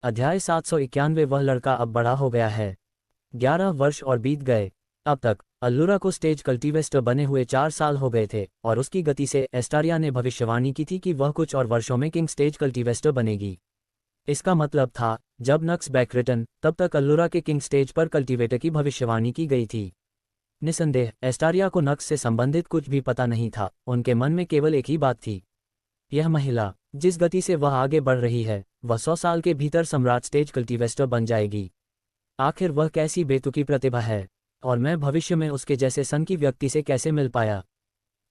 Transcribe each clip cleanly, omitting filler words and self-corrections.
अध्याय 791। वह लड़का अब बड़ा हो गया है। 11 वर्ष और बीत गए। अब तक अल्लुरा को स्टेज कल्टीवेस्टर बने हुए 4 साल हो गए थे और उसकी गति से एस्टारिया ने भविष्यवाणी की थी कि वह कुछ और वर्षों में किंग स्टेज कल्टीवेस्टर बनेगी। इसका मतलब था जब नक्स बैक रिटर्न तब तक अल्लुरा के किंग स्टेज पर कल्टीवेटर की भविष्यवाणी की गई थी। निसंदेह एस्टारिया को नक्स से संबंधित कुछ भी पता नहीं था। उनके मन में केवल एक ही बात थी, यह महिला जिस गति से वह आगे बढ़ रही है वह 100 साल के भीतर सम्राट स्टेज कल्टीवेस्टर बन जाएगी। आखिर वह कैसी बेतुकी प्रतिभा है और मैं भविष्य में उसके जैसे सन की व्यक्ति से कैसे मिल पाया।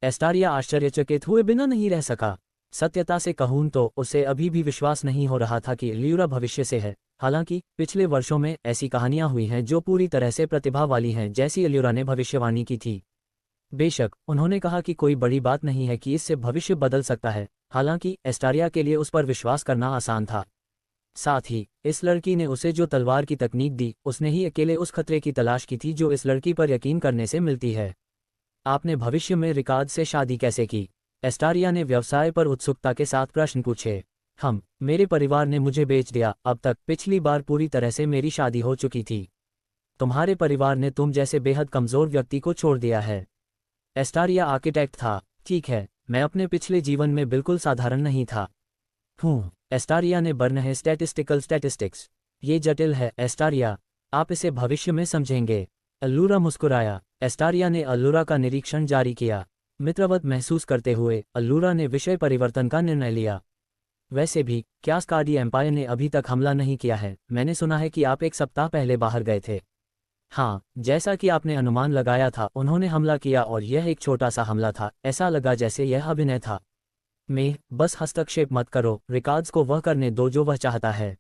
एस्टारिया आश्चर्यचकित हुए बिना नहीं रह सका। सत्यता से कहूं तो उसे अभी भी विश्वास नहीं हो रहा था कि अल्लुरा भविष्य से है। हालांकि पिछले वर्षों में ऐसी कहानियां हुई हैं जो पूरी तरह से प्रतिभा वाली हैं, जैसी अल्लुरा ने भविष्यवाणी की थी। बेशक उन्होंने कहा कि कोई बड़ी बात नहीं है कि इससे भविष्य बदल सकता है। हालांकि एस्टारिया के लिए उस पर विश्वास करना आसान था। साथ ही इस लड़की ने उसे जो तलवार की तकनीक दी उसने ही अकेले उस खतरे की तलाश की थी जो इस लड़की पर यकीन करने से मिलती है। आपने भविष्य में रिकार्ड से शादी कैसे की? एस्टारिया ने व्यवसाय पर उत्सुकता के साथ प्रश्न पूछे। मेरे परिवार ने मुझे बेच दिया। अब तक पिछली बार पूरी तरह से मेरी शादी हो चुकी थी। तुम्हारे परिवार ने तुम जैसे बेहद कमजोर व्यक्ति को छोड़ दिया है। एस्टारिया आर्किटेक्ट था। ठीक है, मैं अपने पिछले जीवन में बिल्कुल साधारण नहीं था। एस्टारिया ने बर्न स्टैटिस्टिक्स। ये जटिल है एस्टारिया, आप इसे भविष्य में समझेंगे। अल्लुरा मुस्कुराया। एस्टारिया ने अल्लुरा का निरीक्षण जारी किया। मित्रवत महसूस करते हुए अल्लुरा ने विषय परिवर्तन का निर्णय लिया। वैसे भी क्या स्कार्डी एम्पायर ने अभी तक हमला नहीं किया है? मैंने सुना है कि आप 1 सप्ताह पहले बाहर गए थे। हाँ, जैसा कि आपने अनुमान लगाया था उन्होंने हमला किया और यह एक छोटा सा हमला था। ऐसा लगा जैसे यह अभिनय था। बस हस्तक्षेप मत करो, रिकार्ड्स को वह करने दो जो वह चाहता है।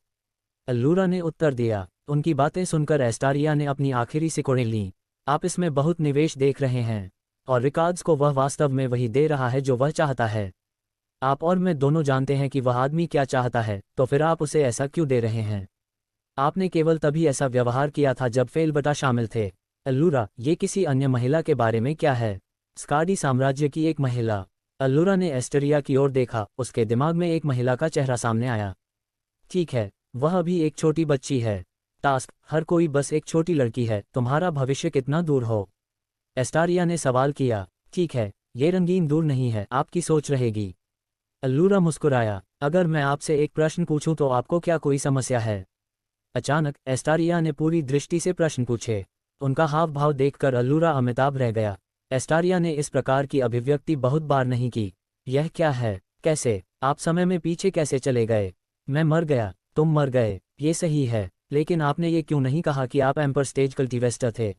अल्लुरा ने उत्तर दिया। उनकी बातें सुनकर एस्टारिया ने अपनी आखिरी सिकोड़ें लीं। आप इसमें बहुत निवेश देख रहे हैं और रिकार्ड्स को वह वास्तव में वही दे रहा है जो वह चाहता है। आप और मैं दोनों जानते हैं कि वह आदमी क्या चाहता है, तो फिर आप उसे ऐसा क्यों दे रहे हैं? आपने केवल तभी ऐसा व्यवहार किया था जब फेलबटा शामिल थे। अल्लुरा, ये किसी अन्य महिला के बारे में क्या है? स्कार्डी साम्राज्य की एक महिला। अल्लुरा ने एस्टरिया की ओर देखा। उसके दिमाग में एक महिला का चेहरा सामने आया। ठीक है, वह अभी एक छोटी बच्ची है। टास्क, हर कोई बस एक छोटी लड़की है। तुम्हारा भविष्य कितना दूर हो? एस्टारिया ने सवाल किया। ठीक है, ये रंगीन दूर नहीं है, आपकी सोच रहेगी। अल्लुरा मुस्कुराया। अगर मैं आपसे एक प्रश्न पूछूं तो आपको क्या कोई समस्या है? अचानक एस्टारिया ने पूरी दृष्टि से प्रश्न पूछे। उनका हाव भाव देखकर अल्लुरा अमिताभ रह गया। एस्टारिया ने इस प्रकार की अभिव्यक्ति बहुत बार नहीं की। यह क्या है? कैसे? आप समय में पीछे कैसे चले गए? मैं मर गया, तुम मर गए, ये सही है, लेकिन आपने ये क्यों नहीं कहा कि आप एम्पर स्टेज कल्टीवेस्टर थे?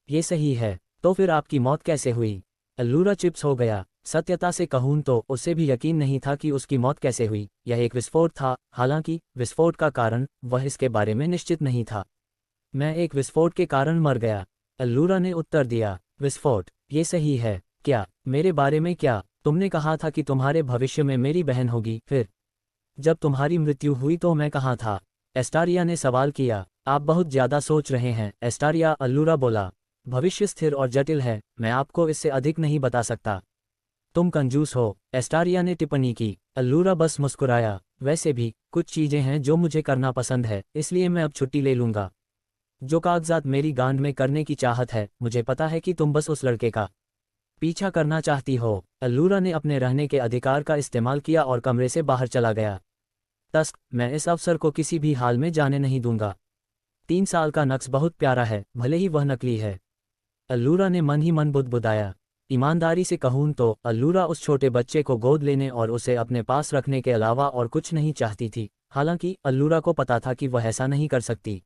ये सही है, तो फिर आपकी मौत कैसे हुई? अल्लुरा चिप्स हो गया। सत्यता से कहूं तो उसे भी यकीन नहीं था कि उसकी मौत कैसे हुई। यह एक विस्फोट था। हालांकि विस्फोट का कारण वह इसके बारे में निश्चित नहीं था। मैं एक विस्फोट के कारण मर गया, अल्लुरा ने उत्तर दिया। विस्फोट? ये सही है। क्या? मेरे बारे में क्या? तुमने कहा था कि तुम्हारे भविष्य में मेरी बहन होगी, फिर जब तुम्हारी मृत्यु हुई तो मैं कहाँ था? एस्टारिया ने सवाल किया। आप बहुत ज्यादा सोच रहे हैं एस्टारिया, अल्लुरा बोला। भविष्य स्थिर और जटिल है, मैं आपको इससे अधिक नहीं बता सकता। तुम कंजूस हो, एस्टारिया ने टिप्पणी की। अल्लुरा बस मुस्कुराया। वैसे भी कुछ चीजें हैं जो मुझे करना पसंद है, इसलिए मैं अब छुट्टी ले लूंगा। जो कागजात मेरी गांड में करने की चाहत है, मुझे पता है कि तुम बस उस लड़के का पीछा करना चाहती हो। अल्लुरा ने अपने रहने के अधिकार का इस्तेमाल किया और कमरे से बाहर चला गया। तस्क, मैं इस अवसर को किसी भी हाल में जाने नहीं दूंगा। 3 साल का नक्स बहुत प्यारा है, भले ही वह नकली है। अल्लुरा ने मन ही मन बुदबुदाया। ईमानदारी से कहूं तो अल्लुरा उस छोटे बच्चे को गोद लेने और उसे अपने पास रखने के अलावा और कुछ नहीं चाहती थी। हालांकि अल्लुरा को पता था कि वह ऐसा नहीं कर सकती।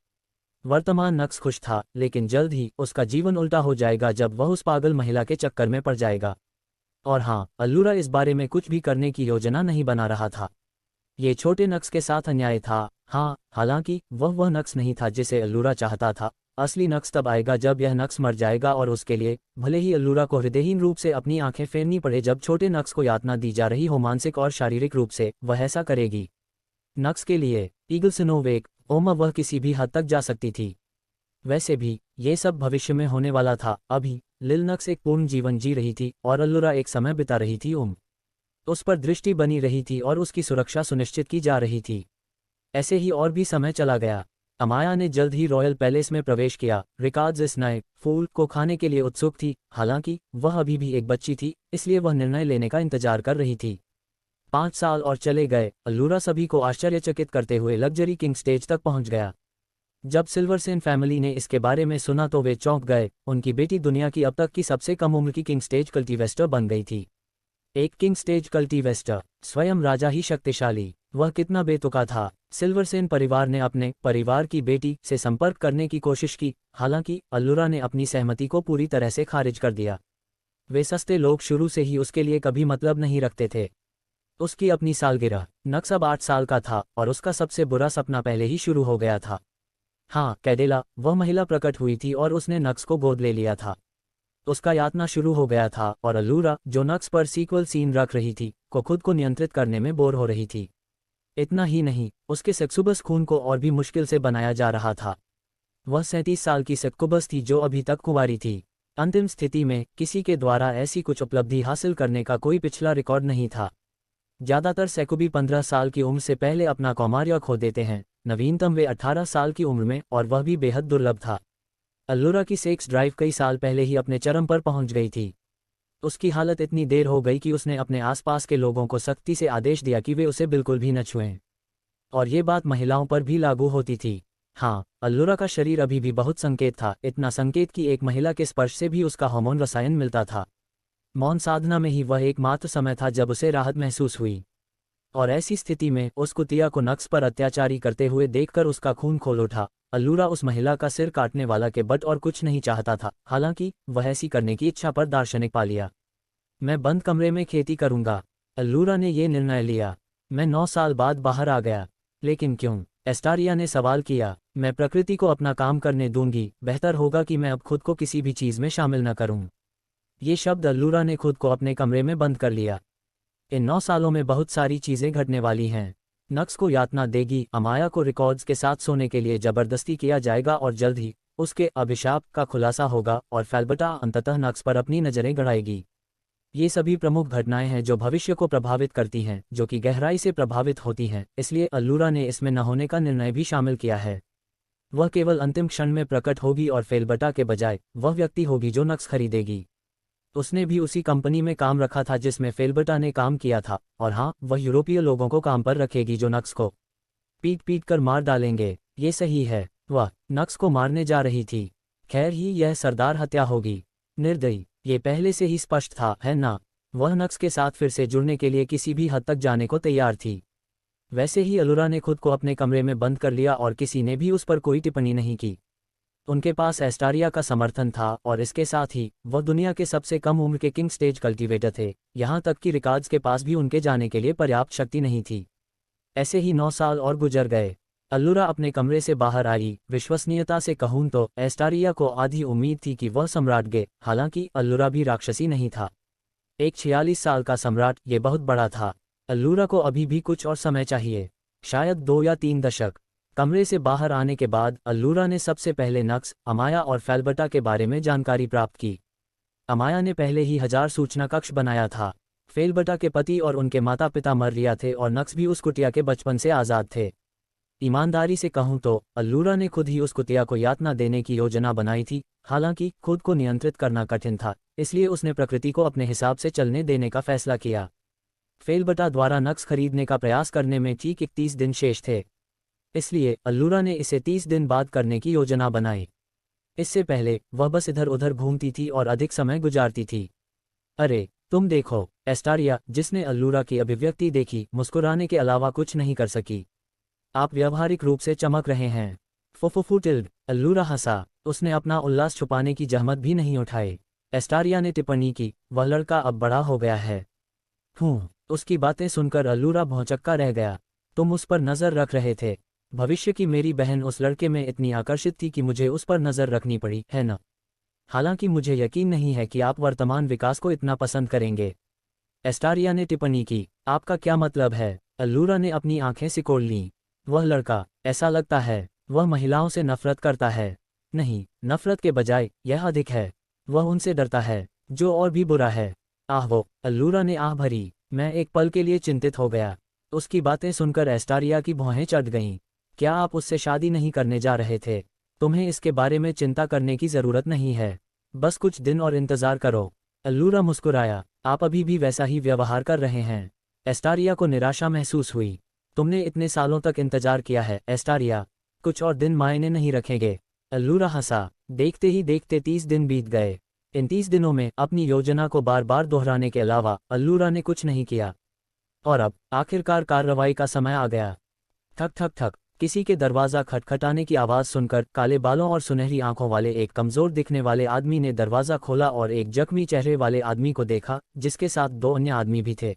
वर्तमान नक्स खुश था, लेकिन जल्द ही उसका जीवन उल्टा हो जाएगा जब वह उस पागल महिला के चक्कर में पड़ जाएगा। और हाँ, अल्लुरा इस बारे में कुछ भी करने की योजना नहीं बना रहा था। ये छोटे नक्स के साथ अन्याय था। हाँ, हालांकि वह नक्स नहीं था जिसे अल्लुरा चाहता था। असली नक्स तब आएगा जब यह नक्स मर जाएगा और उसके लिए भले ही अल्लुरा को हृदयहीन रूप से अपनी आंखें फेरनी पड़े, जब छोटे नक्स को यातना दी जा रही हो मानसिक और शारीरिक रूप से, वह ऐसा करेगी। नक्स के लिए ईगल सिनोवेक ओमा वह किसी भी हद तक जा सकती थी। वैसे भी ये सब भविष्य में होने वाला था। अभी लिल नक्स एक पूर्ण जीवन जी रही थी और अल्लुरा एक समय बिता रही थी। उस पर दृष्टि बनी रही थी और उसकी सुरक्षा सुनिश्चित की जा रही थी। ऐसे ही और भी समय चला गया। अमाया ने जल्द ही रॉयल पैलेस में प्रवेश किया। रिकार्ड्स इस नए फूल को खाने के लिए उत्सुक थी, हालांकि वह अभी भी एक बच्ची थी, इसलिए वह निर्णय लेने का इंतजार कर रही थी। 5 साल और चले गए। अल्लूरा सभी को आश्चर्यचकित करते हुए लग्जरी किंग स्टेज तक पहुंच गया। जब सिल्वरसेन फैमिली ने इसके बारे में सुना तो वे चौंक गए। उनकी बेटी दुनिया की अब तक की सबसे कम उम्र की किंग स्टेज कल्टीवेस्टर बन गई थी। एक किंग स्टेज कल्टीवेस्टर, स्वयं राजा ही शक्तिशाली, वह कितना बेतुका था। सिल्वरसेन परिवार ने अपने परिवार की बेटी से संपर्क करने की कोशिश की, हालांकि अल्लूरा ने अपनी सहमति को पूरी तरह से खारिज कर दिया। वे सस्ते लोग शुरू से ही उसके लिए कभी मतलब नहीं रखते थे। उसकी अपनी सालगिरह, नक्स अब 8 साल का था और उसका सबसे बुरा सपना पहले ही शुरू हो गया था। हाँ, कैडेला, वह महिला प्रकट हुई थी और उसने नक्स को गोद ले लिया था। उसका यातना शुरू हो गया था और अल्लूरा, जो नक्स पर सीक्वल सीन रख रही थी, को खुद को नियंत्रित करने में बोर हो रही थी। इतना ही नहीं, उसके सक्सुबस खून को और भी मुश्किल से बनाया जा रहा था। वह 37 साल की सक्कुबस थी जो अभी तक कुंवारी थी। अंतिम स्थिति में किसी के द्वारा ऐसी कुछ उपलब्धि हासिल करने का कोई पिछला रिकॉर्ड नहीं था। ज्यादातर सैकुबी 15 साल की उम्र से पहले अपना कौमार्य खो देते हैं, नवीनतम वे 18 साल की उम्र में, और वह भी बेहद दुर्लभ था। अल्लूरा की सेक्स ड्राइव कई साल पहले ही अपने चरम पर पहुंच गई थी। उसकी हालत इतनी देर हो गई कि उसने अपने आसपास के लोगों को सख्ती से आदेश दिया कि वे उसे बिल्कुल भी न छुएं। और ये बात महिलाओं पर भी लागू होती थी। हाँ, अल्लूरा का शरीर अभी भी बहुत संकेत था, इतना संकेत कि एक महिला के स्पर्श से भी उसका हार्मोन रसायन मिलता था। मौन साधना में ही वह एकमात्र समय था जब उसे राहत महसूस हुई। और ऐसी स्थिति में उस कुतिया को नक्स पर अत्याचारी करते हुए देखकर उसका खून खोल उठा। अल्लूरा उस महिला का सिर काटने वाला के बट और कुछ नहीं चाहता था, हालांकि वह ऐसी करने की इच्छा पर दार्शनिक पा लिया। मैं बंद कमरे में खेती करूंगा, अल्लूरा ने ये निर्णय लिया। मैं 9 साल बाद बाहर आ गया। लेकिन क्यों? एस्टारिया ने सवाल किया। मैं प्रकृति को अपना काम करने दूंगी, बेहतर होगा कि मैं अब खुद को किसी भी चीज़ में शामिल न करूं। ये शब्द अल्लूरा ने खुद को अपने कमरे में बंद कर लिया। इन 9 सालों में बहुत सारी चीज़ें घटने वाली हैं। नक्स को यातना देगी, अमाया को रिकॉर्ड्स के साथ सोने के लिए जबरदस्ती किया जाएगा और जल्द ही उसके अभिशाप का खुलासा होगा और फेल्बटा अंततः नक्स पर अपनी नज़रें गड़ाएगी। ये सभी प्रमुख घटनाएं हैं जो भविष्य को प्रभावित करती हैं, जो कि गहराई से प्रभावित होती हैं, इसलिए अल्लूरा ने इसमें न होने का निर्णय भी शामिल किया है। वह केवल अंतिम क्षण में प्रकट होगी और फेल्बटा के बजाय वह व्यक्ति होगी जो नक्स खरीदेगी। उसने भी उसी कंपनी में काम रखा था जिसमें फेल्बटा ने काम किया था, और हाँ, वह यूरोपीय लोगों को काम पर रखेगी जो नक्स को पीट पीट कर मार डालेंगे। ये सही है, वह नक्स को मारने जा रही थी। खैर ही, यह सरदार हत्या होगी। निर्दयी, ये पहले से ही स्पष्ट था, है ना? वह नक्स के साथ फिर से जुड़ने के लिए किसी भी हद तक जाने को तैयार थी। वैसे ही अल्लूरा ने खुद को अपने कमरे में बंद कर लिया और किसी ने भी उस पर कोई टिप्पणी नहीं की। उनके पास एस्टारिया का समर्थन था और इसके साथ ही वह दुनिया के सबसे कम उम्र के किंग स्टेज कल्टीवेटर थे, यहाँ तक कि रिकार्ड्स के पास भी उनके जाने के लिए पर्याप्त शक्ति नहीं थी। ऐसे ही 9 साल और गुजर गए। अल्लूरा अपने कमरे से बाहर आई। विश्वसनीयता से कहूं तो एस्टारिया को आधी उम्मीद थी कि वह सम्राट गे, हालांकि अल्लूरा भी राक्षसी नहीं था। एक 46 साल का सम्राट, ये बहुत बड़ा था। अल्लूरा को अभी भी कुछ और समय चाहिए, शायद 2 या 3 दशक। कमरे से बाहर आने के बाद अल्लूरा ने सबसे पहले नक्स, अमाया और फेल्बटा के बारे में जानकारी प्राप्त की। अमाया ने पहले ही 1000 सूचना कक्ष बनाया था। फेल्बटा के पति और उनके माता पिता मर लिया थे और नक्स भी उस कुटिया के बचपन से आज़ाद थे। ईमानदारी से कहूं तो अल्लूरा ने खुद ही उस कुतिया को यातना देने की योजना बनाई थी, हालांकि खुद को नियंत्रित करना कठिन था, इसलिए उसने प्रकृति को अपने हिसाब से चलने देने का फैसला किया। फेल्बटा द्वारा नक्स खरीदने का प्रयास करने में ठीक 31 दिन शेष थे, इसलिए अल्लूरा ने इसे 30 दिन बाद करने की योजना बनाई। इससे पहले वह बस इधर उधर घूमती थी और अधिक समय गुजारती थी। अरे तुम देखो, एस्टारिया, जिसने अल्लूरा की अभिव्यक्ति देखी, मुस्कुराने के अलावा कुछ नहीं कर सकी। आप व्यावहारिक रूप से चमक रहे हैं। फुफुफुटिल्ड, अल्लूरा हंसा। उसने अपना उल्लास छुपाने की जहमत भी नहीं उठाई। एस्टारिया ने टिप्पणी की, वह लड़का अब बड़ा हो गया है। उसकी बातें सुनकर अल्लूरा भौंचक्का रह गया। तुम उस पर नज़र रख रहे थे। भविष्य की मेरी बहन उस लड़के में इतनी आकर्षित थी कि मुझे उस पर नज़र रखनी पड़ी, है ना? हालांकि मुझे यकीन नहीं है कि आप वर्तमान विकास को इतना पसंद करेंगे। एस्टारिया ने टिप्पणी की। आपका क्या मतलब है? अल्लूरा ने अपनी आंखें सिकोड़ लीं। वह लड़का, ऐसा लगता है, वह महिलाओं से नफरत करता है। नहीं, नफरत के बजाय यह अधिक है। वह उनसे डरता है, जो और भी बुरा है। आह वो, अल्लूरा ने आह भरी। मैं एक पल के लिए चिंतित हो गया। उसकी बातें सुनकर एस्टारिया की भौहें चढ़ गईं। क्या आप उससे शादी नहीं करने जा रहे थे? तुम्हें इसके बारे में चिंता करने की ज़रूरत नहीं है। बस कुछ दिन और इंतज़ार करो। अल्लूरा मुस्कुराया। आप अभी भी वैसा ही व्यवहार कर रहे हैं। एस्टारिया को निराशा महसूस हुई। तुमने इतने सालों तक इंतजार किया है एस्टारिया, कुछ और दिन मायने नहीं रखेंगे। अल्लूरा हंसा। देखते ही देखते 30 दिन बीत गए। इन 30 दिनों में अपनी योजना को बार बार दोहराने के अलावा अल्लूरा ने कुछ नहीं किया। और अब आखिरकार कार्रवाई का समय आ गया। ठक ठक ठक, किसी के दरवाज़ा खटखटाने की आवाज़ सुनकर काले बालों और सुनहरी आंखों वाले एक कमज़ोर दिखने वाले आदमी ने दरवाज़ा खोला और एक जख्मी चेहरे वाले आदमी को देखा, जिसके साथ 2 अन्य आदमी भी थे।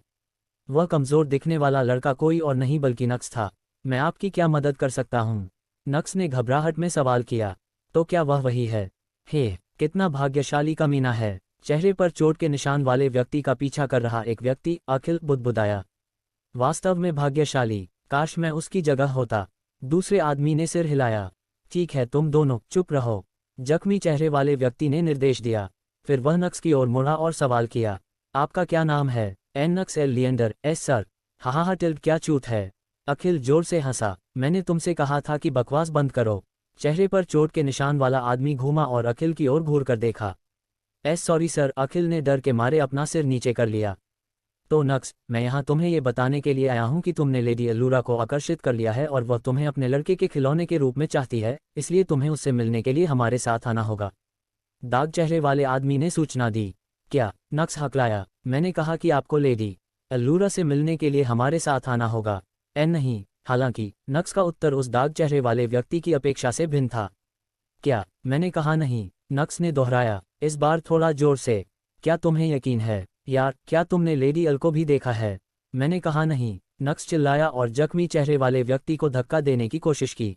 वह कमज़ोर दिखने वाला लड़का कोई और नहीं बल्कि नक्स था। मैं आपकी क्या मदद कर सकता हूँ? नक्स ने घबराहट में सवाल किया। तो क्या वह वही है? हे, कितना भाग्यशाली कमीना है। चेहरे पर चोट के निशान वाले व्यक्ति का पीछा कर रहा एक व्यक्ति अखिल बुदबुदाया। वास्तव में भाग्यशाली, काश मैं उसकी जगह होता। दूसरे आदमी ने सिर हिलाया। ठीक है, तुम दोनों चुप रहो, जख्मी चेहरे वाले व्यक्ति ने निर्देश दिया। फिर वह नक्स की ओर मुड़ा और सवाल किया, आपका क्या नाम है? एन नक्स एल लिएंडर एस सर। हा टिल्ड, क्या चूत है? अखिल जोर से हंसा। मैंने तुमसे कहा था कि बकवास बंद करो। चेहरे पर चोट के निशान वाला आदमी घूमा और अखिल की ओर घूर कर देखा। एस सॉरी सर, अखिल ने डर के मारे अपना सिर नीचे कर लिया। तो नक्स, मैं यहाँ तुम्हें ये बताने के लिए आया हूँ कि तुमने लेडी अल्लूरा को आकर्षित कर लिया है और वह तुम्हें अपने लड़के के खिलौने के रूप में चाहती है, इसलिए तुम्हें उससे मिलने के लिए हमारे साथ आना होगा। दाग चेहरे वाले आदमी ने सूचना दी। क्या? नक्स हकलाया। मैंने कहा कि आपको लेडी अल्लूरा से मिलने के लिए हमारे साथ आना होगा। एन नहीं। हालांकि नक्स का उत्तर उस दाग चेहरे वाले व्यक्ति की अपेक्षा से भिन्न था। क्या? मैंने कहा नहीं, नक्स ने दोहराया, इस बार थोड़ा जोर से। क्या तुम्हें यकीन है? यार, क्या तुमने लेडी अल को भी देखा है? मैंने कहा नहीं, नक्स चिल्लाया और जख्मी चेहरे वाले व्यक्ति को धक्का देने की कोशिश की।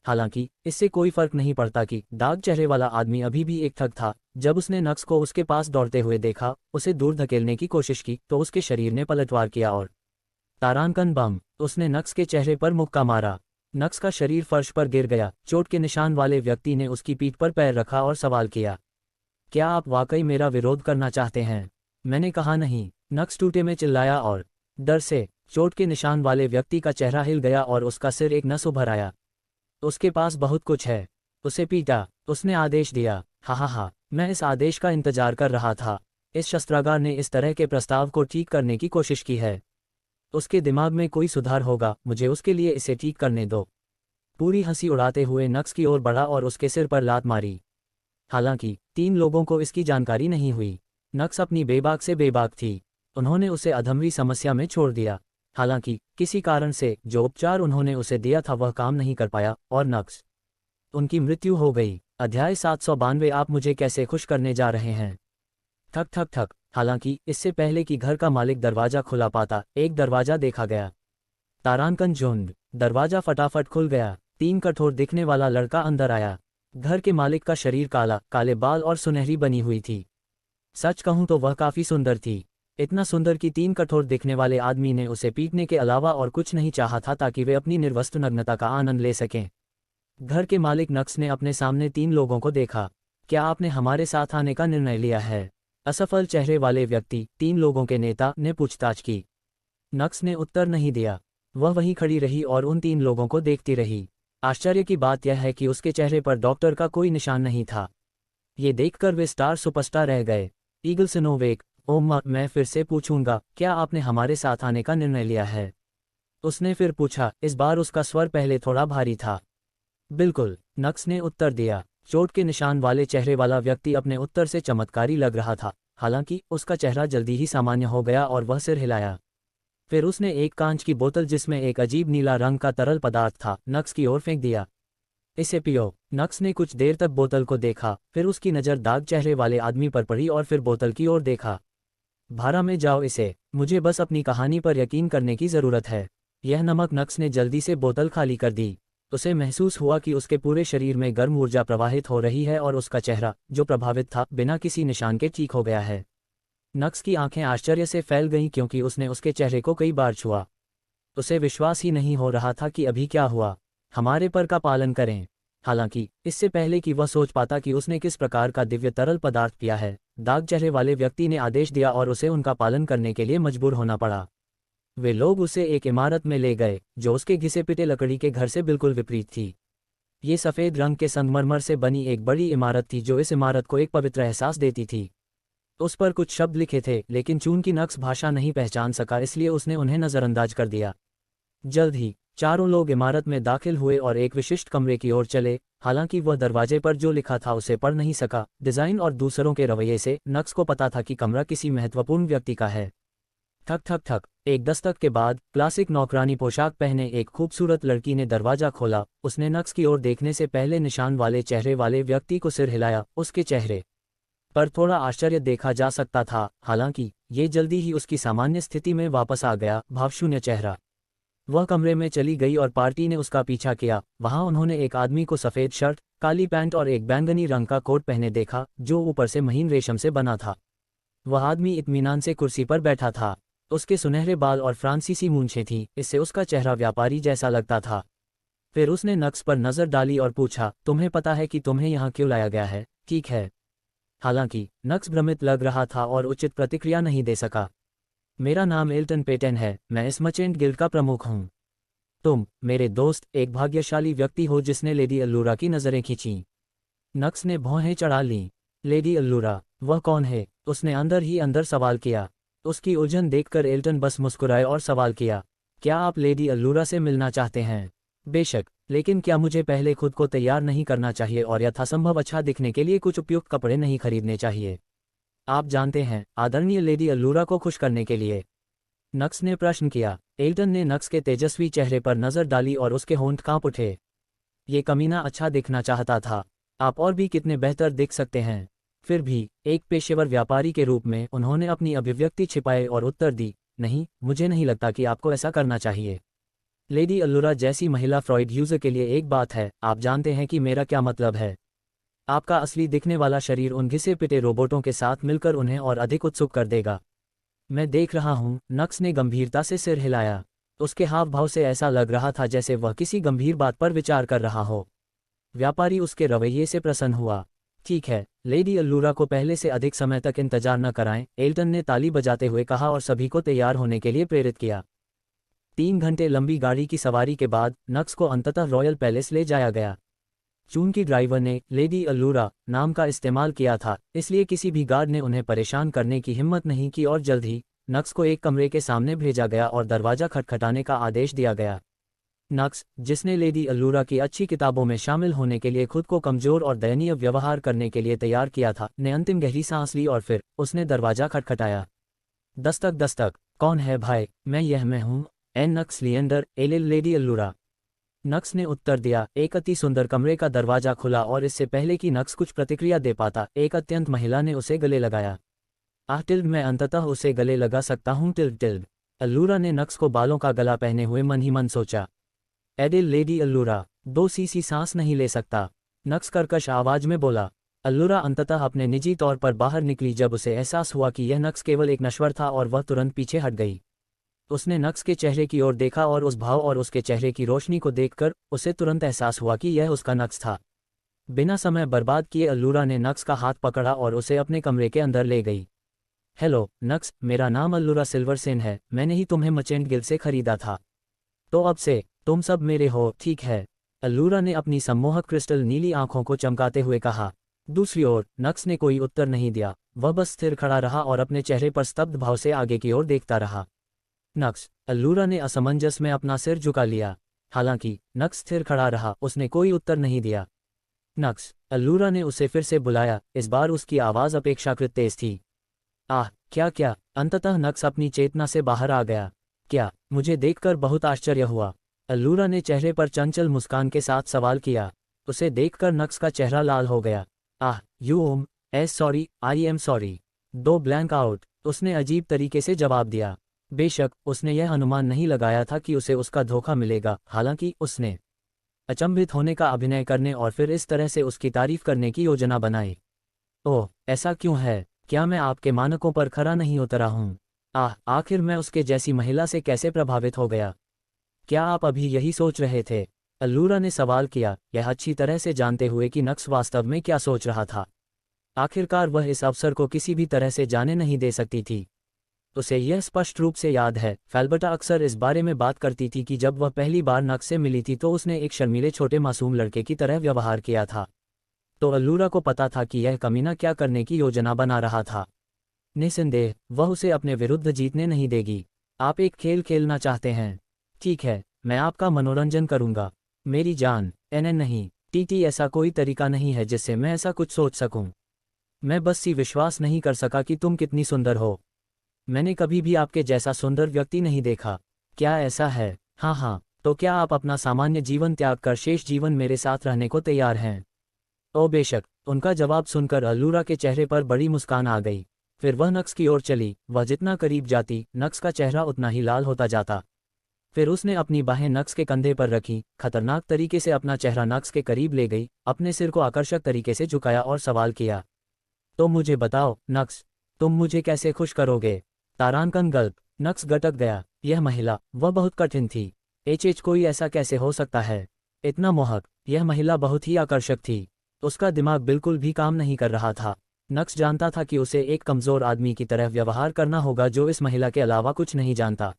हालांकि इससे कोई फर्क नहीं पड़ता कि दाग चेहरे वाला आदमी अभी भी एक ठग था। जब उसने नक्स को उसके पास दौड़ते हुए देखा, उसे दूर धकेलने की कोशिश की तो उसके शरीर ने पलटवार किया और तारांकन बम। उसने नक्स के चेहरे पर मुक्का मारा। नक्स का शरीर फर्श पर गिर गया। चोट के निशान वाले व्यक्ति ने उसकी पीठ पर पैर रखा और सवाल किया, क्या आप वाकई मेरा विरोध करना चाहते हैं? मैंने कहा नहीं, नक्स टूटे में चिल्लाया और डर से चोट के निशान वाले व्यक्ति का चेहरा हिल गया और उसका सिर एक नस उभर आया। उसके पास बहुत कुछ है, उसे पीटा। उसने आदेश दिया। हा, मैं इस आदेश का इंतजार कर रहा था। इस शस्त्रागार ने इस तरह के प्रस्ताव को ठीक करने की कोशिश की है। उसके दिमाग में कोई सुधार होगा, मुझे उसके लिए इसे ठीक करने दो। पूरी हंसी उड़ाते हुए नक्स की ओर बढ़ा और उसके सिर पर लात मारी। हालांकि 3 लोगों को इसकी जानकारी नहीं हुई। नक्स अपनी बेबाक से बेबाक थी। उन्होंने उसे अधमरी समस्या में छोड़ दिया। हालांकि किसी कारण से जो उपचार उन्होंने उसे दिया था वह काम नहीं कर पाया और नक्स उनकी मृत्यु हो गई। अध्याय 792। आप मुझे कैसे खुश करने जा रहे हैं? ठक ठक ठक। हालांकि इससे पहले कि घर का मालिक दरवाजा खुला पाता, एक दरवाजा देखा गया। तारांकन झुंड। दरवाजा फटाफट खुल गया। 3 कठोर दिखने वाला लड़का अंदर आया। घर के मालिक का शरीर काला, काले बाल और सुनहरी बनी हुई थी। सच कहूं तो वह काफी सुंदर थी। इतना सुंदर कि 3 कठोर दिखने वाले आदमी ने उसे पीटने के अलावा और कुछ नहीं चाहा था ताकि वे अपनी निर्वस्त्र नग्नता का आनंद ले सकें। घर के मालिक नक्स ने अपने सामने 3 लोगों को देखा। क्या आपने हमारे साथ आने का निर्णय लिया है? असफल चेहरे वाले व्यक्ति 3 लोगों के नेता ने पूछताछ की। नक्स ने उत्तर नहीं दिया। वह वहीं खड़ी रही और उन 3 लोगों को देखती रही। आश्चर्य की बात यह है कि उसके चेहरे पर डॉक्टर का कोई निशान नहीं था। ये देखकर वे स्टार सुपरस्टार रह गए। ईगल सिनोवेक, ओह मैं फिर से पूछूंगा, क्या आपने हमारे साथ आने का निर्णय लिया है? उसने फिर पूछा। इस बार उसका स्वर पहले थोड़ा भारी था। बिल्कुल, नक्स ने उत्तर दिया। चोट के निशान वाले चेहरे वाला व्यक्ति अपने उत्तर से चमत्कारी लग रहा था। हालांकि उसका चेहरा जल्दी ही सामान्य हो गया और वह सिर हिलाया। फिर उसने एक कांच की बोतल जिसमें एक अजीब नीला रंग का तरल पदार्थ था, नक्स की ओर फेंक दिया। इसे पियो। नक्स ने कुछ देर तक बोतल को देखा, फिर उसकी नज़र दाग चेहरे वाले आदमी पर पड़ी और फिर बोतल की ओर देखा। भारा में जाओ इसे, मुझे बस अपनी कहानी पर यकीन करने की ज़रूरत है। यह नमक। नक्स ने जल्दी से बोतल खाली कर दी। उसे महसूस हुआ कि उसके पूरे शरीर में गर्म ऊर्जा प्रवाहित हो रही है और उसका चेहरा, जो प्रभावित था, बिना किसी निशान के ठीक हो गया है। नक्स की आंखें आश्चर्य से फैल गईं क्योंकि उसने उसके चेहरे को कई बार छुआ। उसे विश्वास ही नहीं हो रहा था कि अभी क्या हुआ। हमारे पर का पालन करें। हालांकि इससे पहले कि वह सोच पाता कि उसने किस प्रकार का दिव्य तरल पदार्थ पिया है, दाग चेहरे वाले व्यक्ति ने आदेश दिया और उसे उनका पालन करने के लिए मजबूर होना पड़ा। वे लोग उसे एक इमारत में ले गए जो उसके घिसे पिटे लकड़ी के घर से बिल्कुल विपरीत थी। ये सफ़ेद रंग के संगमरमर से बनी एक बड़ी इमारत थी जो इस इमारत को एक पवित्र एहसास देती थी। उस पर कुछ शब्द लिखे थे, लेकिन चूंकि नक्स भाषा नहीं पहचान सका इसलिए उसने उन्हें नज़रअंदाज कर दिया। जल्द ही चारों लोग इमारत में दाखिल हुए और एक विशिष्ट कमरे की ओर चले। हालांकि वह दरवाजे पर जो लिखा था उसे पढ़ नहीं सका। डिज़ाइन और दूसरों के रवैये से नक्स को पता था कि कमरा किसी महत्वपूर्ण व्यक्ति का है। ठक ठक ठक, एक दस्तक के बाद क्लासिक नौकरानी पोशाक पहने एक खूबसूरत लड़की ने दरवाजा खोला। उसने नक्स की ओर देखने से पहले निशान वाले चेहरे वाले व्यक्ति को सिर हिलाया। उसके चेहरे पर थोड़ा आश्चर्य देखा जा सकता था, हालांकि ये जल्दी ही उसकी सामान्य स्थिति में वापस आ गया। भावशून्य चेहरा। वह कमरे में चली गई और पार्टी ने उसका पीछा किया। वहां उन्होंने एक आदमी को सफ़ेद शर्ट, काली पैंट और एक बैंगनी रंग का कोट पहने देखा जो ऊपर से महीन रेशम से बना था। वह आदमी इत्मीनान से कुर्सी पर बैठा था। उसके सुनहरे बाल और फ्रांसीसी मूंछें थीं, इससे उसका चेहरा व्यापारी जैसा लगता था। फिर उसने नक्स पर नज़र डाली और पूछा, तुम्हें पता है कि तुम्हें यहाँ क्यों लाया गया है? ठीक है। हालांकि नक्स भ्रमित लग रहा था और उचित प्रतिक्रिया नहीं दे सका। मेरा नाम एल्टन पेटेन है, मैं इस मर्चेंट गिल्ड का प्रमुख हूँ। तुम, मेरे दोस्त, एक भाग्यशाली व्यक्ति हो जिसने लेडी अल्लूरा की नज़रें खींचीं। नक्स ने भौहें चढ़ा लीं। लेडी अल्लूरा? वह कौन है? उसने अंदर ही अंदर सवाल किया। उसकी उलझन देखकर एल्टन बस मुस्कुराए और सवाल किया, क्या आप लेडी अल्लूरा से मिलना चाहते हैं? बेशक, लेकिन क्या मुझे पहले खुद को तैयार नहीं करना चाहिए और यथासंभव अच्छा दिखने के लिए कुछ उपयुक्त कपड़े नहीं खरीदने चाहिए? आप जानते हैं, आदरणीय लेडी अल्लूरा को खुश करने के लिए। नक्स ने प्रश्न किया। एल्टन ने नक्स के तेजस्वी चेहरे पर नज़र डाली और उसके होंठ कांप उठे। ये कमीना अच्छा दिखना चाहता था। आप और भी कितने बेहतर दिख सकते हैं। फिर भी एक पेशेवर व्यापारी के रूप में उन्होंने अपनी अभिव्यक्ति छिपाए और उत्तर दी, नहीं, मुझे नहीं लगता कि आपको ऐसा करना चाहिए। लेडी अल्लूरा जैसी महिला फ्रॉइड यूजर के लिए एक बात है, आप जानते हैं कि मेरा क्या मतलब है। आपका असली दिखने वाला शरीर उन घिसे पिटे रोबोटों के साथ मिलकर उन्हें और अधिक उत्सुक कर देगा। मैं देख रहा हूँ, नक्स ने गंभीरता से सिर हिलाया। उसके हाव भाव से ऐसा लग रहा था जैसे वह किसी गंभीर बात पर विचार कर रहा हो। व्यापारी उसके रवैये से प्रसन्न हुआ। ठीक है, लेडी अल्लूरा को पहले से अधिक समय तक इंतजार न कराएं, एल्टन ने ताली बजाते हुए कहा और सभी को तैयार होने के लिए प्रेरित किया। 3 घंटे लंबी गाड़ी की सवारी के बाद नक्स को अंततः रॉयल पैलेस ले जाया गया। चूंकि ड्राइवर ने लेडी अल्लूरा नाम का इस्तेमाल किया था, इसलिए किसी भी गार्ड ने उन्हें परेशान करने की हिम्मत नहीं की और जल्द ही नक्स को एक कमरे के सामने भेजा गया और दरवाजा खटखटाने का आदेश दिया गया। नक्स, जिसने लेडी अल्लूरा की अच्छी किताबों में शामिल होने के लिए खुद को कमजोर और दयनीय व्यवहार करने के लिए तैयार किया था, ने अंतिम गहरी सांस ली और फिर उसने दरवाजा खटखटाया। दस्तक दस्तक। कौन है भाई? मैं हूँ, एन नक्स लिएंडर एलिल लेडी अल्लूरा। नक्स ने उत्तर दिया। एक अति सुंदर कमरे का दरवाजा खुला और इससे पहले कि नक्स कुछ प्रतिक्रिया दे पाता, एक अत्यंत महिला ने उसे गले लगाया। आह टिल्ड, मैं अंततः उसे गले लगा सकता हूँ टिल्ड टिल्ड। अल्लूरा ने नक्स को बालों का गला पहने हुए मन ही मन सोचा। एडिल लेडी अल्लूरा, 2 सीसी सांस नहीं ले सकता, नक्स कर्कश आवाज में बोला। अल्लूरा अंततः अपने निजी तौर पर बाहर निकली जब उसे एहसास हुआ कि यह नक्स केवल एक नश्वर था और वह तुरंत पीछे हट गई। उसने नक्स के चेहरे की ओर देखा और उस भाव और उसके चेहरे की रोशनी को देखकर उसे तुरंत एहसास हुआ कि यह उसका नक्स था। बिना समय बर्बाद किए अल्लूरा ने नक्स का हाथ पकड़ा और उसे अपने कमरे के अंदर ले गई। हेलो नक्स, मेरा नाम अल्लूरा सिल्वरसेन है, मैंने ही तुम्हें मर्चेंट गिल्ड से खरीदा था। तो अब से तुम सब मेरे हो, ठीक है? अल्लूरा ने अपनी सम्मोहक क्रिस्टल नीली आंखों को चमकाते हुए कहा। दूसरी ओर नक्स ने कोई उत्तर नहीं दिया। वह बस स्थिर खड़ा रहा और अपने चेहरे पर स्तब्ध भाव से आगे की ओर देखता रहा। नक्स, अल्लूरा ने असमंजस में अपना सिर झुका लिया। हालांकि नक्स स्थिर खड़ा रहा, उसने कोई उत्तर नहीं दिया। नक्स, अल्लूरा ने उसे फिर से बुलाया। इस बार उसकी आवाज़ अपेक्षाकृत तेज थी। आह, क्या? अंततः नक्स अपनी चेतना से बाहर आ गया। क्या? मुझे देखकर बहुत आश्चर्य हुआ। अल्लूरा ने चेहरे पर चंचल मुस्कान के साथ सवाल किया। उसे देखकर नक्स का चेहरा लाल हो गया। Ah, sorry, I am sorry. 2 blank out, उसने अजीब तरीके से जवाब दिया। बेशक उसने यह अनुमान नहीं लगाया था कि उसे उसका धोखा मिलेगा, हालांकि उसने अचंभित होने का अभिनय करने और फिर इस तरह से उसकी तारीफ करने की योजना बनाई। ओह, ऐसा क्यों है? क्या मैं आपके मानकों पर खरा नहीं उतरा हूँ? आखिर मैं उसके जैसी महिला से कैसे प्रभावित हो गया? क्या आप अभी यही सोच रहे थे? अल्लूरा ने सवाल किया, यह अच्छी तरह से जानते हुए कि नक्स वास्तव में क्या सोच रहा था। आखिरकार वह इस अवसर को किसी भी तरह से जाने नहीं दे सकती थी। उसे यह स्पष्ट रूप से याद है, फेल्बर्टा अक्सर इस बारे में बात करती थी कि जब वह पहली बार नक्स से मिली थी तो उसने एक शर्मीले छोटे मासूम लड़के की तरह व्यवहार किया था। तो अल्लूरा को पता था कि यह कमीना क्या करने की योजना बना रहा था। निस्संदेह वह उसे अपने विरुद्ध जीतने नहीं देगी। आप एक खेल खेलना चाहते हैं? ठीक है, मैं आपका मनोरंजन करूंगा। मेरी जान। एनएन नहीं, टीटी, ऐसा कोई तरीका नहीं है जिससे मैं ऐसा कुछ सोच सकूं। मैं बस सी विश्वास नहीं कर सका कि तुम कितनी सुंदर हो। मैंने कभी भी आपके जैसा सुंदर व्यक्ति नहीं देखा। क्या ऐसा है? हाँ हाँ, तो क्या आप अपना सामान्य जीवन त्याग कर शेष जीवन मेरे साथ रहने को तैयार हैं? ओ बेशक। उनका जवाब सुनकर अल्लूरा के चेहरे पर बड़ी मुस्कान आ गई। फिर वह नक्स की ओर चली। वह जितना करीब जाती, नक्स का चेहरा उतना ही लाल होता जाता। फिर उसने अपनी बाहें नक्स के कंधे पर रखी, खतरनाक तरीके से अपना चेहरा नक्स के करीब ले गई, अपने सिर को आकर्षक तरीके से झुकाया और सवाल किया, तो मुझे बताओ नक्स, तुम मुझे कैसे खुश करोगे? तारांकन गल्प। नक्स गटक गया। यह महिला, वह बहुत कठिन थी। कोई ऐसा कैसे हो सकता है? इतना मोहक। यह महिला बहुत ही आकर्षक थी। उसका दिमाग बिल्कुल भी काम नहीं कर रहा था। नक्स जानता था कि उसे एक कमज़ोर आदमी की तरह व्यवहार करना होगा जो इस महिला के अलावा कुछ नहीं जानता।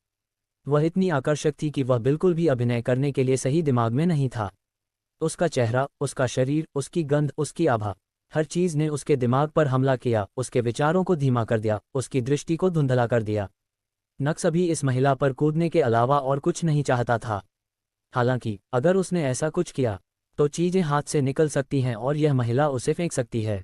वह इतनी आकर्षक थी कि वह बिल्कुल भी अभिनय करने के लिए सही दिमाग में नहीं था। उसका चेहरा, उसका शरीर, उसकी गंध, उसकी आभा, हर चीज़ ने उसके दिमाग पर हमला किया, उसके विचारों को धीमा कर दिया, उसकी दृष्टि को धुंधला कर दिया। नक्स अभी इस महिला पर कूदने के अलावा और कुछ नहीं चाहता था। हालांकि अगर उसने ऐसा कुछ किया तो चीज़ें हाथ से निकल सकती हैं और यह महिला उसे फेंक सकती है।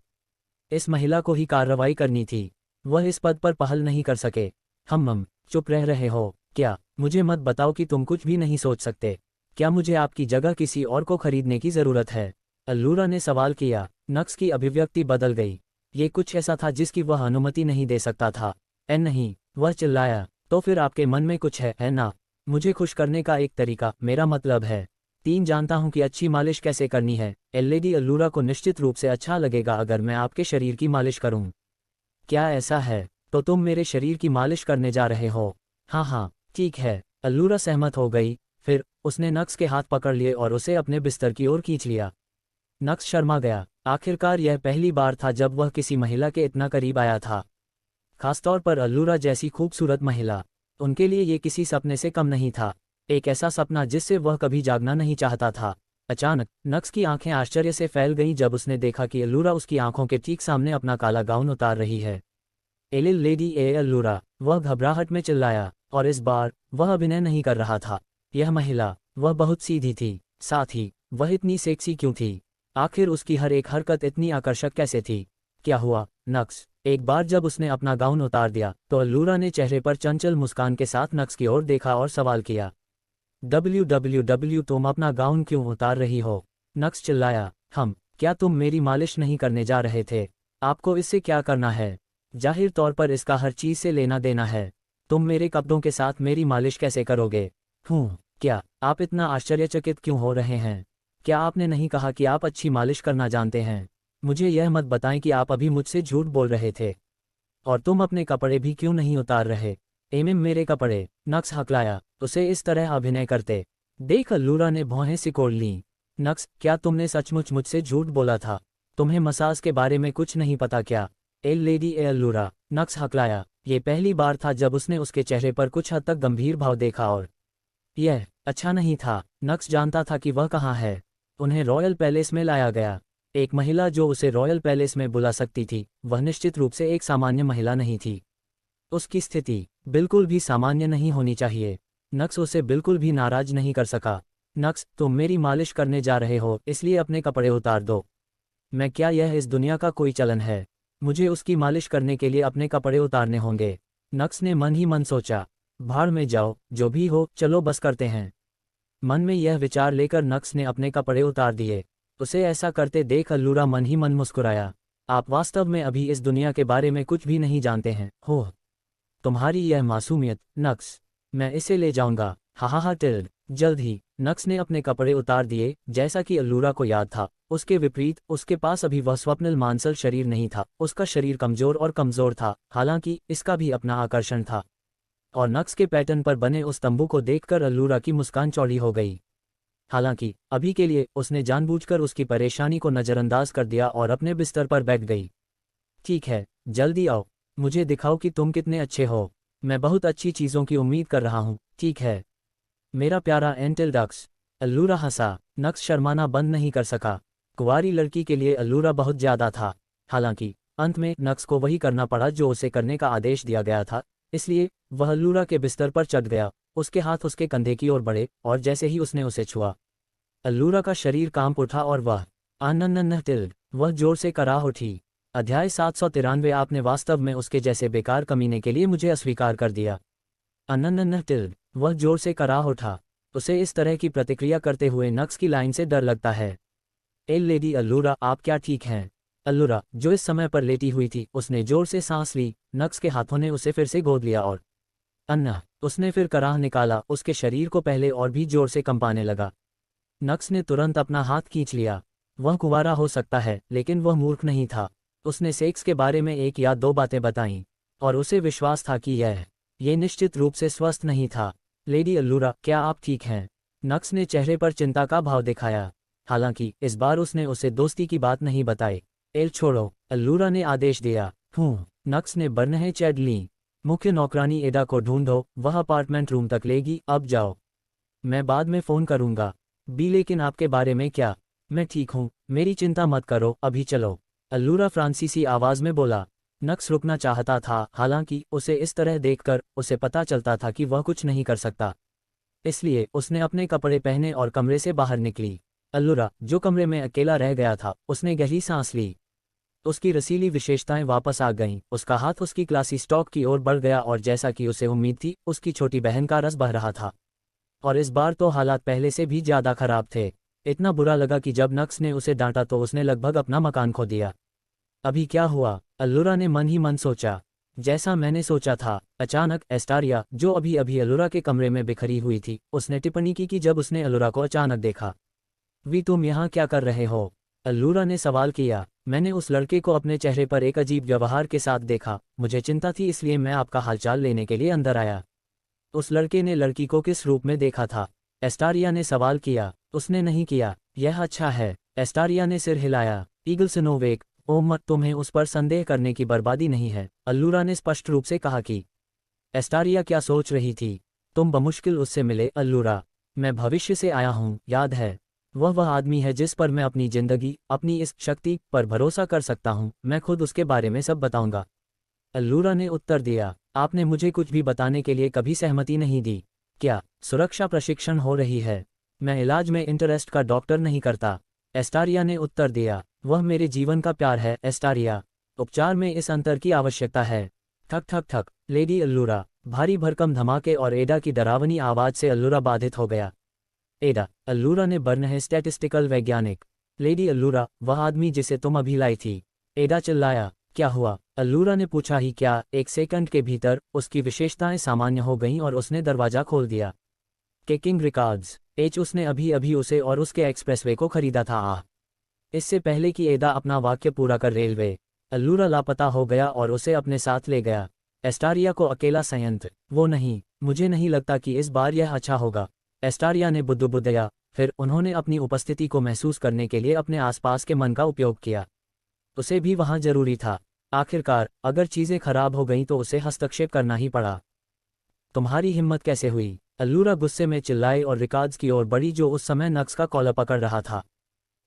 इस महिला को ही कार्रवाई करनी थी। वह इस पद पर पहल नहीं कर सके। हम चुप रह रहे हो क्या? मुझे मत बताओ कि तुम कुछ भी नहीं सोच सकते। क्या मुझे आपकी जगह किसी और को खरीदने की ज़रूरत है? अल्लूरा ने सवाल किया। नक्स की अभिव्यक्ति बदल गई। ये कुछ ऐसा था जिसकी वह अनुमति नहीं दे सकता था। नहीं, वह चिल्लाया। तो फिर आपके मन में कुछ है ना? मुझे खुश करने का एक तरीका, मेरा मतलब है 3 जानता हूं कि अच्छी मालिश कैसे करनी है। लेडी अल्लूरा को निश्चित रूप से अच्छा लगेगा अगर मैं आपके शरीर की मालिश करूं। क्या ऐसा है? तो तुम मेरे शरीर की मालिश करने जा रहे हो? हाँ हाँ, ठीक है। अल्लूरा सहमत हो गई। फिर उसने नक्स के हाथ पकड़ लिए और उसे अपने बिस्तर की ओर खींच लिया। नक्स शर्मा गया। आखिरकार यह पहली बार था जब वह किसी महिला के इतना करीब आया था, खासतौर पर अल्लूरा जैसी खूबसूरत महिला। उनके लिए ये किसी सपने से कम नहीं था, एक ऐसा सपना जिससे वह कभी जागना नहीं चाहता था। अचानक नक्स की आंखें आश्चर्य से फैल गईं जब उसने देखा कि अल्लूरा उसकी आंखों के ठीक सामने अपना काला गाउन उतार रही है। एलिल लेडी अल्लूरा, वह घबराहट में चिल्लाया। और इस बार वह अभिनय नहीं कर रहा था। यह महिला, वह बहुत सीधी थी, साथ ही वह इतनी सेक्सी क्यों थी? आखिर उसकी हर एक हरकत इतनी आकर्षक कैसे थी? क्या हुआ नक्स? एक बार जब उसने अपना गाउन उतार दिया तो अल्लूरा ने चेहरे पर चंचल मुस्कान के साथ नक्स की ओर देखा और सवाल किया, WWW, तुम अपना गाउन क्यों उतार रही हो? नक्स चिल्लाया। क्या तुम मेरी मालिश नहीं करने जा रहे थे? आपको इससे क्या करना है? जाहिर तौर पर इसका हर चीज़ से लेना देना है। तुम मेरे कपड़ों के साथ मेरी मालिश कैसे करोगे? क्या आप इतना आश्चर्यचकित क्यों हो रहे हैं? क्या आपने नहीं कहा कि आप अच्छी मालिश करना जानते हैं? मुझे यह मत बताएं कि आप अभी मुझसे झूठ बोल रहे थे। और तुम अपने कपड़े भी क्यों नहीं उतार रहे? मेरे कपड़े? नक्स हकलाया। उसे इस तरह अभिनय करते देख अल्लूरा ने भौहें सिकोड़ लीं। नक्स, क्या तुमने सचमुच मुझसे झूठ बोला था? तुम्हें मसाज के बारे में कुछ नहीं पता क्या? लेडी अल्लूरा, नक्स हकलाया। ये पहली बार था जब उसने उसके चेहरे पर कुछ हद तक गंभीर भाव देखा और यह अच्छा नहीं था। नक्स जानता था कि वह कहाँ है। उन्हें रॉयल पैलेस में लाया गया। एक महिला जो उसे रॉयल पैलेस में बुला सकती थी, वह निश्चित रूप से एक सामान्य महिला नहीं थी। उसकी स्थिति बिल्कुल भी सामान्य नहीं होनी चाहिए। नक्स उसे बिल्कुल भी नाराज नहीं कर सका। नक्स, तुम मेरी मालिश करने जा रहे हो, इसलिए अपने कपड़े उतार दो। मैं क्या यह इस दुनिया का कोई चलन है? मुझे उसकी मालिश करने के लिए अपने कपड़े उतारने होंगे? नक्स ने मन ही मन सोचा। भाड़ में जाओ, जो भी हो, चलो बस करते हैं। मन में यह विचार लेकर नक्स ने अपने कपड़े उतार दिए। उसे ऐसा करते देख अल्लूरा मन ही मन मुस्कुराया। आप वास्तव में अभी इस दुनिया के बारे में कुछ भी नहीं जानते हैं। हो तुम्हारी यह मासूमियत। नक्स, मैं इसे ले जाऊंगा। हा टिल्ड। जल्द ही नक्स ने अपने कपड़े उतार दिए। जैसा कि अल्लूरा को याद था, उसके विपरीत उसके पास अभी वह स्वप्निल मांसल शरीर नहीं था। उसका शरीर कमजोर और कमजोर था, हालांकि इसका भी अपना आकर्षण था। और नक्स के पैटर्न पर बने उस तंबू को देखकर अल्लूरा की मुस्कान चौड़ी हो गई। हालांकि अभी के लिए उसने जानबूझकर उसकी परेशानी को नज़रअंदाज कर दिया और अपने बिस्तर पर बैठ गई। ठीक है, जल्दी आओ, मुझे दिखाओ कि तुम कितने अच्छे हो। मैं बहुत अच्छी चीज़ों की उम्मीद कर रहा हूँ, ठीक है मेरा प्यारा एंटिलडक्स। अल्लूरा हंसा। नक्स शर्माना बंद नहीं कर सका। कुंवारी लड़की के लिए अल्लूरा बहुत ज़्यादा था। हालांकि अंत में नक्स को वही करना पड़ा जो उसे करने का आदेश दिया गया था, इसलिए वह अल्लूरा के बिस्तर पर चढ़ गया। उसके हाथ उसके कंधे की ओर बढ़े और जैसे ही उसने उसे छुआ, अल्लूरा का शरीर कांप उठा और वह जोर से कराह उठी। अध्याय 793। आपने वास्तव में उसके जैसे बेकार कमीने के लिए मुझे अस्वीकार कर दिया। वह जोर से कराह उठा। उसे इस तरह की प्रतिक्रिया करते हुए नक्स की लाइन से डर लगता है। लेडी अल्लूरा, आप क्या ठीक हैं? अल्लूरा, जो इस समय पर लेटी हुई थी, उसने जोर से सांस ली। नक्स के हाथों ने उसे फिर से गोद लिया और उसने फिर कराह निकाला। उसके शरीर को पहले और भी जोर से कंपाने लगा। नक्स ने तुरंत अपना हाथ खींच लिया। वह कुंवारा हो सकता है, लेकिन वह मूर्ख नहीं था। उसने सेक्स के बारे में एक या दो बातें बताईं और उसे विश्वास था कि ये निश्चित रूप से स्वस्थ नहीं था। लेडी अल्लूरा, क्या आप ठीक हैं? नक्स ने चेहरे पर चिंता का भाव दिखाया। हालांकि इस बार उसने उसे दोस्ती की बात नहीं बताई। छोड़ो, अल्लूरा ने आदेश दिया। नक्स ने बरनहें चढ़ ली। मुख्य नौकरानी एडा को ढूंढो, वह अपार्टमेंट रूम तक लेगी। अब जाओ, मैं बाद में फ़ोन करूंगा। लेकिन आपके बारे में क्या? मैं ठीक हूँ, मेरी चिंता मत करो, अभी चलो, अल्लूरा फ्रांसीसी आवाज़ में बोला। नक्स रुकना चाहता था, हालांकि उसे इस तरह देखकर उसे पता चलता था कि वह कुछ नहीं कर सकता। इसलिए उसने अपने कपड़े पहने और कमरे से बाहर निकली। अल्लूरा, जो कमरे में अकेला रह गया था, उसने गहरी सांस ली। उसकी रसीली विशेषताएं वापस आ गईं। उसका हाथ उसकी क्लासी स्टॉक की ओर बढ़ गया और जैसा कि उसे उम्मीद थी, उसकी छोटी बहन का रस बह रहा था। और इस बार तो हालात पहले से भी ज़्यादा खराब थे। इतना बुरा लगा कि जब नक्स ने उसे डांटा तो उसने लगभग अपना मकान खो दिया। अभी क्या हुआ? अल्लूरा ने मन ही मन सोचा। जैसा मैंने सोचा था। अचानक एस्टारिया, जो अभी अभी अल्लूरा के कमरे में बिखरी हुई थी, उसने टिप्पणी की कि जब उसने अल्लूरा को अचानक देखा। तुम यहाँ क्या कर रहे हो? अल्लूरा ने सवाल किया। मैंने उस लड़के को अपने चेहरे पर एक अजीब व्यवहार के साथ देखा। मुझे चिंता थी, इसलिए मैं आपका हालचाल लेने के लिए अंदर आया। उस लड़के ने लड़की को किस रूप में देखा था? एस्टारिया ने सवाल किया। उसने नहीं किया। यह अच्छा है। एस्टारिया ने सिर हिलाया। ईगल सिनोवेक, ओ मत, तुम्हें उस पर संदेह करने की बर्बादी नहीं है, अल्लूरा ने स्पष्ट रूप से कहा कि। एस्टारिया क्या सोच रही थी? तुम बमुश्किल उससे मिले, अल्लूरा। मैं भविष्य से आया हूँ, याद है? वह आदमी है जिस पर मैं अपनी जिंदगी, अपनी इस शक्ति पर भरोसा कर सकता हूँ। मैं खुद उसके बारे में सब बताऊंगा। अल्लूरा ने उत्तर दिया। आपने मुझे कुछ भी बताने के लिए कभी सहमति नहीं दी। क्या सुरक्षा प्रशिक्षण हो रही है? मैं इलाज में इंटरेस्ट का डॉक्टर नहीं करता, एस्टारिया ने उत्तर दिया। वह मेरे जीवन का प्यार है, एस्टारिया। उपचार में इस अंतर की आवश्यकता है। ठक ठक ठक, लेडी अल्लूरा। भारी भरकम धमाके और एडा की डरावनी आवाज से अल्लूरा बाधित हो गया। एडा, अल्लूरा ने बर्नहे स्टैटिस्टिकल वैज्ञानिक। लेडी अल्लूरा, वह आदमी जिसे तुम अभी लाई थी। एडा चिल्लाया। क्या हुआ? अल्लूरा ने पूछा। ही क्या, एक सेकंड के भीतर उसकी विशेषताएं सामान्य हो गईं और उसने दरवाजा खोल दिया। किंग रिकॉर्ड्स, उसने अभी अभी उसे और उसके एक्सप्रेसवे को खरीदा था। इससे पहले कि एडा अपना वाक्य पूरा कर रेलवे, अल्लूरा लापता हो गया और उसे अपने साथ ले गया। एस्टारिया को अकेला संयंत्र, वो नहीं, मुझे नहीं लगता कि इस बार यह अच्छा होगा। एस्टारिया ने बुद्दुबुद्दया। फिर उन्होंने अपनी उपस्थिति को महसूस करने के लिए अपने आसपास के मन का उपयोग किया। उसे भी वहां जरूरी था। आखिरकार, अगर चीजें खराब हो गईं तो उसे हस्तक्षेप करना ही पड़ा। तुम्हारी हिम्मत कैसे हुई? अल्लूरा गुस्से में चिल्लाई और रिकार्ड्स की ओर बढ़ी, जो उस समय नक्स का कॉलर पकड़ रहा था।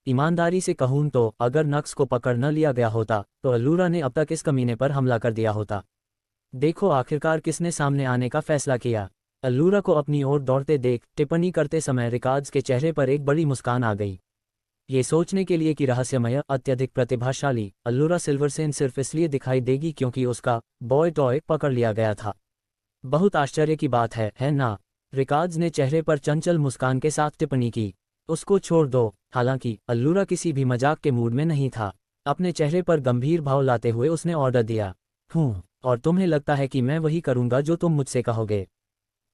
ईमानदारी से कहूं तो अगर नक्स को पकड़ न लिया गया होता तो अल्लूरा ने अब तक इस कमीने पर हमला कर दिया होता। देखो आखिरकार किसने सामने आने का फैसला किया। अल्लूरा को अपनी ओर दौड़ते देख टिप्पणी करते समय रिकार्ड्स के चेहरे पर एक बड़ी मुस्कान आ गई। ये सोचने के लिए कि रहस्यमय, अत्यधिक प्रतिभाशाली अल्लूरा सिल्वरसेन सिर्फ इसलिए दिखाई देगी क्योंकि उसका बॉय टॉय पकड़ लिया गया था। बहुत आश्चर्य की बात है ना? रिकार्ड्स ने चेहरे पर चंचल मुस्कान के साथ टिप्पणी की। उसको छोड़ दो। हालांकि अल्लूरा किसी भी मजाक के मूड में नहीं था। अपने चेहरे पर गंभीर भाव लाते हुए उसने ऑर्डर दिया। और तुम्हें लगता है कि मैं वही करूंगा जो तुम मुझसे कहोगे?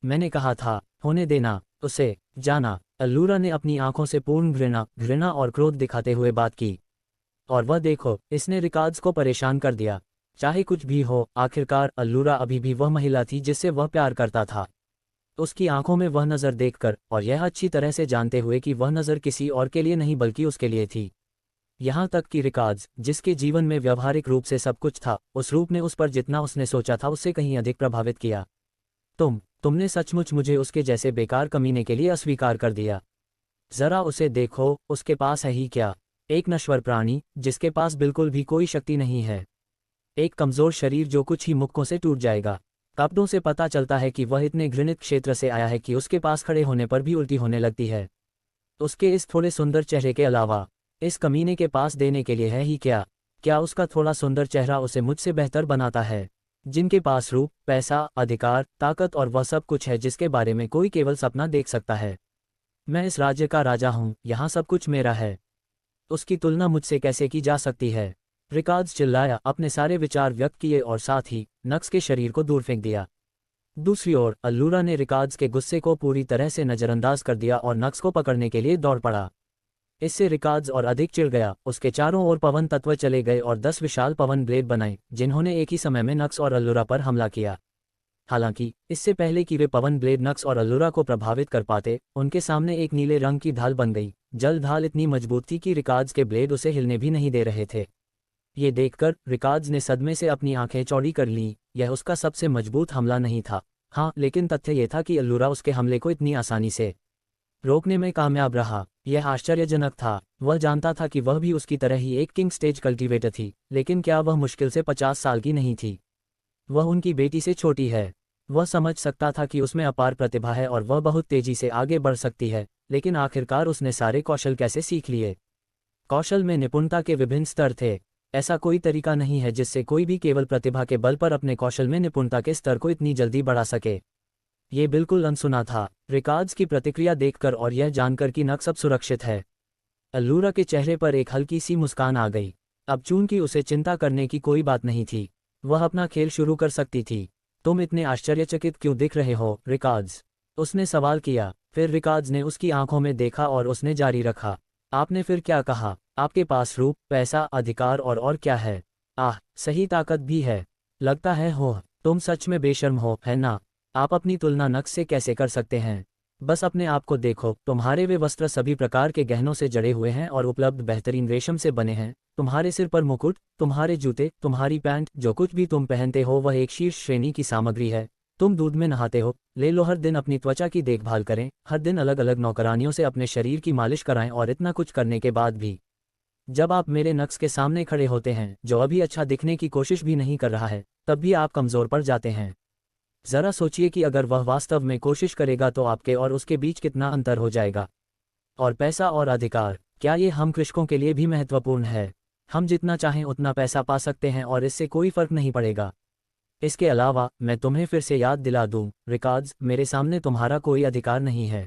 मैंने कहा था, होने देना उसे, जाना। अल्लूरा ने अपनी आंखों से पूर्ण घृणा और क्रोध दिखाते हुए बात की। और वह देखो, इसने रिकार्ड्स को परेशान कर दिया। चाहे कुछ भी हो, आखिरकार अल्लूरा अभी भी वह महिला थी जिससे वह प्यार करता था। उसकी आंखों में वह नज़र देखकर, और यह अच्छी तरह से जानते हुए कि वह नज़र किसी और के लिए नहीं बल्कि उसके लिए थी। यहाँ तक कि रिकार्ड्स, जिसके जीवन में व्यवहारिक रूप से सब कुछ था, उस रूप ने उस पर जितना उसने सोचा था उससे कहीं अधिक प्रभावित किया। तुमने सचमुच मुझे उसके जैसे बेकार कमीने के लिए अस्वीकार कर दिया। जरा उसे देखो, उसके पास है ही क्या? एक नश्वर प्राणी जिसके पास बिल्कुल भी कोई शक्ति नहीं है। एक कमजोर शरीर जो कुछ ही मुक्कों से टूट जाएगा। कपड़ों से पता चलता है कि वह इतने घृणित क्षेत्र से आया है कि उसके पास खड़े होने पर भी उल्टी होने लगती है। उसके इस थोड़े सुंदर चेहरे के अलावा इस कमीने के पास देने के लिए है ही क्या? क्या उसका थोड़ा सुंदर चेहरा उसे मुझसे बेहतर बनाता है, जिनके पास रूप, पैसा, अधिकार, ताकत और वह सब कुछ है जिसके बारे में कोई केवल सपना देख सकता है। मैं इस राज्य का राजा हूँ, यहाँ सब कुछ मेरा है। उसकी तुलना मुझसे कैसे की जा सकती है? रिकार्ड्स चिल्लाया, अपने सारे विचार व्यक्त किए और साथ ही नक्स के शरीर को दूर फेंक दिया। दूसरी ओर अल्लूरा ने रिकार्ड्स के गुस्से को पूरी तरह से नज़रअंदाज कर दिया और नक्स को पकड़ने के लिए दौड़ पड़ा। इससे रिकार्ड्स और अधिक चिढ़ गया। उसके चारों ओर पवन तत्व चले गए और 10 विशाल पवन ब्लेड बनाए, जिन्होंने एक ही समय में नक्स और अल्लूरा पर हमला किया। हालांकि इससे पहले कि वे पवन ब्लेड नक्स और अल्लूरा को प्रभावित कर पाते, उनके सामने एक नीले रंग की ढाल बन गई। जल ढाल इतनी मजबूत थी कि रिकार्ड्स के ब्लेड उसे हिलने भी नहीं दे रहे थे। ये देखकर रिकार्ड्स ने सदमे से अपनी आंखें चौड़ी कर लीं। यह उसका सबसे मजबूत हमला नहीं था, हाँ, लेकिन तथ्य ये था कि अल्लूरा उसके हमले को इतनी आसानी से रोकने में कामयाब रहा। यह आश्चर्यजनक था। वह जानता था कि वह भी उसकी तरह ही एक किंग स्टेज कल्टीवेटर थी, लेकिन क्या वह मुश्किल से 50 साल की नहीं थी? वह उनकी बेटी से छोटी है। वह समझ सकता था कि उसमें अपार प्रतिभा है और वह बहुत तेजी से आगे बढ़ सकती है, लेकिन आखिरकार उसने सारे कौशल कैसे सीख लिए? कौशल में निपुणता के विभिन्न स्तर थे। ऐसा कोई तरीका नहीं है जिससे कोई भी केवल प्रतिभा के बल पर अपने कौशल में निपुणता के स्तर को इतनी जल्दी बढ़ा सके। ये बिल्कुल अनसुना था। रिकार्ड्स की प्रतिक्रिया देखकर और यह जानकर कि नक्स अब सुरक्षित है, अल्लूरा के चेहरे पर एक हल्की सी मुस्कान आ गई। अब चूंकि उसे चिंता करने की कोई बात नहीं थी, वह अपना खेल शुरू कर सकती थी। तुम इतने आश्चर्यचकित क्यों दिख रहे हो, रिकार्ड्स? उसने सवाल किया। फिर रिकार्ड्स ने उसकी आंखों में देखा और उसने जारी रखा, आपने फिर क्या कहा? आपके पास रूप, पैसा, अधिकार और क्या है? आह, सही, ताकत भी है। लगता है हो, तुम सच में बेशर्म हो, है ना? आप अपनी तुलना नक्स से कैसे कर सकते हैं? बस अपने आप को देखो। तुम्हारे वे वस्त्र सभी प्रकार के गहनों से जड़े हुए हैं और उपलब्ध बेहतरीन रेशम से बने हैं। तुम्हारे सिर पर मुकुट, तुम्हारे जूते, तुम्हारी पैंट, जो कुछ भी तुम पहनते हो वह एक शीर्ष श्रेणी की सामग्री है। तुम दूध में नहाते हो, ले लो, हर दिन अपनी त्वचा की देखभाल करें, हर दिन अलग अलग नौकरानियों से अपने शरीर की मालिश कराएं, और इतना कुछ करने के बाद भी जब आप मेरे नक्स के सामने खड़े होते हैं, जो अभी अच्छा दिखने की कोशिश भी नहीं कर रहा है, तब भी आप कमज़ोर पड़ जाते हैं। जरा सोचिए कि अगर वह वास्तव में कोशिश करेगा तो आपके और उसके बीच कितना अंतर हो जाएगा। और पैसा और अधिकार, क्या ये हम कृषकों के लिए भी महत्वपूर्ण है? हम जितना चाहें उतना पैसा पा सकते हैं और इससे कोई फर्क नहीं पड़ेगा। इसके अलावा मैं तुम्हें फिर से याद दिला दूं, रिकार्ड्स, मेरे सामने तुम्हारा कोई अधिकार नहीं है।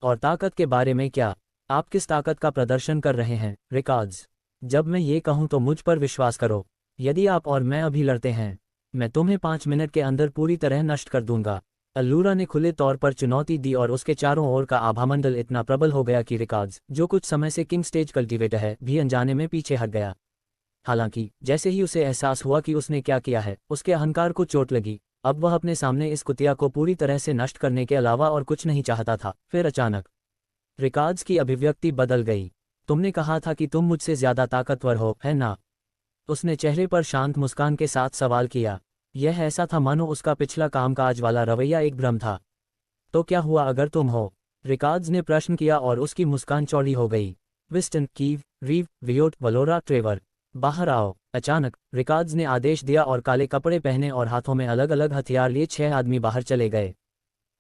और ताकत के बारे में क्या? आप किस ताकत का प्रदर्शन कर रहे हैं, रिकार्ड्स? जब मैं ये कहूं तो मुझ पर विश्वास करो। यदि आप और मैं अभी लड़ते हैं, मैं तुम्हें 5 मिनट के अंदर पूरी तरह नष्ट कर दूंगा। अल्लूरा ने खुले तौर पर चुनौती दी और उसके चारों ओर का आभामंडल इतना प्रबल हो गया कि रिकार्ड्स, जो कुछ समय से किंग स्टेज कल्टीवेटर है, भी अनजाने में पीछे हट गया। हालांकि जैसे ही उसे एहसास हुआ कि उसने क्या किया है, उसके अहंकार को चोट लगी। अब वह अपने सामने इस कुतिया को पूरी तरह से नष्ट करने के अलावा और कुछ नहीं चाहता था। फिर अचानक रिकार्ड्स की अभिव्यक्ति बदल गई। तुमने कहा था कि तुम मुझसे ज्यादा ताकतवर हो, है ना? उसने चेहरे पर शांत मुस्कान के साथ सवाल किया। यह ऐसा था मानो उसका पिछला कामकाज वाला रवैया एक भ्रम था। तो क्या हुआ अगर तुम हो? रिकार्ड्स ने प्रश्न किया और उसकी मुस्कान चौड़ी हो गई। विस्टन, कीव, रीव, वियोट, वलोरा, ट्रेवर, बाहर आओ। अचानक रिकार्ड्स ने आदेश दिया और काले कपड़े पहने और हाथों में अलग अलग हथियार लिए 6 आदमी बाहर चले गए।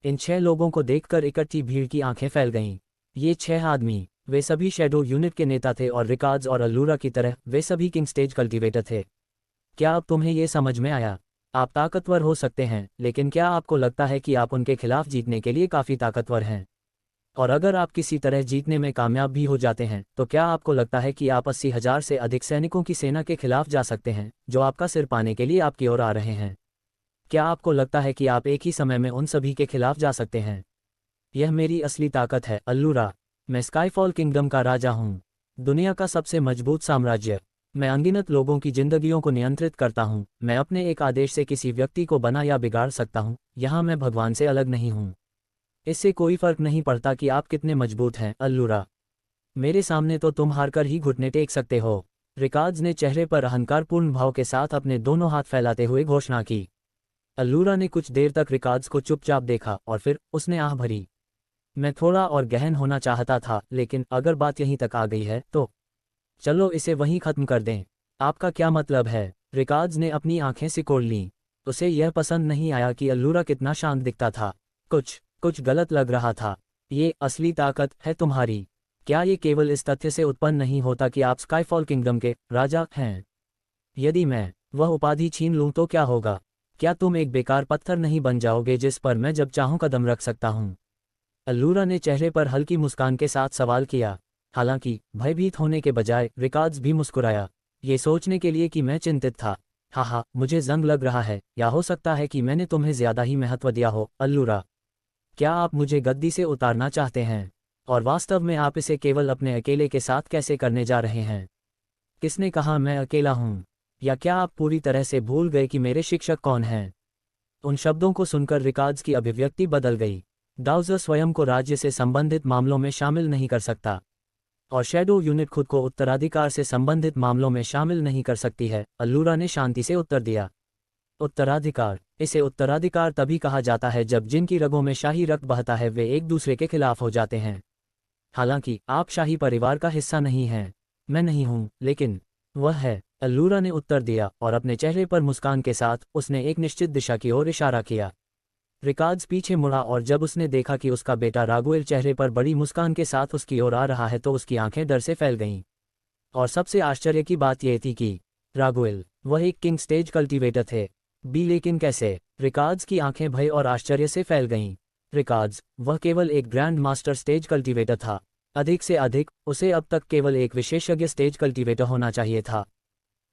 इन 6 लोगों को देखकर इकट्ठी भीड़ की आंखें फैल गईं। ये 6 आदमी, वे सभी शैडो यूनिट के नेता थे और रिकार्ड्स और अल्लूरा की तरह वे सभी किंग स्टेज कल्टीवेटर थे। क्या अब तुम्हें ये समझ में आया? आप ताकतवर हो सकते हैं, लेकिन क्या आपको लगता है कि आप उनके खिलाफ जीतने के लिए काफ़ी ताकतवर हैं? और अगर आप किसी तरह जीतने में कामयाब भी हो जाते हैं, तो क्या आपको लगता है कि आप 80,000 से अधिक सैनिकों की सेना के खिलाफ जा सकते हैं, जो आपका सिर पाने के लिए आपकी ओर आ रहे हैं? क्या आपको लगता है कि आप एक ही समय में उन सभी के खिलाफ जा सकते हैं? यह मेरी असली ताकत है, अल्लूरा। मैं स्काईफॉल किंगडम का राजा हूँ, दुनिया का सबसे मजबूत साम्राज्य। मैं अनगिनत लोगों की जिंदगियों को नियंत्रित करता हूँ। मैं अपने एक आदेश से किसी व्यक्ति को बना या बिगाड़ सकता हूँ। यहाँ मैं भगवान से अलग नहीं हूँ। इससे कोई फर्क नहीं पड़ता कि आप कितने मजबूत हैं, अल्लूरा। मेरे सामने तो तुम हारकर ही घुटने टेक सकते हो। रिकार्ड्स ने चेहरे पर अहंकारपूर्ण भाव के साथ अपने दोनों हाथ फैलाते हुए घोषणा की। अल्लूरा ने कुछ देर तक रिकार्ड्स को चुपचाप देखा और फिर उसने आह भरी। मैं थोड़ा और गहन होना चाहता था, लेकिन अगर बात यहीं तक आ गई है तो चलो इसे वहीं खत्म कर दें। आपका क्या मतलब है? रिकार्ड्स ने अपनी आंखें सिकोड़ लीं। उसे यह पसंद नहीं आया कि अल्लूरा कितना शांत दिखता था। कुछ गलत लग रहा था। ये असली ताकत है तुम्हारी। क्या ये केवल इस तथ्य से उत्पन्न नहीं होता कि आप स्काईफॉल किंगडम के राजा हैं? यदि मैं वह उपाधि छीन लूं तो क्या होगा? क्या तुम एक बेकार पत्थर नहीं बन जाओगे जिस पर मैं जब चाहूं कदम रख सकता हूं? अल्लूरा ने चेहरे पर हल्की मुस्कान के साथ सवाल किया। हालांकि भयभीत होने के बजाय रिकार्ड्स भी मुस्कुराया, ये सोचने के लिए कि मैं चिंतित था। हाँ, मुझे जंग लग रहा है, या हो सकता है कि मैंने तुम्हें ज्यादा ही महत्व दिया हो। अल्लूरा, क्या आप मुझे गद्दी से उतारना चाहते हैं? और वास्तव में आप इसे केवल अपने अकेले के साथ कैसे करने जा रहे हैं? किसने कहा मैं अकेला हूं? या क्या आप पूरी तरह से भूल गए कि मेरे शिक्षक कौन हैं? उन शब्दों को सुनकर रिकार्ड्स की अभिव्यक्ति बदल गई। डाउजर स्वयं को राज्य से संबंधित मामलों में शामिल नहीं कर सकता, और शैडो यूनिट खुद को उत्तराधिकार से संबंधित मामलों में शामिल नहीं कर सकती है। अल्लूरा ने शांति से उत्तर दिया। उत्तराधिकार, इसे उत्तराधिकार तभी कहा जाता है जब जिनकी रगों में शाही रक्त बहता है वे एक दूसरे के खिलाफ हो जाते हैं। हालांकि आप शाही परिवार का हिस्सा नहीं हैं। मैं नहीं हूं, लेकिन वह है। अल्लूरा ने उत्तर दिया और अपने चेहरे पर मुस्कान के साथ उसने एक निश्चित दिशा की ओर इशारा किया। रिकार्ड्स पीछे मुड़ा और जब उसने देखा कि उसका बेटा रागुएल चेहरे पर बड़ी मुस्कान के साथ उसकी ओर आ रहा है तो उसकी आंखें डर से फैल गईं। और सबसे आश्चर्य की बात यह थी कि रागुएल, वह एक किंग स्टेज कल्टीवेटर थे। लेकिन कैसे? रिकार्ड्स की आंखें भय और आश्चर्य से फैल गईं। रिकार्ड्स, वह केवल एक ग्रैंड मास्टर स्टेज कल्टीवेटर था। अधिक से अधिक उसे अब तक केवल एक विशेषज्ञ स्टेज कल्टीवेटर होना चाहिए था।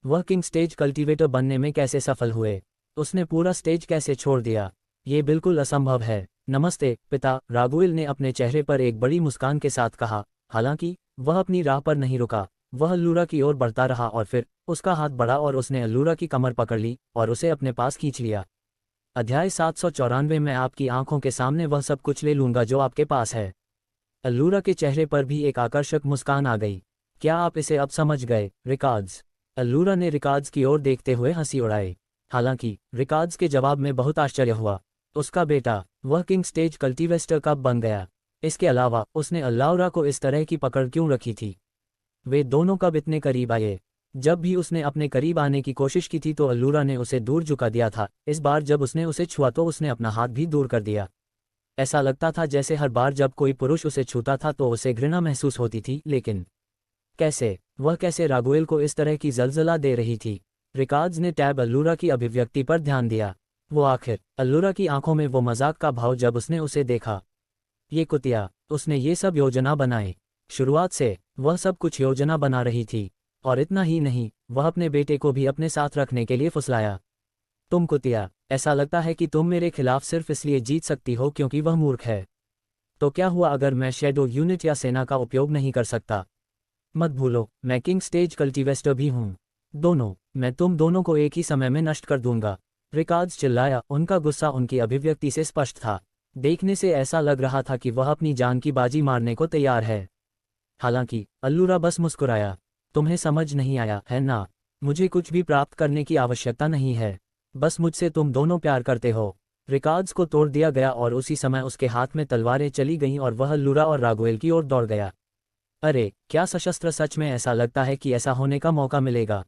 वह किंग स्टेज कल्टीवेटर बनने में कैसे सफल हुए? उसने पूरा स्टेज कैसे छोड़ दिया? ये बिल्कुल असंभव है। नमस्ते पिता, रागुएल ने अपने चेहरे पर एक बड़ी मुस्कान के साथ कहा। हालांकि वह अपनी राह पर नहीं रुका। वह अल्लूरा की ओर बढ़ता रहा और फिर उसका हाथ बढ़ा और उसने अल्लूरा की कमर पकड़ ली और उसे अपने पास खींच लिया। अध्याय 794 में आपकी आंखों के सामने वह सब कुछ ले लूंगा जो आपके पास है। अल्लूरा के चेहरे पर भी एक आकर्षक मुस्कान आ गई। क्या आप इसे अब समझ गए, रिकार्ड्स? अल्लूरा ने रिकार्ड्स की ओर देखते हुए हंसी उड़ाई। हालांकि रिकार्ड्स के जवाब में बहुत आश्चर्य हुआ। उसका बेटा, वह किंग स्टेज कल्टीवेस्टर कब बन गया? इसके अलावा उसने अल्लाउरा को इस तरह की पकड़ क्यों रखी थी? वे दोनों कब इतने करीब आए? जब भी उसने अपने करीब आने की कोशिश की थी तो अल्लूरा ने उसे दूर झुका दिया था। इस बार जब उसने उसे छुआ तो उसने अपना हाथ भी दूर कर दिया। ऐसा लगता था जैसे हर बार जब कोई पुरुष उसे छूता था तो उसे घृणा महसूस होती थी। लेकिन कैसे? वह कैसे रागुएल को इस तरह की जलजला दे रही थी? रिकार्ड्स ने टैब अल्लूरा की अभिव्यक्ति पर ध्यान दिया। वो आखिर अल्लूरा की आंखों में वो मजाक का भाव जब उसने उसे देखा। ये कुतिया, उसने ये सब योजना बनाई। शुरुआत से वह सब कुछ योजना बना रही थी। और इतना ही नहीं, वह अपने बेटे को भी अपने साथ रखने के लिए फुसलाया। तुम कुतिया, ऐसा लगता है कि तुम मेरे खिलाफ सिर्फ इसलिए जीत सकती हो क्योंकि वह मूर्ख है। तो क्या हुआ अगर मैं शैडो यूनिट या सेना का उपयोग नहीं कर सकता? मत भूलो, मैं किंग स्टेज कल्टीवेस्टर भी हूँ। दोनों, मैं तुम दोनों को एक ही समय में नष्ट कर दूंगा। रिकार्ड्स चिल्लाया। उनका गुस्सा उनकी अभिव्यक्ति से स्पष्ट था। देखने से ऐसा लग रहा था कि वह अपनी जान की बाजी मारने को तैयार है। हालांकि अल्लूरा बस मुस्कुराया। तुम्हें समझ नहीं आया है ना? मुझे कुछ भी प्राप्त करने की आवश्यकता नहीं है। बस मुझसे तुम दोनों प्यार करते हो। रिकार्ड्स को तोड़ दिया गया और उसी समय उसके हाथ में तलवारें चली गईं और वह अल्लूरा और रागुएल की ओर दौड़ गया। अरे, क्या सशस्त्र सच में ऐसा लगता है कि ऐसा होने का मौका मिलेगा?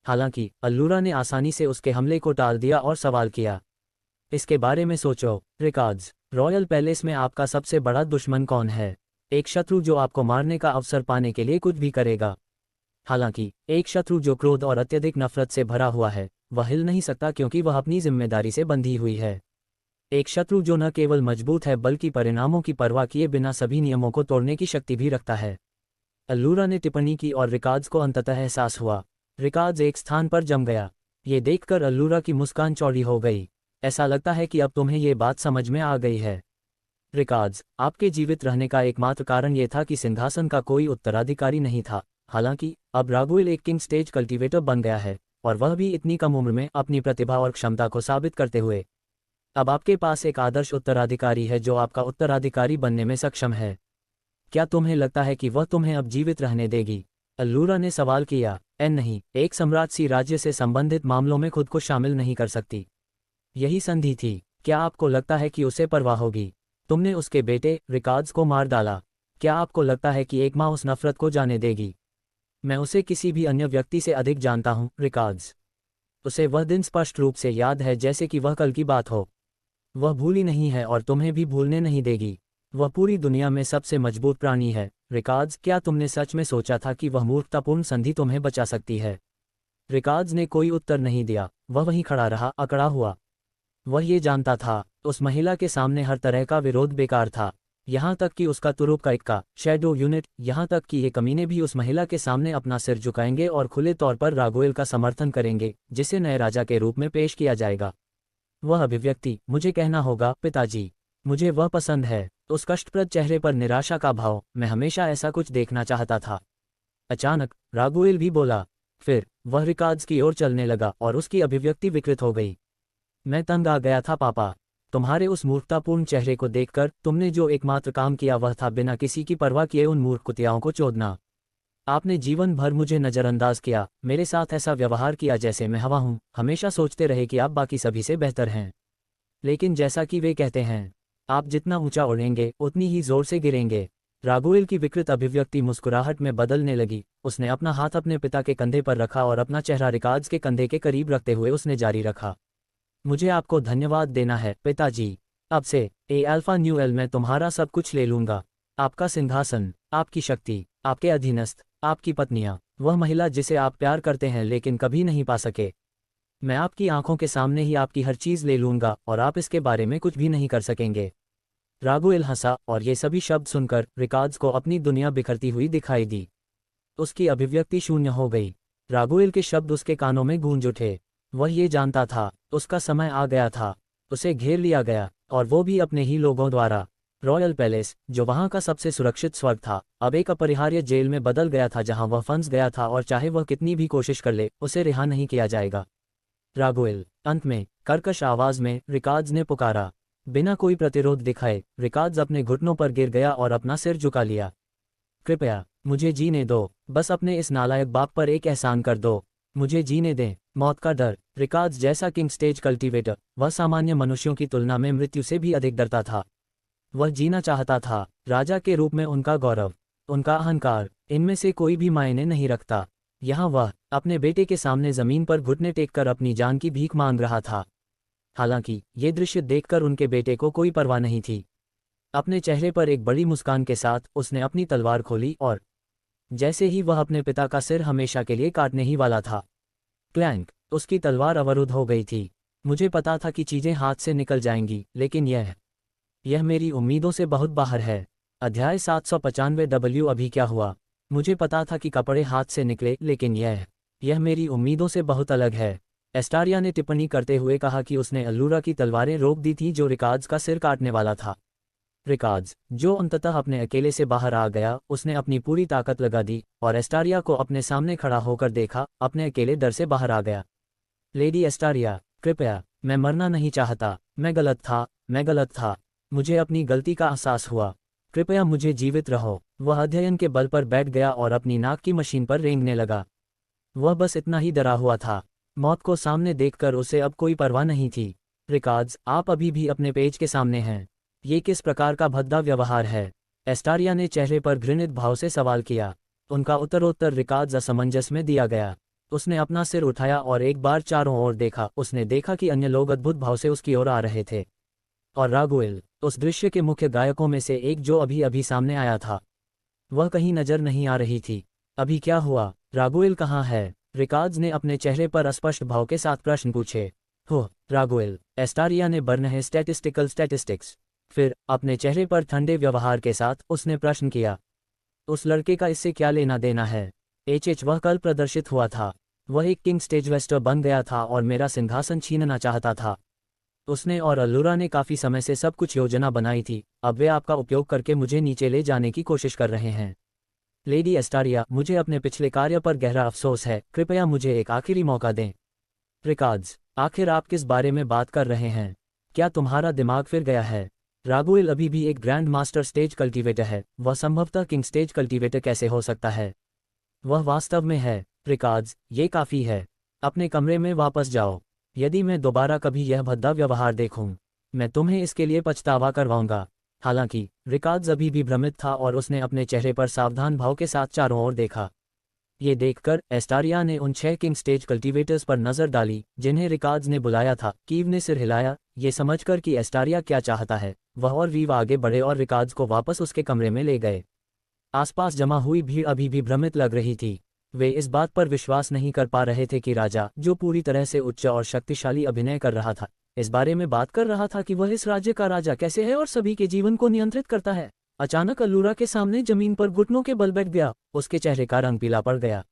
हालांकि अल्लूरा ने आसानी से उसके हमले को टाल दिया और सवाल किया। इसके बारे में सोचो, रिकार्ड्स। रॉयल पैलेस में आपका सबसे बड़ा दुश्मन कौन है? एक शत्रु जो आपको मारने का अवसर पाने के लिए कुछ भी करेगा। हालांकि एक शत्रु जो क्रोध और अत्यधिक नफरत से भरा हुआ है, वह हिल नहीं सकता क्योंकि वह अपनी जिम्मेदारी से बंधी हुई है। एक शत्रु जो न केवल मजबूत है बल्कि परिणामों की परवाह किए बिना सभी नियमों को तोड़ने की शक्ति भी रखता है। अल्लूरा ने टिप्पणी की और रिकार्ड्स को अंततः एहसास हुआ। रिकार्ड्स एक स्थान पर जम गया। ये देखकर अल्लूरा की मुस्कान चौड़ी हो गई। ऐसा लगता है कि अब तुम्हें ये बात समझ में आ गई है। रिकार्ड्स, आपके जीवित रहने का एकमात्र कारण ये था कि सिंहासन का कोई उत्तराधिकारी नहीं था। हालांकि अब रागुएल एक किंग स्टेज कल्टीवेटर बन गया है, और वह भी इतनी कम उम्र में अपनी प्रतिभा और क्षमता को साबित करते हुए। अब आपके पास एक आदर्श उत्तराधिकारी है जो आपका उत्तराधिकारी बनने में सक्षम है। क्या तुम्हें लगता है कि वह तुम्हें अब जीवित रहने देगी? अल्लूरा ने सवाल किया। नहीं, एक सम्राट सी राज्य से संबंधित मामलों में खुद को शामिल नहीं कर सकती। यही संधि थी। क्या आपको लगता है कि उसे परवाह होगी? तुमने उसके बेटे रिकार्ड्स को मार डाला। क्या आपको लगता है कि एक माँ उस नफरत को जाने देगी? मैं उसे किसी भी अन्य व्यक्ति से अधिक जानता हूँ, रिकार्ड्स। उसे वह दिन स्पष्ट रूप से याद है जैसे कि वह कल की बात हो। वह भूली नहीं है और तुम्हें भी भूलने नहीं देगी। वह पूरी दुनिया में सबसे मजबूत प्राणी है। रिकार्ड्स, क्या तुमने सच में सोचा था कि वह मूर्खतापूर्ण संधि तुम्हें बचा सकती है? रिकार्ड्स ने कोई उत्तर नहीं दिया। वह वहीं खड़ा रहा, अकड़ा हुआ। वह ये जानता था, उस महिला के सामने हर तरह का विरोध बेकार था। यहाँ तक कि उसका तुरुप का इक्का, शैडो यूनिट, यहाँ तक कि ये कमीने भी उस महिला के सामने अपना सिर झुकाएंगे और खुले तौर पर रागोएल का समर्थन करेंगे, जिसे नए राजा के रूप में पेश किया जाएगा। वह अभिव्यक्ति, मुझे कहना होगा पिताजी, मुझे वह पसंद है। उस कष्टप्रद चेहरे पर निराशा का भाव, मैं हमेशा ऐसा कुछ देखना चाहता था। अचानक रागोएल भी बोला। फिर वह रिकार्ड्स की ओर चलने लगा और उसकी अभिव्यक्ति विकृत हो गई। मैं तंग आ गया था पापा। तुम्हारे उस मूर्खतापूर्ण चेहरे को देखकर तुमने जो एकमात्र काम किया वह था बिना किसी की परवाह किए उन मूर्ख कुतियाओं को चोदना। आपने जीवन भर मुझे नज़रअंदाज किया, मेरे साथ ऐसा व्यवहार किया जैसे मैं हवा हूँ, हमेशा सोचते रहे कि आप बाकी सभी से बेहतर हैं। लेकिन जैसा कि वे कहते हैं, आप जितना ऊंचा उड़ेंगे उतनी ही जोर से गिरेंगे। रागोएल की विकृत अभिव्यक्ति मुस्कुराहट में बदलने लगी। उसने अपना हाथ अपने पिता के कंधे पर रखा और अपना चेहरा रिकार्ड्स के कंधे के करीब रखते हुए उसने जारी रखा। मुझे आपको धन्यवाद देना है पिताजी। अब से ए अल्फा न्यू एल मैं तुम्हारा सब कुछ ले लूंगा। आपका सिंहासन, आपकी शक्ति, आपके अधीनस्थ, आपकी पत्नियां, वह महिला जिसे आप प्यार करते हैं लेकिन कभी नहीं पा सके। मैं आपकी आंखों के सामने ही आपकी हर चीज ले लूंगा और आप इसके बारे में कुछ भी नहीं कर सकेंगे। रागोएल हंसा और ये सभी शब्द सुनकर रिकार्ड्स को अपनी दुनिया बिखरती हुई दिखाई दी। उसकी अभिव्यक्ति शून्य हो गई। रागोएल के शब्द उसके कानों में गूंज उठे। वह ये जानता था, उसका समय आ गया था। उसे घेर लिया गया, और वो भी अपने ही लोगों द्वारा। रॉयल पैलेस, जो वहां का सबसे सुरक्षित स्वर्ग था, अब एक अपरिहार्य जेल में बदल गया था जहां वह फंस गया था और चाहे वह कितनी भी कोशिश कर ले, उसे रिहा नहीं किया जाएगा। रागोएल, अंत में कर्कश आवाज में रिकार्ड्स ने पुकारा। बिना कोई प्रतिरोध दिखाए रिकार्ड्स अपने घुटनों पर गिर गया और अपना सिर झुका लिया। कृपया मुझे जीने दो, बस अपने इस नालायक बाप पर एक एहसान कर दो। मुझे जीने दें। मौत का डर। रिकार्ड्स जैसा किंग स्टेज कल्टीवेटर, वह सामान्य मनुष्यों की तुलना में मृत्यु से भी अधिक डरता था। वह जीना चाहता था, राजा के रूप में उनका गौरव, उनका अहंकार, इनमें से कोई भी मायने नहीं रखता। यहाँ वह अपने बेटे के सामने जमीन पर घुटने टेककर अपनी जान की भीख मांग रहा था। हालांकि ये दृश्य देखकर उनके बेटे को कोई परवाह नहीं थी। अपने चेहरे पर एक बड़ी मुस्कान के साथ उसने अपनी तलवार खोली और जैसे ही वह अपने पिता का सिर हमेशा के लिए काटने ही वाला था, क्लैंक, उसकी तलवार अवरुद्ध हो गई थी। मुझे पता था कि चीजें हाथ से निकल जाएंगी, लेकिन यह मेरी उम्मीदों से बहुत बाहर है। अध्याय 795 अभी क्या हुआ? मुझे पता था कि कपड़े हाथ से निकले, लेकिन यह मेरी उम्मीदों से बहुत अलग है। एस्टारिया ने टिप्पणी करते हुए कहा कि उसने अल्लूरा की तलवारें रोक दी थी जो रिकार्ड्स का सिर काटने वाला था। रिकार्ड्स, जो अंततः अपने अकेले से बाहर आ गया, उसने अपनी पूरी ताकत लगा दी और एस्टारिया को अपने सामने खड़ा होकर देखा, अपने अकेले डर से बाहर आ गया। लेडी एस्टारिया, कृपया, मैं मरना नहीं चाहता। मैं गलत था। मुझे अपनी गलती का एहसास हुआ। कृपया मुझे जीवित रहो। वह अध्ययन के बल पर बैठ गया और अपनी नाक की मशीन पर रेंगने लगा। वह बस इतना ही डरा हुआ था। मौत को सामने देखकर उसे अब कोई परवाह नहीं थी। रिकार्ड्स, आप अभी भी अपने पेज के सामने हैं। ये किस प्रकार का भद्दा व्यवहार है? एस्टारिया ने चेहरे पर घृणित भाव से सवाल किया। उनका उत्तरोत्तर रिकार्ड्स असमंजस में दिया गया। उसने अपना सिर उठाया और एक बार चारों ओर देखा। उसने देखा कि अन्य लोग अद्भुत भाव से उसकी ओर आ रहे थे। और रागोएल, उस दृश्य के मुख्य गायकों में से एक जो अभी अभी सामने आया था, वह कहीं नजर नहीं आ रही थी। अभी क्या हुआ? रागोएल कहाँ है? रिकार्ड्स ने अपने चेहरे पर अस्पष्ट भाव के साथ प्रश्न पूछे। हो रागोएल, एस्टारिया ने बर्नहे स्टैटिस्टिक्स। फिर अपने चेहरे पर ठंडे व्यवहार के साथ उसने प्रश्न किया, उस लड़के का इससे क्या लेना देना है? वह कल प्रदर्शित हुआ था। वह एक किंग स्टेज वेस्टर बन गया था और मेरा सिंहासन छीनना चाहता था। उसने और अल्लूरा ने काफी समय से सब कुछ योजना बनाई थी। अब वे आपका उपयोग करके मुझे नीचे ले जाने की कोशिश कर रहे हैं। लेडी एस्टारिया, मुझे अपने पिछले कार्य पर गहरा अफसोस है। कृपया मुझे एक आखिरी मौका दें। रिकार्ड्स, आखिर आप किस बारे में बात कर रहे हैं? क्या तुम्हारा दिमाग फिर गया है? रागोएल अभी भी एक ग्रैंड मास्टर स्टेज कल्टीवेटर है। वह संभवतः किंग स्टेज कल्टीवेटर कैसे हो सकता है? वह वास्तव में है। रिकार्ड्स, ये काफी है। अपने कमरे में वापस जाओ। यदि मैं दोबारा कभी यह भद्दा व्यवहार देखूं, मैं तुम्हें इसके लिए पछतावा करवाऊंगा। हालांकि रिकार्ड्स अभी भी भ्रमित था और उसने अपने चेहरे पर सावधान भाव के साथ चारों ओर देखा। ये देखकर एस्टारिया ने उन 6 किंग स्टेज कल्टीवेटर्स पर नजर डाली जिन्हें रिकार्ड्स ने बुलाया था। कीव ने सिर हिलाया, ये समझकर कि एस्टारिया क्या चाहता है। वह और वीव आगे बढ़े और रिकार्ड्स को वापस उसके कमरे में ले गए। आसपास जमा हुई भीड़ अभी भी भ्रमित लग रही थी। वे इस बात पर विश्वास नहीं कर पा रहे थे कि राजा, जो पूरी तरह से उच्च और शक्तिशाली अभिनय कर रहा था, इस बारे में बात कर रहा था कि वह इस राज्य का राजा कैसे है और सभी के जीवन को नियंत्रित करता है। अचानक अल्लूरा के सामने जमीन पर घुटनों के बल बैठ गया। उसके चेहरे का रंग पीला पड़ गया।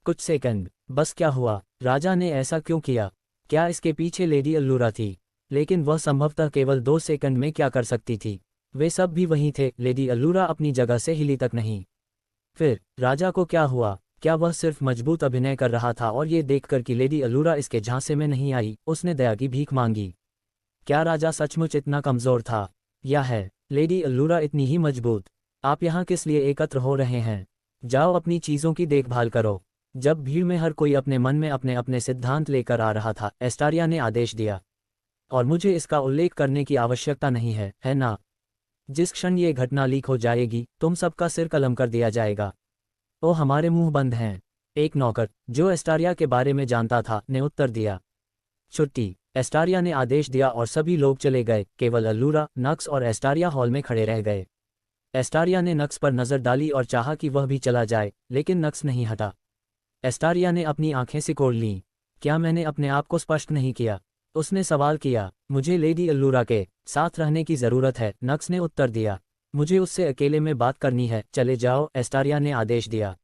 कुछ सेकंड, बस क्या हुआ? राजा ने ऐसा क्यों किया? क्या इसके पीछे लेडी अल्लूरा थी? लेकिन वह संभवतः केवल 2 सेकंड में क्या कर सकती थी? वे सब भी वहीं थे। लेडी अल्लूरा अपनी जगह से हिली तक नहीं। फिर राजा को क्या हुआ? क्या वह सिर्फ मजबूत अभिनय कर रहा था और ये देखकर कि लेडी अल्लूरा इसके झांसे में नहीं आई, उसने दया की भीख मांगी? क्या राजा सचमुच इतना कमजोर था? या है लेडी अल्लूरा इतनी ही मजबूत? आप यहाँ किस लिए एकत्र हो रहे हैं? जाओ अपनी चीज़ों की देखभाल करो। जब भीड़ में हर कोई अपने मन में अपने अपने सिद्धांत लेकर आ रहा था, एस्टारिया ने आदेश दिया, और मुझे इसका उल्लेख करने की आवश्यकता नहीं है ना? जिस क्षण ये घटना लीक हो जाएगी, तुम सबका सिर कलम कर दिया जाएगा। ओ, हमारे मुंह बंद हैं। एक नौकर, जो एस्टारिया के बारे में जानता था, ने उत्तर दिया। छुट्टी। एस्टारिया ने आदेश दिया और सभी लोग चले गए। केवल अल्लूरा, नक्स और एस्टारिया हॉल में खड़े रह गए। एस्टारिया ने नक्स पर नज़र डाली और चाहा कि वह भी चला जाए, लेकिन नक्स नहीं हटा। एस्टारिया ने अपनी आंखें सिकोड़ लीं। क्या मैंने अपने आप को स्पष्ट नहीं किया? उसने सवाल किया। मुझे लेडी अल्लूरा के साथ रहने की ज़रूरत है, नक्स ने उत्तर दिया। मुझे उससे अकेले में बात करनी है। चले जाओ, एस्टारिया ने आदेश दिया।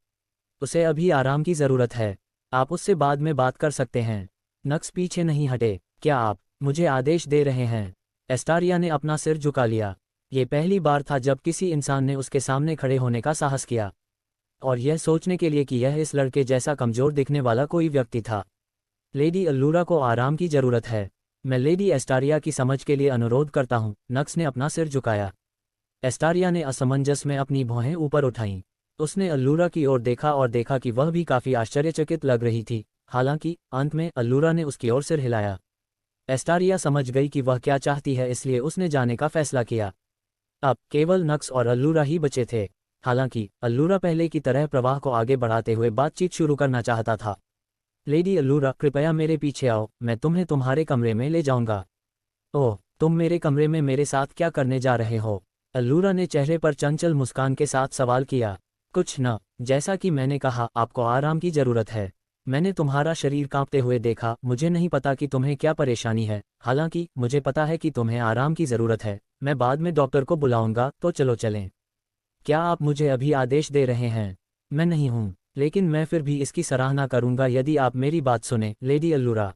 उसे अभी आराम की ज़रूरत है। आप उससे बाद में बात कर सकते हैं। नक्स पीछे नहीं हटे। क्या आप मुझे आदेश दे रहे हैं? एस्टारिया ने अपना सिर झुका लिया। ये पहली बार था जब किसी इंसान ने उसके सामने खड़े होने का साहस किया, और यह सोचने के लिए कि यह इस लड़के जैसा कमज़ोर दिखने वाला कोई व्यक्ति था। लेडी अल्लूरा को आराम की ज़रूरत है। मैं लेडी एस्टारिया की समझ के लिए अनुरोध करता हूँ। नक्स ने अपना सिर झुकाया। एस्टारिया ने असमंजस में अपनी भौहें ऊपर उठाईं। उसने अल्लूरा की ओर देखा और देखा कि वह भी काफ़ी आश्चर्यचकित लग रही थी। हालांकि अंत में अल्लूरा ने उसकी ओर सिर हिलाया। एस्टारिया समझ गई कि वह क्या चाहती है, इसलिए उसने जाने का फैसला किया। अब केवल नक्स और अल्लूरा ही बचे थे। हालांकि अल्लूरा पहले की तरह प्रवाह को आगे बढ़ाते हुए बातचीत शुरू करना चाहता था। लेडी अल्लूरा, कृपया मेरे पीछे आओ, मैं तुम्हें तुम्हारे कमरे में ले जाऊंगा। ओह, तुम मेरे कमरे में मेरे साथ क्या करने जा रहे हो? अल्लूरा ने चेहरे पर चंचल मुस्कान के साथ सवाल किया। कुछ न, जैसा कि मैंने कहा, आपको आराम की ज़रूरत है। मैंने तुम्हारा शरीर कांपते हुए देखा। मुझे नहीं पता कि तुम्हें क्या परेशानी है, हालांकि मुझे पता है कि तुम्हें आराम की ज़रूरत है। मैं बाद में डॉक्टर को बुलाऊंगा, तो चलो चलें। क्या आप मुझे अभी आदेश दे रहे हैं? मैं नहीं हूँ, लेकिन मैं फिर भी इसकी सराहना करूंगा यदि आप मेरी बात सुने, लेडी अल्लूरा।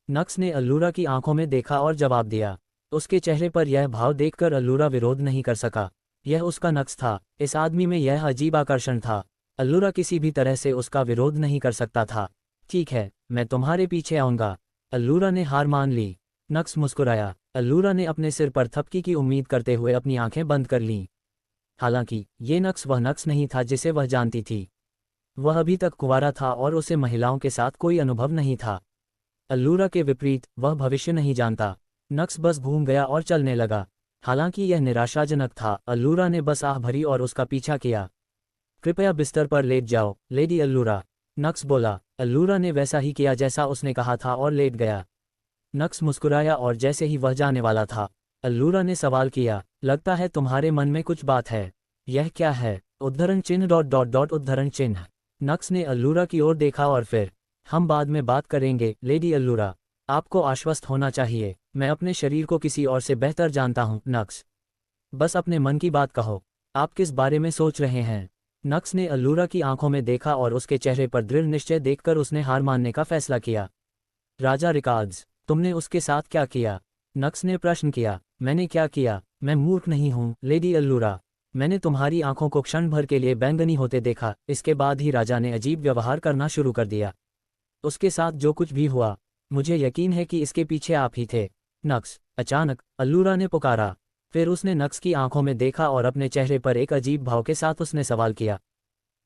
नक्स ने अल्लूरा की आंखों में देखा और जवाब दिया। उसके चेहरे पर यह भाव देखकर अल्लूरा विरोध नहीं कर सका। यह उसका नक्स था। इस आदमी में यह अजीब आकर्षण था। अल्लूरा किसी भी तरह से उसका विरोध नहीं कर सकता था। ठीक है, मैं तुम्हारे पीछे आऊँगा। अल्लूरा ने हार मान ली। नक्स मुस्कुराया। अल्लूरा ने अपने सिर पर थपकी की उम्मीद करते हुए अपनी आंखें बंद कर लीं। हालांकि ये नक्स वह नक्स नहीं था जिसे वह जानती थी। वह अभी तक कुंवारा था और उसे महिलाओं के साथ कोई अनुभव नहीं था। अल्लूरा के विपरीत, वह भविष्य नहीं जानता। नक्स बस घूम गया और चलने लगा। हालांकि यह निराशाजनक था। अल्लूरा ने बस आह भरी और उसका पीछा किया। कृपया बिस्तर पर लेट जाओ, लेडी अल्लूरा, नक्स बोला। अल्लूरा ने वैसा ही किया जैसा उसने कहा था और लेट गया। नक्स मुस्कुराया और जैसे ही वह जाने वाला था, अल्लूरा ने सवाल किया, लगता है तुम्हारे मन में कुछ बात है। यह क्या है? उद्धरण चिन्ह डॉट डॉट डॉट उद्धरण चिन्ह। नक्स ने अल्लूरा की ओर देखा और फिर, हम बाद में बात करेंगे, लेडी अल्लूरा। आपको आश्वस्त होना चाहिए, मैं अपने शरीर को किसी और से बेहतर जानता हूँ, नक्स। बस अपने मन की बात कहो। आप किस बारे में सोच रहे हैं? नक्स ने अल्लूरा की आंखों में देखा और उसके चेहरे पर दृढ़ निश्चय देखकर उसने हार मानने का फैसला किया। राजा रिकार्ड्स, तुमने उसके साथ क्या किया? नक्स ने प्रश्न किया। मैंने क्या किया? मैं मूर्ख नहीं हूँ, लेडी अल्लूरा। मैंने तुम्हारी आंखों को क्षण भर के लिए बैंगनी होते देखा। इसके बाद ही राजा ने अजीब व्यवहार करना शुरू कर दिया। उसके साथ जो कुछ भी हुआ, मुझे यकीन है कि इसके पीछे आप ही थे, नक्स। अचानक अल्लूरा ने पुकारा। फिर उसने नक्स की आंखों में देखा और अपने चेहरे पर एक अजीब भाव के साथ उसने सवाल किया,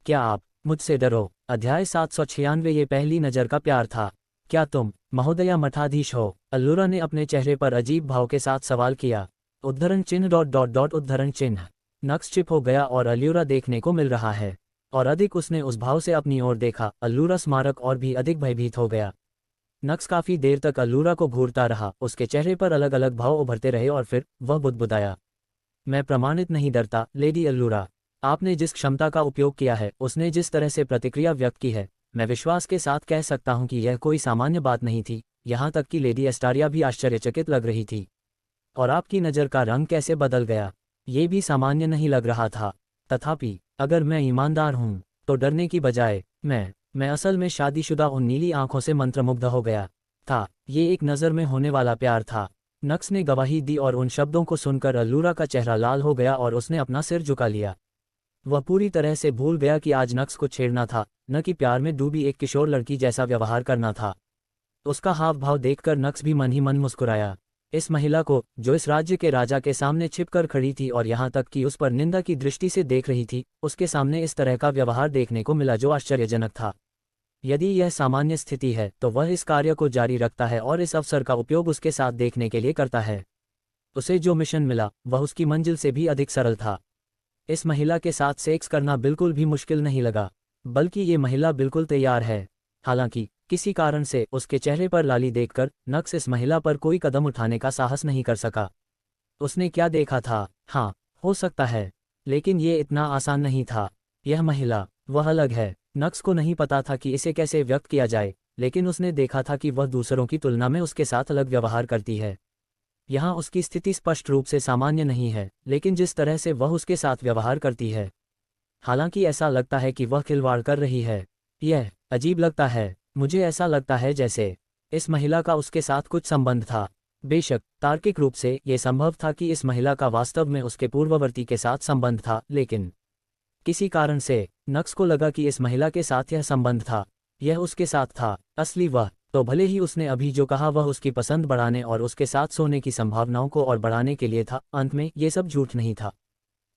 क्या आप मुझसे डरो? अध्याय 796। ये पहली नज़र का प्यार था। क्या तुम महोदया मठाधीश हो, अल्लुरा ने अपने चेहरे पर अजीब भाव के साथ सवाल किया। उद्धरण चिन्ह डॉट डॉट डॉट उद्धरण चिन्ह। नक्स चिप हो गया और अल्लुरा देखने को मिल रहा है। और अधिक उसने उस भाव से अपनी ओर देखा, अल्लुरा स्मारक और भी अधिक भयभीत हो गया। नक्स काफी देर तक अल्लुरा को घूरता रहा, उसके चेहरे पर अलग अलग भाव उभरते रहे और फिर वह बुदबुदाया। मैं प्रमाणित नहीं डरता, लेडी अल्लुरा। आपने जिस क्षमता का उपयोग किया है, उसने जिस तरह से प्रतिक्रिया व्यक्त की है, मैं विश्वास के साथ कह सकता हूं कि यह कोई सामान्य बात नहीं थी। यहां तक कि लेडी एस्टारिया भी आश्चर्यचकित लग रही थी। और आपकी नज़र का रंग कैसे बदल गया, ये भी सामान्य नहीं लग रहा था। तथापि अगर मैं ईमानदार हूं, तो डरने की बजाय मैं असल में शादीशुदा उन नीली आंखों से मंत्रमुग्ध हो गया था। ये एक नज़र में होने वाला प्यार था। नक्स ने गवाही दी और उन शब्दों को सुनकर अल्लुरा का चेहरा लाल हो गया और उसने अपना सिर झुका लिया। वह पूरी तरह से भूल गया कि आज नक्स को छेड़ना था, न कि प्यार में डूबी एक किशोर लड़की जैसा व्यवहार करना था। उसका हाव भाव देखकर नक्स भी मन ही मन मुस्कुराया। इस महिला को, जो इस राज्य के राजा के सामने छिपकर खड़ी थी और यहाँ तक कि उस पर निंदा की दृष्टि से देख रही थी, उसके सामने इस तरह का व्यवहार देखने को मिला जो आश्चर्यजनक था। यदि यह सामान्य स्थिति है तो वह इस कार्य को जारी रखता है और इस अवसर का उपयोग उसके साथ देखने के लिए करता है। उसे जो मिशन मिला वह उसकी मंजिल से भी अधिक सरल था। इस महिला के साथ सेक्स करना बिल्कुल भी मुश्किल नहीं लगा, बल्कि ये महिला बिल्कुल तैयार है। हालांकि किसी कारण से उसके चेहरे पर लाली देखकर नक्स इस महिला पर कोई कदम उठाने का साहस नहीं कर सका। उसने क्या देखा था? हाँ, हो सकता है, लेकिन ये इतना आसान नहीं था। यह महिला, वह अलग है। नक्स को नहीं पता था कि इसे कैसे व्यक्त किया जाए, लेकिन उसने देखा था कि वह दूसरों की तुलना में उसके साथ अलग व्यवहार करती है। यहाँ उसकी स्थिति स्पष्ट रूप से सामान्य नहीं है, लेकिन जिस तरह से वह उसके साथ व्यवहार करती है, हालांकि ऐसा लगता है कि वह खिलवाड़ कर रही है। यह अजीब लगता है। मुझे ऐसा लगता है जैसे इस महिला का उसके साथ कुछ संबंध था। बेशक तार्किक रूप से यह संभव था कि इस महिला का वास्तव में उसके पूर्ववर्ती के साथ संबंध था, लेकिन किसी कारण से नक्स को लगा कि इस महिला के साथ यह संबंध था। यह उसके साथ था। असली वह तो भले ही उसने अभी जो कहा वह उसकी पसंद बढ़ाने और उसके साथ सोने की संभावनाओं को और बढ़ाने के लिए था, अंत में ये सब झूठ नहीं था।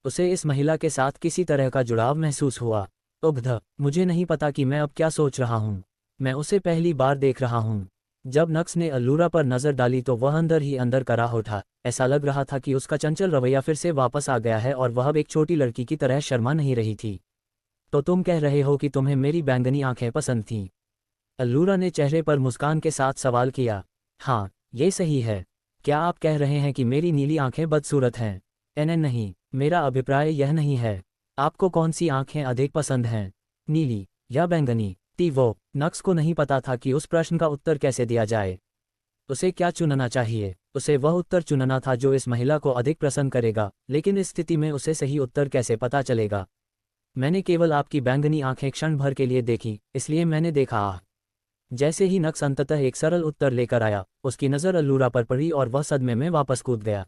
उसे इस महिला के साथ किसी तरह का जुड़ाव महसूस हुआ। उग्ध, मुझे नहीं पता कि मैं अब क्या सोच रहा हूँ। मैं उसे पहली बार देख रहा हूँ। जब नक्स ने अल्लुरा पर नज़र डाली तो वह अंदर ही अंदर कराह उठा। ऐसा लग रहा था कि उसका चंचल रवैया फिर से वापस आ गया है और वह अब एक छोटी लड़की की तरह शर्मा नहीं रही थी। तो तुम कह रहे हो कि तुम्हें मेरी बैंगनी आंखें पसंद थीं? अल्लुरा ने चेहरे पर मुस्कान के साथ सवाल किया। हाँ, ये सही है। क्या आप कह रहे हैं कि मेरी नीली आंखें बदसूरत हैं? नहीं, मेरा अभिप्राय यह नहीं है। आपको कौन सी आंखें अधिक पसंद हैं, नीली या बैंगनी? वो नक्स को नहीं पता था कि उस प्रश्न का उत्तर कैसे दिया जाए। उसे क्या चुनना चाहिए? उसे वह उत्तर चुनना था जो इस महिला को अधिक प्रसन्न करेगा, लेकिन इस स्थिति में उसे सही उत्तर कैसे पता चलेगा? मैंने केवल आपकी बैंगनी आंखें क्षण भर के लिए देखी, इसलिए मैंने देखा। जैसे ही नक्स अंततः एक सरल उत्तर लेकर आया, उसकी नज़र अल्लुरा पर पड़ी और वह सदमे में वापस कूद गया।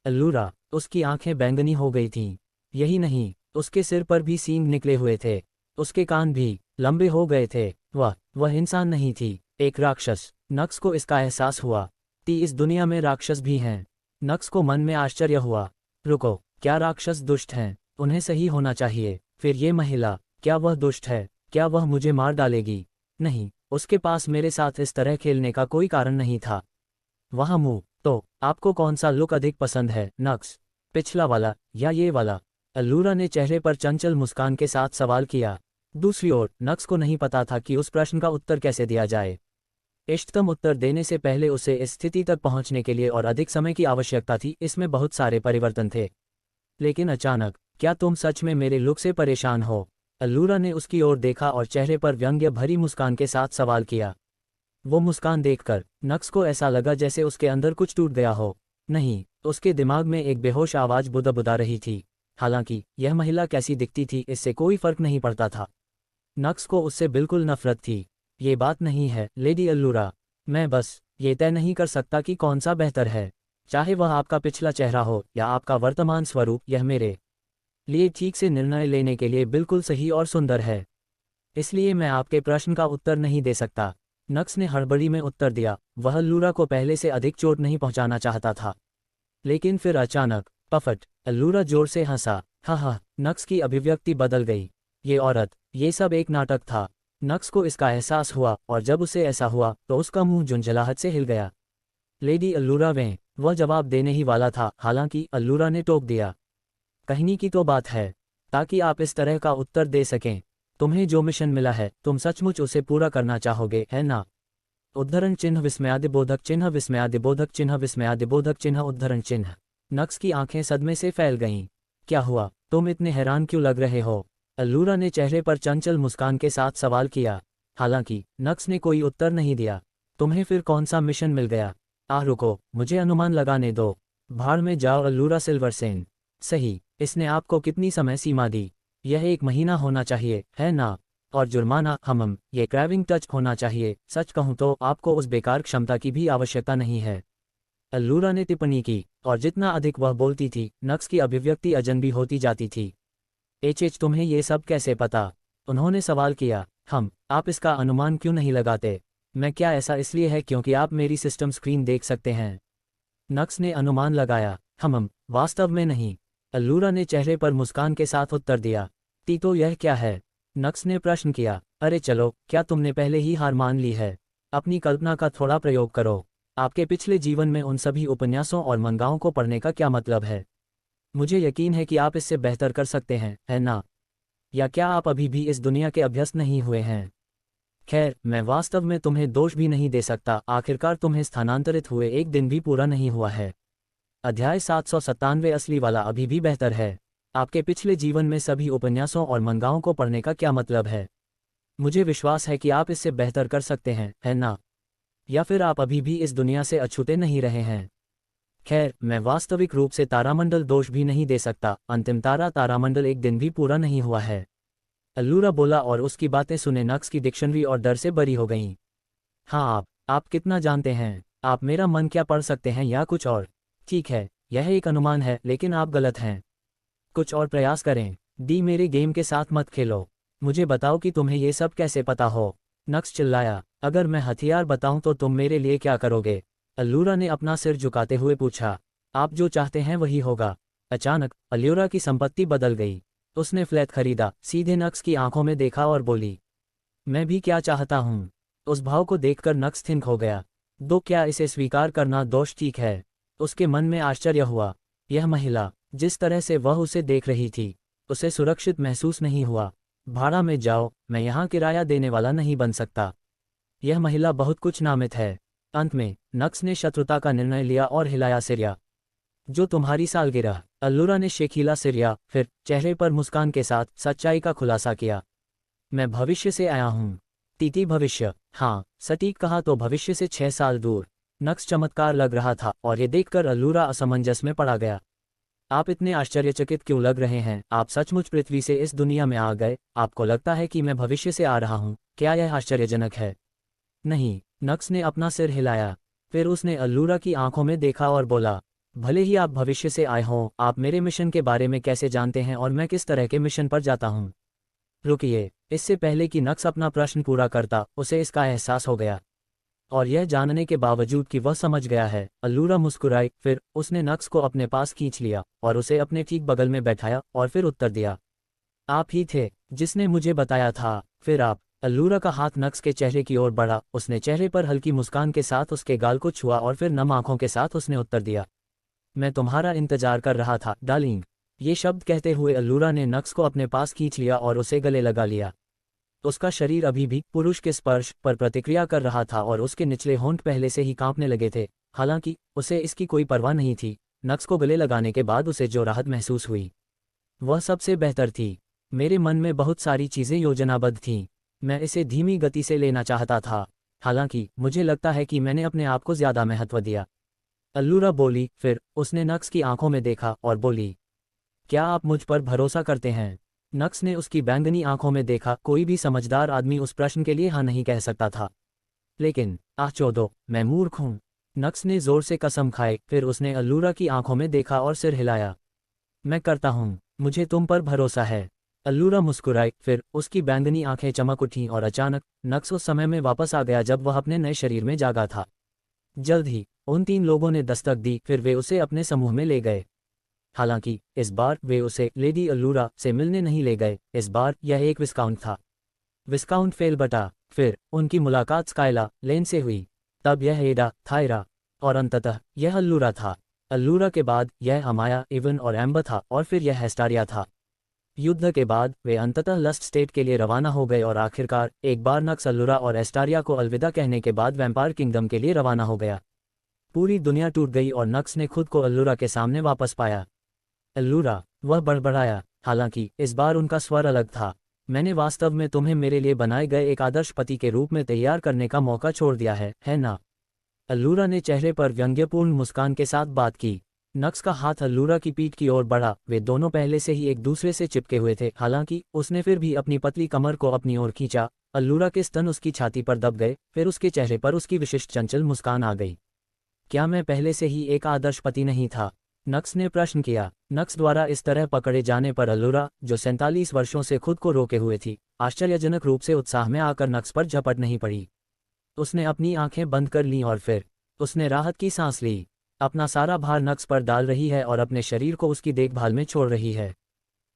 अल्लुरा, उसकी आंखें बैंगनी हो गई थीं। यही नहीं, उसके सिर पर भी सींग निकले हुए थे। उसके कान भी लंबे हो गए थे। वह इंसान नहीं थी, एक राक्षस। नक्स को इसका एहसास हुआ। इस दुनिया में राक्षस भी हैं। नक्स को मन में आश्चर्य हुआ। रुको, क्या राक्षस दुष्ट हैं? उन्हें सही होना चाहिए। फिर ये महिला, क्या वह दुष्ट है? क्या वह मुझे मार डालेगी? नहीं, उसके पास मेरे साथ इस तरह खेलने का कोई कारण नहीं था। वहाँ मुँह। तो आपको कौन सा लुक अधिक पसंद है, नक्स? पिछला वाला या ये वाला? अल्लुरा ने चेहरे पर चंचल मुस्कान के साथ सवाल किया। दूसरी ओर नक्स को नहीं पता था कि उस प्रश्न का उत्तर कैसे दिया जाए। इष्टतम उत्तर देने से पहले उसे इस स्थिति तक पहुंचने के लिए और अधिक समय की आवश्यकता थी। इसमें बहुत सारे परिवर्तन थे। लेकिन अचानक, क्या तुम सच में मेरे लुक से परेशान हो? अल्लुरा ने उसकी ओर देखा और चेहरे पर व्यंग्य भरी मुस्कान के साथ सवाल किया। वो मुस्कान देखकर नक्स को ऐसा लगा जैसे उसके अंदर कुछ टूट गया हो। नहीं, उसके दिमाग में एक बेहोश आवाज बुदबुदा रही थी। हालांकि यह महिला कैसी दिखती थी इससे कोई फर्क नहीं पड़ता था। नक्स को उससे बिल्कुल नफरत थी। ये बात नहीं है, लेडी अल्लुरा। मैं बस ये तय नहीं कर सकता कि कौन सा बेहतर है। चाहे वह आपका पिछला चेहरा हो या आपका वर्तमान स्वरूप, यह मेरे लिए ठीक से निर्णय लेने के लिए बिल्कुल सही और सुंदर है। इसलिए मैं आपके प्रश्न का उत्तर नहीं दे सकता। नक्स ने हड़बड़ी में उत्तर दिया। वह अल्लुरा को पहले से अधिक चोट नहीं पहुंचाना चाहता था। लेकिन फिर अचानक, पफट, अल्लुरा जोर से हंसा। हा, नक्स की अभिव्यक्ति बदल गई। ये औरत, ये सब एक नाटक था। नक्स को इसका एहसास हुआ और जब उसे ऐसा हुआ तो उसका मुंह झुंझलाहट से हिल गया। लेडी अल्लूरा वह जवाब देने ही वाला था, हालांकि अल्लूरा ने टोक दिया। कहनी की तो बात है, ताकि आप इस तरह का उत्तर दे सकें। तुम्हें जो मिशन मिला है तुम सचमुच उसे पूरा करना चाहोगे, है ना? उद्धरण चिन्ह विस्मयादिबोधक चिन्ह विस्मयादिबोधक चिन्ह विस्मयादिबोधक चिन्ह उद्धरण चिन्ह। नक्स की आंखें सदमे से फैल गईं। क्या हुआ? तुम इतने हैरान क्यों लग रहे हो? अल्लूरा ने चेहरे पर चंचल मुस्कान के साथ सवाल किया। हालांकि नक्स ने कोई उत्तर नहीं दिया। तुम्हें फिर कौन सा मिशन मिल गया? रुको, मुझे अनुमान लगाने दो। भाड़ में जाओ अल्लूरा सिल्वरसेन। सही, इसने आपको कितनी समय सीमा दी? यह 1 महीना होना चाहिए, है ना? और जुर्माना ये क्रैविंग टच होना चाहिए। सच कहूं तो आपको उस बेकार क्षमता की भी आवश्यकता नहीं है, अल्लूरा ने टिप्पणी की, और जितना अधिक वह बोलती थी नक्स की अभिव्यक्ति अजनबी होती जाती थी। तुम्हें ये सब कैसे पता? उन्होंने सवाल किया। आप इसका अनुमान क्यों नहीं लगाते? मैं क्या ऐसा इसलिए है क्योंकि आप मेरी सिस्टम स्क्रीन देख सकते हैं? नक्स ने अनुमान लगाया। वास्तव में नहीं, अल्लूरा ने चेहरे पर मुस्कान के साथ उत्तर दिया। तो यह क्या है? नक्स ने प्रश्न किया। अरे चलो, क्या तुमने पहले ही हार मान ली है? अपनी कल्पना का थोड़ा प्रयोग करो। आपके पिछले जीवन में उन सभी उपन्यासों और मंगाओं को पढ़ने का क्या मतलब है? मुझे यकीन है कि आप इससे बेहतर कर सकते हैं, है ना? या क्या आप अभी भी इस दुनिया के अभ्यस्त नहीं हुए हैं? खैर, मैं वास्तव में तुम्हें दोष भी नहीं दे सकता। आखिरकार तुम्हें स्थानांतरित हुए 1 दिन भी पूरा नहीं हुआ है। अध्याय 797 असली वाला अभी भी बेहतर है। आपके पिछले जीवन में सभी उपन्यासों और मंगाओं को पढ़ने का क्या मतलब है? मुझे विश्वास है कि आप इससे बेहतर कर सकते हैं, है ना? या फिर आप अभी भी इस दुनिया से अछूते नहीं रहे हैं? खैर, मैं वास्तविक रूप से तारामंडल दोष भी नहीं दे सकता। अंतिम तारामंडल 1 दिन भी पूरा नहीं हुआ है, अल्लूरा बोला, और उसकी बातें सुने नक्स की डिक्शनरी और डर से भरी हो गईं। हाँ, आप कितना जानते हैं? आप मेरा मन क्या पढ़ सकते हैं या कुछ और? ठीक है, यह एक अनुमान है, लेकिन आप गलत हैं। कुछ और प्रयास करें। मेरे गेम के साथ मत खेलो। मुझे बताओ कि तुम्हें ये सब कैसे पता हो? नक्स चिल्लाया। अगर मैं हथियार बताऊं तो तुम मेरे लिए क्या करोगे? अल्लूरा ने अपना सिर झुकाते हुए पूछा। आप जो चाहते हैं वही होगा। अचानक अल्लूरा की संपत्ति बदल गई। उसने फ्लैट खरीदा, सीधे नक्स की आंखों में देखा और बोली, मैं भी क्या चाहता हूँ? उस भाव को देखकर नक्स थिंक हो गया। क्या इसे स्वीकार करना दोष ठीक है? उसके मन में आश्चर्य हुआ। यह महिला, जिस तरह से वह उसे देख रही थी, उसे सुरक्षित महसूस नहीं हुआ। भाड़ा में जाओ, मैं यहाँ किराया देने वाला नहीं बन सकता। यह महिला बहुत कुछ नामित है। अंत में नक्स ने शत्रुता का निर्णय लिया और हिलाया सिर। जो तुम्हारी सालगिरह? अल्लूरा ने शेखीला सिर, फिर चेहरे पर मुस्कान के साथ सच्चाई का खुलासा किया। मैं भविष्य से आया हूँ। भविष्य? हाँ, सटीक कहा तो भविष्य से 6 साल दूर। नक्स चमत्कार लग रहा था, और ये देखकर अल्लूरा असमंजस में पड़ा गया। आप इतने आश्चर्यचकित क्यों लग रहे हैं? आप सचमुच पृथ्वी से इस दुनिया में आ गए? आपको लगता है कि मैं भविष्य से आ रहा हूँ? क्या यह आश्चर्यजनक है? नहीं, नक्स ने अपना सिर हिलाया। फिर उसने अल्लूरा की आंखों में देखा और बोला, भले ही आप भविष्य से आए हों, आप मेरे मिशन के बारे में कैसे जानते हैं और मैं किस तरह के मिशन पर जाता हूँ? रुकिए, इससे पहले कि नक्स अपना प्रश्न पूरा करता, उसे इसका एहसास हो गया। और यह जानने के बावजूद कि वह समझ गया है, अल्लूरा मुस्कुराई। फिर उसने नक्स को अपने पास खींच लिया और उसे अपने ठीक बगल में बैठाया और फिर उत्तर दिया, आप ही थे जिसने मुझे बताया था। फिर आप? अल्लूरा का हाथ नक्स के चेहरे की ओर बढ़ा। उसने चेहरे पर हल्की मुस्कान के साथ उसके गाल को छुआ और फिर नम आंखों के साथ उसने उत्तर दिया, मैं तुम्हारा इंतजार कर रहा था, डार्लिंग। ये शब्द कहते हुए अल्लूरा ने नक्स को अपने पास खींच लिया और उसे गले लगा लिया। उसका शरीर अभी भी पुरुष के स्पर्श पर प्रतिक्रिया कर रहा था और उसके निचले होंठ पहले से ही कांपने लगे थे। हालांकि उसे इसकी कोई परवाह नहीं थी। नक्स को गले लगाने के बाद उसे जो राहत महसूस हुई वह सबसे बेहतर थी। मेरे मन में बहुत सारी चीज़ें योजनाबद्ध थीं। मैं इसे धीमी गति से लेना चाहता था। हालांकि मुझे लगता है कि मैंने अपने आप को ज़्यादा महत्व दिया, अल्लूरा बोली। फिर उसने नक्स की आंखों में देखा और बोली, क्या आप मुझ पर भरोसा करते हैं? नक्स ने उसकी बैंगनी आंखों में देखा। कोई भी समझदार आदमी उस प्रश्न के लिए हाँ नहीं कह सकता था। लेकिन चौदो, मैं मूर्ख हूँ। नक्स ने जोर से कसम खाई। फिर उसने अल्लूरा की आंखों में देखा और सिर हिलाया। मैं करता हूँ, मुझे तुम पर भरोसा है। अल्लूरा मुस्कुराई। फिर उसकी बैंगनी आंखें चमक उठीं और अचानक नक्स उस समय में वापस आ गया जब वह अपने नए शरीर में जागा था। जल्द ही उन 3 लोगों ने दस्तक दी। फिर वे उसे अपने समूह में ले गए। हालांकि इस बार वे उसे लेडी अल्लूरा से मिलने नहीं ले गए। इस बार यह एक विस्काउंट था। विस्काउंट फेल बटा। फिर उनकी मुलाकात स्काइला लेन से हुई। तब यह एडा थायरा और अंततः यह अल्लूरा था। अल्लूरा के बाद यह अमाया, इवन और एम्बर था और फिर यह हेस्टारिया था। युद्ध के बाद वे अंततः लस्ट स्टेट के लिए रवाना हो गए और आखिरकार एक बार नक्स अल्लूरा और एस्टारिया को अलविदा कहने के बाद वैम्पायर किंगडम के लिए रवाना हो गया। पूरी दुनिया टूट गई और नक्स ने खुद को अल्लूरा के सामने वापस पाया। अल्लूरा, वह बड़बड़ाया, हालांकि इस बार उनका स्वर अलग था। मैंने वास्तव में तुम्हें मेरे लिए बनाए गए एक आदर्श पति के रूप में तैयार करने का मौका छोड़ दिया है ना? अल्लूरा ने चेहरे पर व्यंग्यपूर्ण मुस्कान के साथ बात की। नक्स का हाथ अल्लूरा की पीठ की ओर बढ़ा। वे दोनों पहले से ही एक दूसरे से चिपके हुए थे, हालांकि उसने फिर भी अपनी पतली कमर को अपनी ओर खींचा। अल्लूरा के स्तन उसकी छाती पर दब गए, फिर उसके चेहरे पर उसकी विशिष्ट चंचल मुस्कान आ गई। क्या मैं पहले से ही एक आदर्श पति नहीं था? नक्स ने प्रश्न किया। नक्स द्वारा इस तरह पकड़े जाने पर अल्लूरा, जो 47 वर्षों से खुद को रोके हुए थी, आश्चर्यजनक रूप से उत्साह में आकर नक्स पर झपट नहीं पड़ी। उसने अपनी आंखें बंद कर लीं और फिर उसने राहत की सांस ली। अपना सारा भार नक्स पर डाल रही है और अपने शरीर को उसकी देखभाल में छोड़ रही है।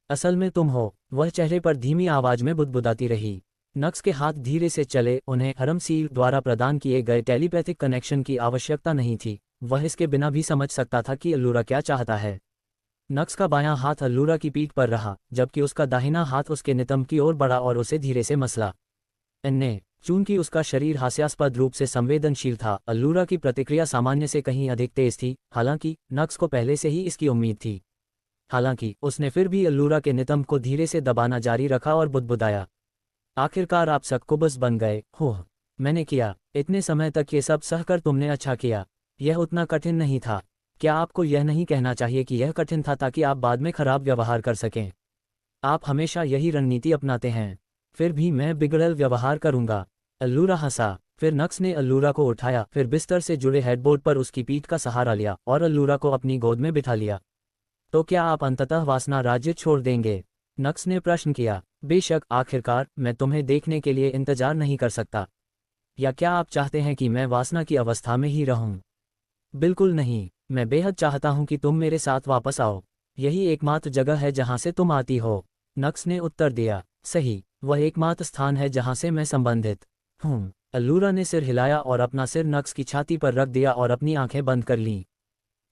असल में तुम हो, वह चेहरे पर धीमी आवाज में बुदबुदाती रही। नक्स के हाथ धीरे से चले। उन्हें हरमसील द्वारा प्रदान किए गए टेलीपैथिक कनेक्शन की आवश्यकता नहीं थी। वह इसके बिना भी समझ सकता था कि अल्लूरा क्या चाहता है। नक्स का बायां हाथ अल्लूरा की पीठ पर रहा, जबकि उसका दाहिना हाथ उसके नितंब की ओर बढ़ा और उसे धीरे से मसला। चूंकि उसका शरीर हास्यास्पद रूप से संवेदनशील था, अल्लूरा की प्रतिक्रिया सामान्य से कहीं अधिक तेज थी। हालांकि नक्स को पहले से ही इसकी उम्मीद थी। हालांकि उसने फिर भी अल्लूरा के नितंब को धीरे से दबाना जारी रखा और बुदबुदाया, आखिरकार आप सक्कुबस बन गए हो। मैंने किया। इतने समय तक ये सब सहकर तुमने अच्छा किया। यह उतना कठिन नहीं था। क्या आपको यह नहीं कहना चाहिए कि यह कठिन था ताकि आप बाद में खराब व्यवहार कर सकें? आप हमेशा यही रणनीति अपनाते हैं। फिर भी मैं बिगड़ल व्यवहार करूंगा। अल्लूरा हंसा। फिर नक्स ने अल्लूरा को उठाया, फिर बिस्तर से जुड़े हेडबोर्ड पर उसकी पीठ का सहारा लिया और अल्लूरा को अपनी गोद में बिठा लिया। तो क्या आप अंततः वासना राज्य छोड़ देंगे? नक्स ने प्रश्न किया। बेशक, आखिरकार मैं तुम्हें देखने के लिए इंतजार नहीं कर सकता। या क्या आप चाहते हैं कि मैं वासना की अवस्था में ही रहूं? बिल्कुल नहीं, मैं बेहद चाहता हूं कि तुम मेरे साथ वापस आओ। यही एकमात्र जगह है जहां से तुम आती हो। नक्स ने उत्तर दिया। सही, वह एकमात्र स्थान है जहां से मैं संबंधित हूं। अल्लूरा ने सिर हिलाया और अपना सिर नक्स की छाती पर रख दिया और अपनी आंखें बंद कर लीं।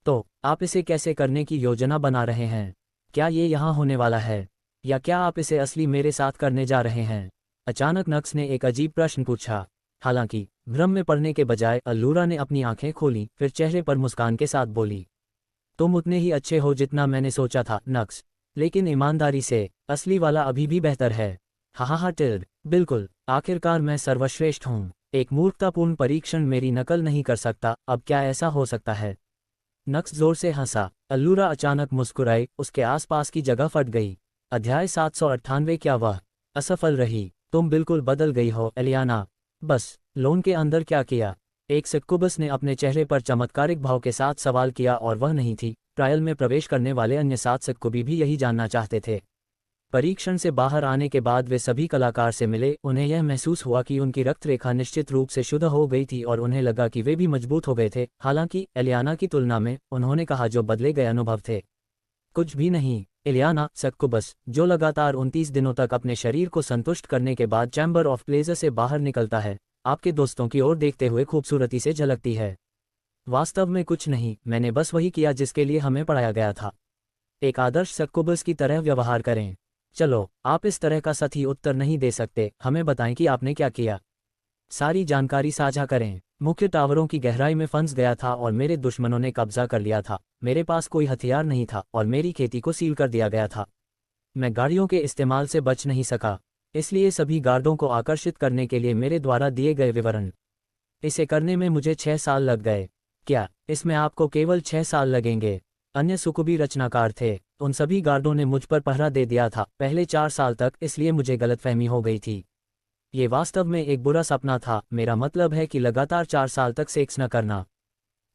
तो आप इसे कैसे करने की योजना बना रहे हैं? क्या ये यहाँ होने वाला है, या क्या आप इसे असली मेरे साथ करने जा रहे हैं? अचानक नक्स ने एक अजीब प्रश्न पूछा। हालांकि भ्रम में पड़ने के बजाय अल्लूरा ने अपनी आंखें खोली, फिर चेहरे पर मुस्कान के साथ बोली, तुम उतने ही अच्छे हो जितना मैंने सोचा था नक्स, लेकिन ईमानदारी से, असली वाला अभी भी बेहतर है। हा टिल्ड, बिल्कुल, आखिरकार मैं सर्वश्रेष्ठ हूँ। एक मूर्खतापूर्ण परीक्षण मेरी नकल नहीं कर सकता। अब क्या ऐसा हो सकता है? नक्स जोर से हंसा। अल्लूरा अचानक मुस्कुराई। उसके आसपास की जगह फट गई। अध्याय 798। क्या वह असफल रही? तुम बिल्कुल बदल गई हो एलियाना। बस, लोन के अंदर क्या किया? एक सक्कुबस ने अपने चेहरे पर चमत्कारिक भाव के साथ सवाल किया, और वह नहीं थी। ट्रायल में प्रवेश करने वाले अन्य 7 सक्कुबी भी यही जानना चाहते थे। परीक्षण से बाहर आने के बाद वे सभी कलाकार से मिले। उन्हें यह महसूस हुआ कि उनकी रक्त रेखा निश्चित रूप से शुद्ध हो गई थी और उन्हें लगा कि वे भी मजबूत हो गए थे। हालांकि एलियाना की तुलना में, उन्होंने कहा, जो बदले गए अनुभव थे। कुछ भी नहीं। एलियाना सक्कुबस, जो लगातार 29 दिनों तक अपने शरीर को संतुष्ट करने के बाद चैम्बर ऑफ प्लेजर से बाहर निकलता है, आपके दोस्तों की ओर देखते हुए खूबसूरती से झलकती है। वास्तव में कुछ नहीं, मैंने बस वही किया जिसके लिए हमें पढ़ाया गया था। एक आदर्श सक्कुबस की तरह व्यवहार करें। चलो, आप इस तरह का सही उत्तर नहीं दे सकते। हमें बताएं कि आपने क्या किया। सारी जानकारी साझा करें। मुख्य टावरों की गहराई में फंस गया था और मेरे दुश्मनों ने कब्जा कर लिया था। मेरे पास कोई हथियार नहीं था और मेरी खेती को सील कर दिया गया था। मैं गाड़ियों के इस्तेमाल से बच नहीं सका, इसलिए सभी गार्डों को आकर्षित करने के लिए मेरे द्वारा दिए गए विवरण। इसे करने में मुझे 6 साल लग गए। क्या इसमें आपको केवल 6 साल लगेंगे? अन्य सुकुबी रचनाकार थे। उन सभी गार्डों ने मुझ पर पहरा दे दिया था पहले 4 साल तक, इसलिए मुझे गलतफहमी हो गई थी। ये वास्तव में एक बुरा सपना था। मेरा मतलब है कि लगातार 4 साल तक सेक्स न करना।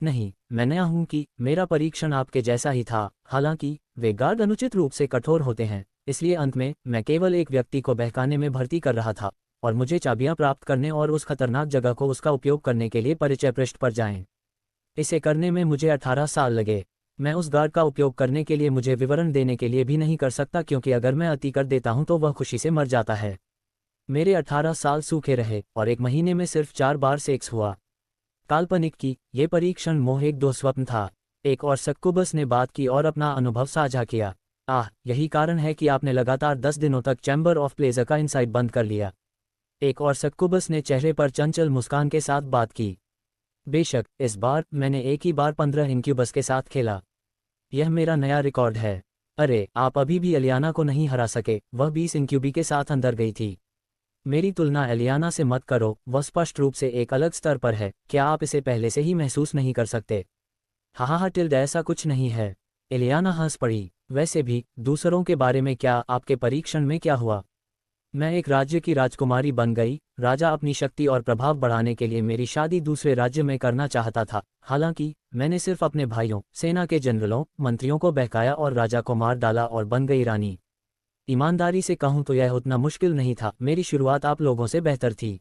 नहीं, मैं नया हूं कि मेरा परीक्षण आपके जैसा ही था। हालांकि वे गार्ड अनुचित रूप से कठोर होते हैं, इसलिए अंत में मैं केवल एक व्यक्ति को बहकाने में भर्ती कर रहा था और मुझे चाबियां प्राप्त करने और उस खतरनाक जगह को उसका उपयोग करने के लिए परिचय पृष्ठ पर जाएं। इसे करने में मुझे 18 साल लगे। मैं उस गार्ड का उपयोग करने के लिए मुझे विवरण देने के लिए भी नहीं कर सकता, क्योंकि अगर मैं अति कर देता हूं तो वह खुशी से मर जाता है। मेरे 18 साल सूखे रहे और एक महीने में सिर्फ 4 बार सेक्स हुआ। काल्पनिक की ये परीक्षण मोह एक दुःस्वप्न था। एक और सक्कुबस ने बात की और अपना अनुभव साझा किया। यही कारण है कि आपने लगातार 10 दिनों तक चैम्बर ऑफ प्लेजर का इनसाइट बंद कर लिया। एक और सक्कुबस ने चेहरे पर चंचल मुस्कान के साथ बात की। बेशक, इस बार मैंने एक ही बार 15 इंक्यूबस के साथ खेला। यह मेरा नया रिकॉर्ड है। अरे, आप अभी भी एलियाना को नहीं हरा सके, वह 20 इंक्यूबी के साथ अंदर गई थी। मेरी तुलना एलियाना से मत करो, वह स्पष्ट रूप से एक अलग स्तर पर है। क्या आप इसे पहले से ही महसूस नहीं कर सकते? हाँ, टिल्ड, ऐसा कुछ नहीं है। एलियाना हंस पड़ी। वैसे भी, दूसरों के बारे में क्या? आपके परीक्षण में क्या हुआ? मैं एक राज्य की राजकुमारी बन गई। राजा अपनी शक्ति और प्रभाव बढ़ाने के लिए मेरी शादी दूसरे राज्य में करना चाहता था। हालांकि मैंने सिर्फ अपने भाइयों, सेना के जनरलों, मंत्रियों को बहकाया और राजा को मार डाला और बन गई रानी। ईमानदारी से कहूं तो यह उतना मुश्किल नहीं था। मेरी शुरुआत आप लोगों से बेहतर थी।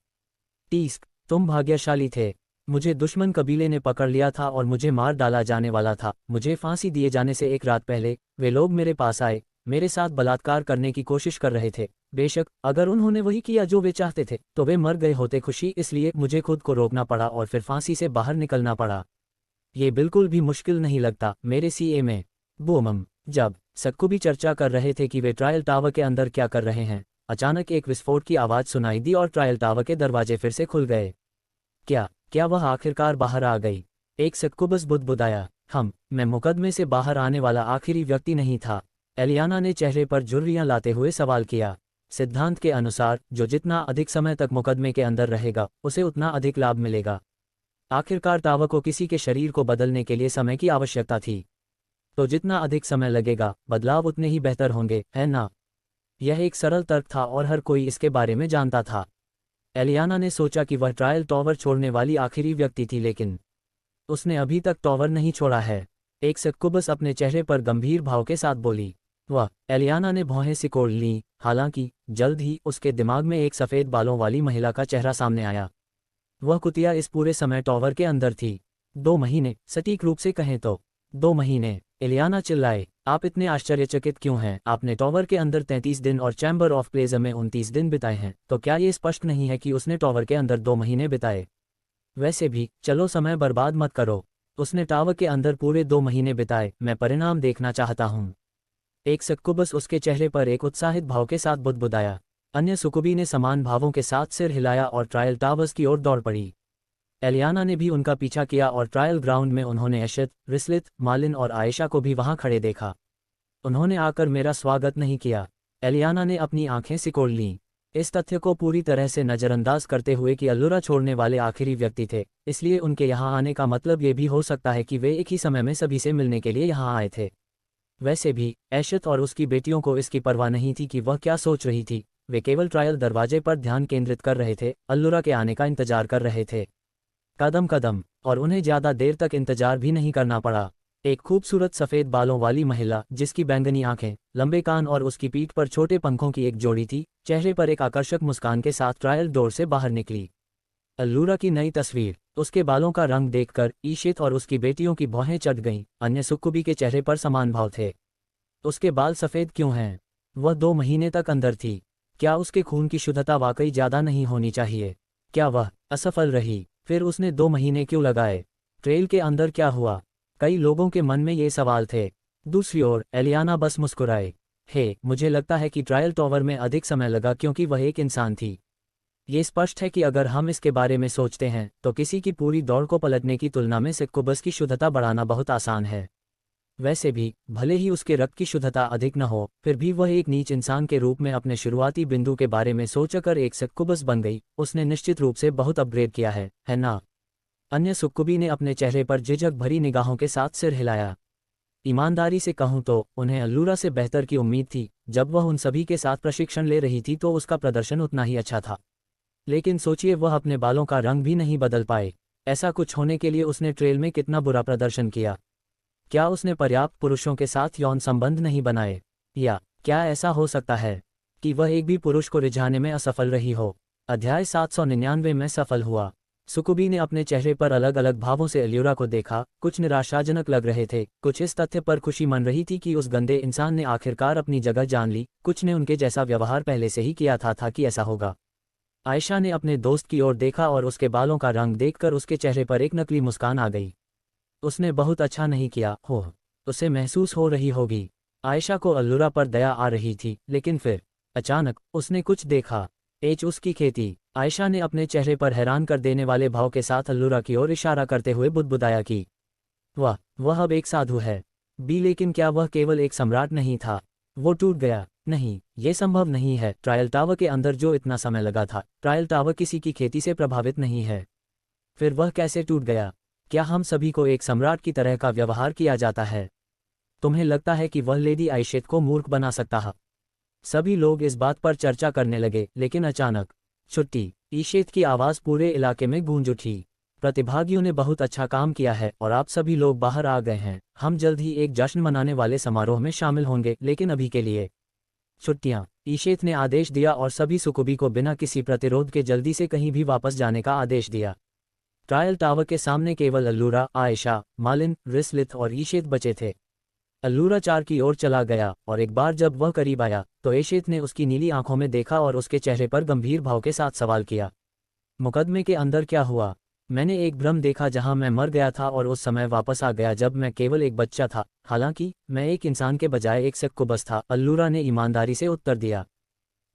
टीस्क, तुम भाग्यशाली थे। मुझे दुश्मन कबीले ने पकड़ लिया था और मुझे मार डाला जाने वाला था। मुझे फांसी दिए जाने से एक रात पहले वे लोग मेरे पास आए, मेरे साथ बलात्कार करने की कोशिश कर रहे थे। बेशक, अगर उन्होंने वही किया जो वे चाहते थे तो वे मर गए होते खुशी, इसलिए मुझे खुद को रोकना पड़ा और फिर फांसी से बाहर निकलना पड़ा। ये बिल्कुल भी मुश्किल नहीं लगता मेरे सीए में। बूमम, जब सक्कुबी चर्चा कर रहे थे कि वे ट्रायल टावर के अंदर क्या कर रहे हैं, अचानक एक विस्फोट की आवाज़ सुनाई दी और ट्रायल टावर के दरवाजे फिर से खुल गए। क्या वह आखिरकार बाहर आ गई? एक सक्कुबस बुदबुदाया। मैं मुकदमे से बाहर आने वाला आखिरी व्यक्ति नहीं था। एलियाना ने चेहरे पर झुर्रियां लाते हुए सवाल किया। सिद्धांत के अनुसार जो जितना अधिक समय तक मुकदमे के अंदर रहेगा उसे उतना अधिक लाभ मिलेगा। आखिरकार टावर को किसी के शरीर को बदलने के लिए समय की आवश्यकता थी, तो जितना अधिक समय लगेगा बदलाव उतने ही बेहतर होंगे, है ना? यह एक सरल तर्क था और हर कोई इसके बारे में जानता था। एलियाना ने सोचा कि वह ट्रायल टावर छोड़ने वाली आखिरी व्यक्ति थी, लेकिन उसने अभी तक टावर नहीं छोड़ा है। एक सक्कुबस अपने चेहरे पर गंभीर भाव के साथ बोली। वह एलियाना ने भौहें सिकोड़ लीं। हालांकि जल्द ही उसके दिमाग में एक सफ़ेद बालों वाली महिला का चेहरा सामने आया। वह कुतिया इस पूरे समय टावर के अंदर थी। 2 महीने, सटीक रूप से कहें तो 2 महीने। एलियाना चिल्लाए। आप इतने आश्चर्यचकित क्यों हैं? आपने टावर के अंदर 33 दिन और चैम्बर ऑफ प्लेजर में 29 दिन बिताए हैं, तो क्या ये स्पष्ट नहीं है कि उसने टावर के अंदर 2 महीने बिताए? वैसे भी, चलो समय बर्बाद मत करो। उसने टावर के अंदर पूरे 2 महीने बिताए। मैं परिणाम देखना चाहता हूँ। एक सक्कुबस उसके चेहरे पर एक उत्साहित भाव के साथ बुदबुदाया। अन्य सुकुबी ने समान भावों के साथ सिर हिलाया और ट्रायल टावर्स की ओर दौड़ पड़ी। एलियाना ने भी उनका पीछा किया और ट्रायल ग्राउंड में उन्होंने एशत, रिस्लित, मालिन और आयशा को भी वहां खड़े देखा। उन्होंने आकर मेरा स्वागत नहीं किया। एलियाना ने अपनी आंखें सिकोड़ लीं, इस तथ्य को पूरी तरह से नज़रअंदाज करते हुए कि अल्लुरा छोड़ने वाले आखिरी व्यक्ति थे, इसलिए उनके यहाँ आने का मतलब ये भी हो सकता है कि वे एक ही समय में सभी से मिलने के लिए यहाँ आए थे। वैसे भी, एशत और उसकी बेटियों को इसकी परवाह नहीं थी कि वह क्या सोच रही थी। वे केवल ट्रायल दरवाजे पर ध्यान केंद्रित कर रहे थे, अल्लुरा के आने का इंतजार कर रहे थे। कदम कदम, और उन्हें ज़्यादा देर तक इंतजार भी नहीं करना पड़ा। एक खूबसूरत सफ़ेद बालों वाली महिला, जिसकी बैंगनी आंखें, लंबे कान और उसकी पीठ पर छोटे पंखों की एक जोड़ी थी, चेहरे पर एक आकर्षक मुस्कान के साथ ट्रायल डोर से बाहर निकली। अल्लुरा की नई तस्वीर। उसके बालों का रंग देखकर ईशित और उसकी बेटियों की भौहें चढ़ गईं। अन्य सुक्कुबी के चेहरे पर समान भाव थे। उसके बाल सफ़ेद क्यों हैं? वह 2 महीने तक अंदर थी। क्या उसके खून की शुद्धता वाकई ज़्यादा नहीं होनी चाहिए? क्या वह असफल रही? फिर उसने 2 महीने क्यों लगाए? ट्रेल के अंदर क्या हुआ? कई लोगों के मन में ये सवाल थे। दूसरी ओर एलियाना बस मुस्कुराए। मुझे लगता है कि ट्रायल टावर में अधिक समय लगा क्योंकि वह एक इंसान थी। ये स्पष्ट है कि अगर हम इसके बारे में सोचते हैं तो किसी की पूरी दौड़ को पलटने की तुलना में सक्कुबस की शुद्धता बढ़ाना बहुत आसान है। वैसे भी, भले ही उसके रक्त की शुद्धता अधिक न हो, फिर भी वह एक नीच इंसान के रूप में अपने शुरुआती बिंदु के बारे में सोचकर एक सक्कुबस बन गई। उसने निश्चित रूप से बहुत अपग्रेड किया है ना? अन्य सुक्कुबी ने अपने चेहरे पर झिझक भरी निगाहों के साथ सिर हिलाया। ईमानदारी से कहूं तो उन्हें अल्लुरा से बेहतर की उम्मीद थी। जब वह उन सभी के साथ प्रशिक्षण ले रही थी तो उसका प्रदर्शन उतना ही अच्छा था, लेकिन सोचिए, वह अपने बालों का रंग भी नहीं बदल पाए। ऐसा कुछ होने के लिए उसने ट्रेल में कितना बुरा प्रदर्शन किया? क्या उसने पर्याप्त पुरुषों के साथ यौन संबंध नहीं बनाए? या क्या ऐसा हो सकता है कि वह एक भी पुरुष को रिझाने में असफल रही हो? अध्याय 799 में सफल हुआ। सुकुबी ने अपने चेहरे पर अलग अलग भावों से अल्लुरा को देखा। कुछ निराशाजनक लग रहे थे, कुछ इस तथ्य पर खुशी मन रही थी कि उस गंदे इंसान ने आखिरकार अपनी जगह जान ली, कुछ ने उनके जैसा व्यवहार पहले से ही किया था कि ऐसा होगा। आयशा ने अपने दोस्त की ओर देखा और उसके बालों का रंग देखकर उसके चेहरे पर एक नकली मुस्कान आ गई। उसने बहुत अच्छा नहीं किया, हो उसे महसूस हो रही होगी। आयशा को अल्लुरा पर दया आ रही थी, लेकिन फिर अचानक उसने कुछ देखा। उसकी खेती। आयशा ने अपने चेहरे पर हैरान कर देने वाले भाव के साथ अल्लुरा की ओर इशारा करते हुए बुदबुदाया कि वह अब एक साधु है। लेकिन क्या वह केवल एक सम्राट नहीं था? वो टूट गया। नहीं, ये संभव नहीं है। ट्रायल टावर के अंदर जो इतना समय लगा था, ट्रायल टावर किसी की खेती से प्रभावित नहीं है। फिर वह कैसे टूट गया? क्या हम सभी को एक सम्राट की तरह का व्यवहार किया जाता है? तुम्हें लगता है कि वह लेडी आयशेत को मूर्ख बना सकता है? सभी लोग इस बात पर चर्चा करने लगे, लेकिन अचानक छुट्टी। ईशेत की आवाज़ पूरे इलाके में गूंज उठी। प्रतिभागियों ने बहुत अच्छा काम किया है और आप सभी लोग बाहर आ गए हैं। हम जल्द ही एक जश्न मनाने वाले समारोह में शामिल होंगे, लेकिन अभी के लिए छुट्टियां। ईशेत ने आदेश दिया और सभी सुकुबी को बिना किसी प्रतिरोध के जल्दी से कहीं भी वापस जाने का आदेश दिया। ट्रायल टावर के सामने केवल अल्लुरा, आयशा, मालिन, रिस्लिथ और ईशेत बचे थे। अल्लुरा चार की ओर चला गया और एक बार जब वह करीब आया तो ईशेत ने उसकी नीली आंखों में देखा और उसके चेहरे पर गंभीर भाव के साथ सवाल किया। मुकदमे के अंदर क्या हुआ? मैंने एक भ्रम देखा जहां मैं मर गया था और उस समय वापस आ गया जब मैं केवल एक बच्चा था। हालांकि मैं एक इंसान के बजाय एक सक्कुबस था, अल्लुरा ने ईमानदारी से उत्तर दिया।